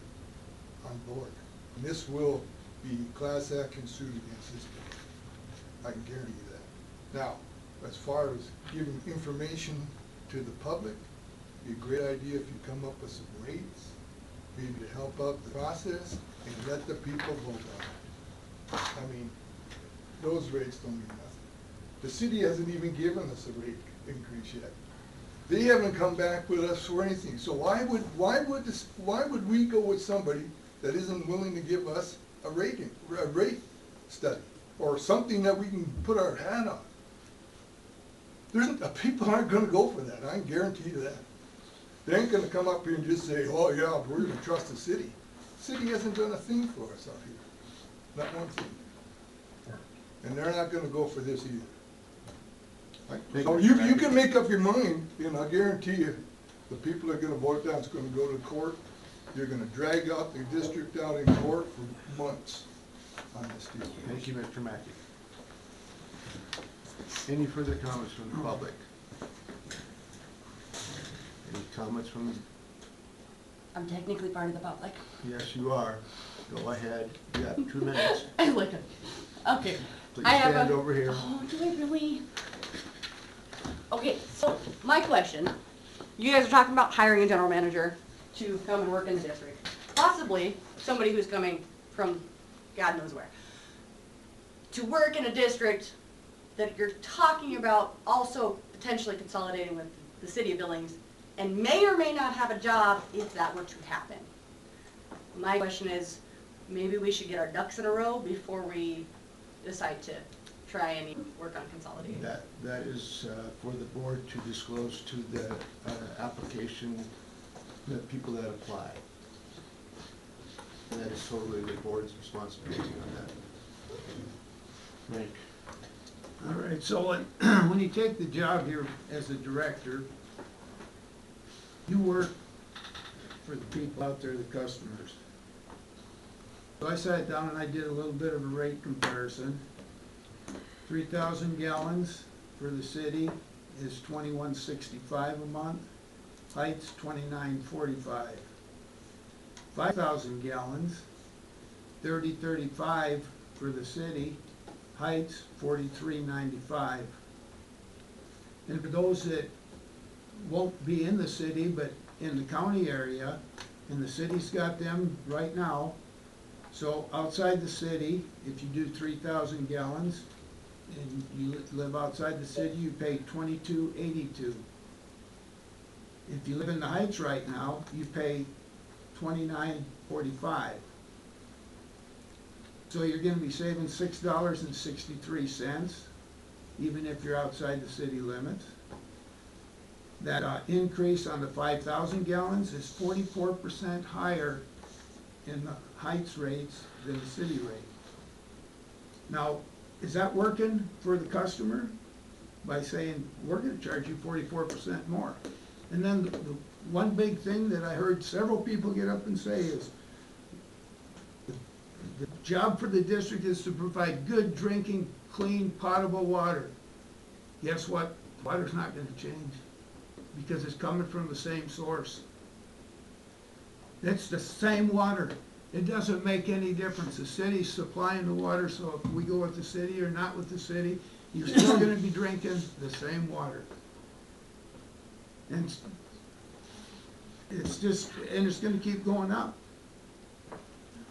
on board. And this will be class action suit against this guy. I can guarantee you that. Now, as far as giving information to the public, it'd be a great idea if you come up with some rates, maybe to help out the process, and let the people vote on it. I mean, those rates don't mean nothing. The city hasn't even given us a rate increase yet. They haven't come back with us for anything. So why would we go with somebody that isn't willing to give us a rate study or something that we can put our hand on? People aren't going to go for that. I can guarantee you that. They ain't going to come up here and just say, "Oh yeah, we're going to trust the city." The city hasn't done a thing for us up here, not one thing. And they're not going to go for this either. So you can make up your mind, and I guarantee you, the people that are gonna vote down, it's gonna go to court. You're gonna drag out the district out in court for months on this deal. Thank you, Mr. Mackey. Any further comments from the public? Any comments from, I'm technically part of the public. yes, you are. Go ahead. You got 2 minutes. I like it. Okay. Please I have stand over here. Oh, do I really? Okay, so my question, you guys are talking about hiring a general manager to come and work in the district. Possibly somebody who's coming from God knows where. To work in a district that you're talking about also potentially consolidating with the city of Billings and may or may not have a job if that were to happen. My question is, maybe we should get our ducks in a row before we decide to try and work on consolidating. That is for the board to disclose to the application the people that apply. And that is totally the board's responsibility on that. Mike, All right, so when you take the job here as a director, you work for the people out there, the customers. So I sat down and I did a little bit of a rate comparison. 3,000 gallons for the city is $21.65 a month. Heights, $29.45. 5,000 gallons, $30.35 for the city. Heights, $43.95. And for those that won't be in the city, but in the county area, and the city's got them right now. So outside the city, if you do 3,000 gallons, and you live outside the city, you pay $22.82. If you live in the Heights right now, you pay $29.45. So you're gonna be saving $6.63, even if you're outside the city limits. That increase on the 5,000 gallons is 44% higher in the Heights rates than the city rate. Now, is that working for the customer? By saying, we're gonna charge you 44% more. And then the one big thing that I heard several people get up and say is, the job for the district is to provide good drinking, clean, potable water. Guess what? Water's not gonna change, because it's coming from the same source. It's the same water. It doesn't make any difference. The city's supplying the water, so if we go with the city or not with the city, you're still gonna be drinking the same water. And it's just, and it's gonna keep going up.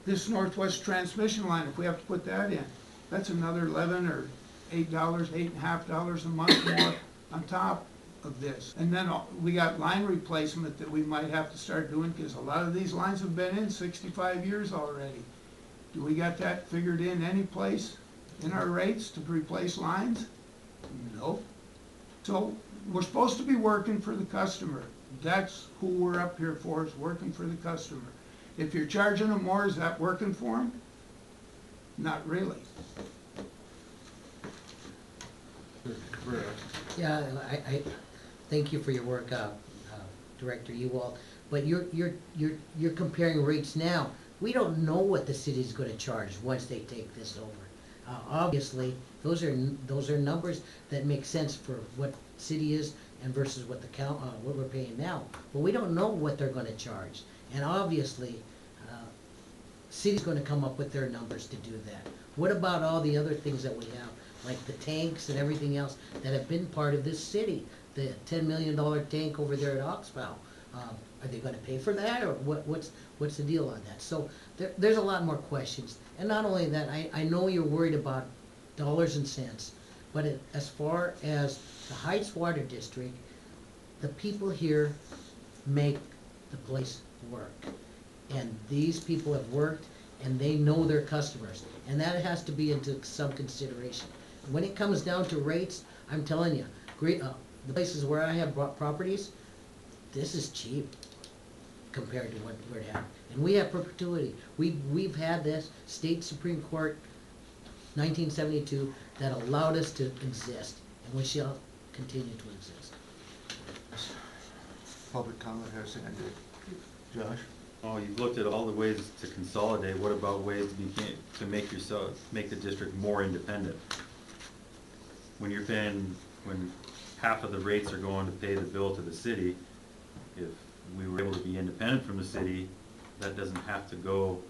This Northwest transmission line, if we have to put that in, that's another $11 or $8, $8.50 a month more on top of this. And then we got line replacement that we might have to start doing, because a lot of these lines have been in 65 years already. Do we got that figured in any place in our rates to replace lines? Nope. So we're supposed to be working for the customer. That's who we're up here for, is working for the customer. If you're charging them more, is that working for them? Not really. Yeah, I thank you for your work, Director Ewald, but you're comparing rates now. We don't know what the city's gonna charge once they take this over. Obviously, those are numbers that make sense for what city is and versus what what we're paying now. But we don't know what they're gonna charge. And obviously, city's gonna come up with their numbers to do that. What about all the other things that we have, like the tanks and everything else that have been part of this city? The $10 million tank over there at Oxbow, are they gonna pay for that, or what's the deal on that? So there's a lot more questions. And not only that, I know you're worried about dollars and cents, but as far as the Heights Water District, the people here make the place work. And these people have worked, and they know their customers, and that has to be into some consideration. When it comes down to rates, I'm telling you, the places where I have properties, this is cheap compared to what we're at. And we have perpetuity. We've had this state Supreme Court, 1972, that allowed us to exist, and we shall continue to exist. Public comment has ended. Josh? Oh, you've looked at all the ways to consolidate. What about ways to make the district more independent? When you're paying, when half of the rates are going to pay the bill to the city, if we were able to be independent from the city, that doesn't have to go,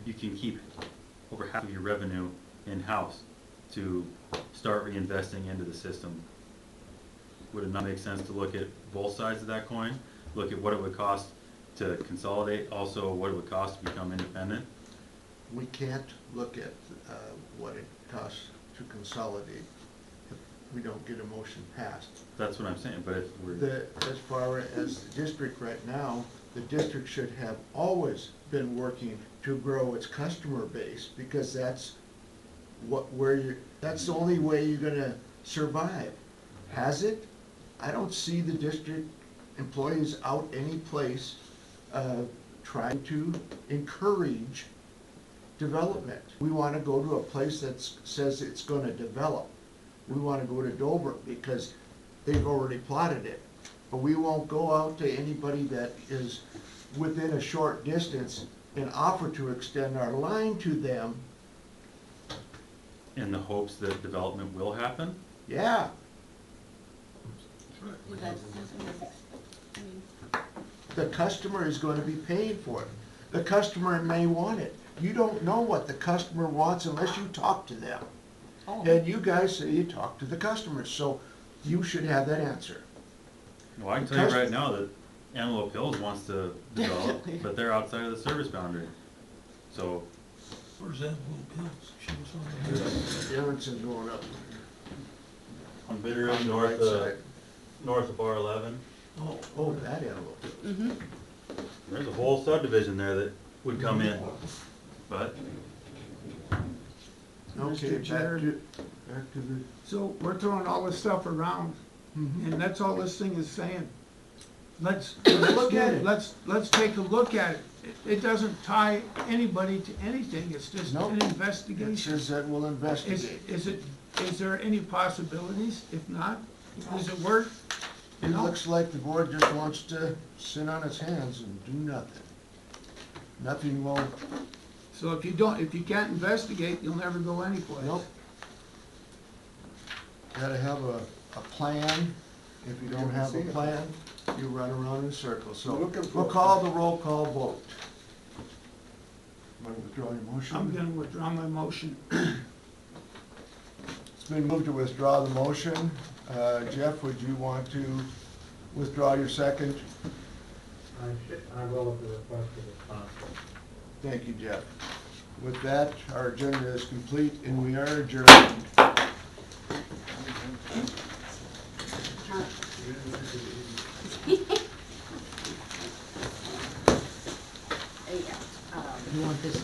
you can keep over half of your revenue in-house to start reinvesting into the system. Would it not make sense to look at both sides of that coin? Look at what it would cost to consolidate, also what it would cost to become independent? We can't look at what it costs to consolidate if we don't get a motion passed. That's what I'm saying, but if we're... As far as the district right now, the district should have always been working to grow its customer base, because that's that's the only way you're gonna survive. Has it? I don't see the district employees out any place, trying to encourage development. We wanna go to a place that says it's gonna develop. We wanna go to Dover because they've already plotted it. But we won't go out to anybody that is within a short distance and offer to extend our line to them. In the hopes that development will happen? Yeah, the customer is gonna be paying for it. The customer may want it. You don't know what the customer wants unless you talk to them. Oh. And you guys say you talk to the customers, so you should have that answer. Well, I can tell you right now that Antelope Hills wants to develop, but they're outside of the service boundary. So, Where's that little pills? She was on the. Evanston going up. on Bitterroot, On the north right of, side. north of R11, Oh, that Antelope. Mm-hmm. there's a whole subdivision there that would come in, but Okay, Mr. Chair. back to the, So we're throwing all this stuff around, Mhm. and that's all this thing is saying. Let's, Look at it. let's take a look at it. It doesn't tie anybody to anything, it's just Nope. an It investigation. says that we'll investigate. Is there any possibilities? If not, does it work? It looks like the board just wants to sit on its hands and do nothing. Nothing will, So if you can't investigate, you'll never go anyplace. nope. Gotta have a plan. If you don't have a plan, you run around in circles. So Looking for- we'll call the roll call vote. Want to withdraw your motion? I'm gonna withdraw my motion. It's been moved to withdraw the motion. Jeff, would you want to withdraw your second? I will at the request of the sponsor. Thank you, Jeff. With that, our agenda is complete and we are adjourned. You want this,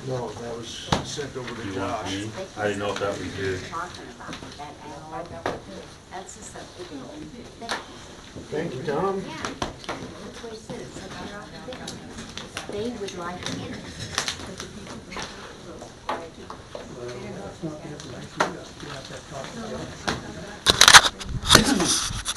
No, that was sent over do to you want Josh. me? I didn't know if that was your. That's the subdivision. Thank you, Tom. Yeah, that's what it says, it's like they're off the thing. They would like it. That's not the information you got. You have to talk about it.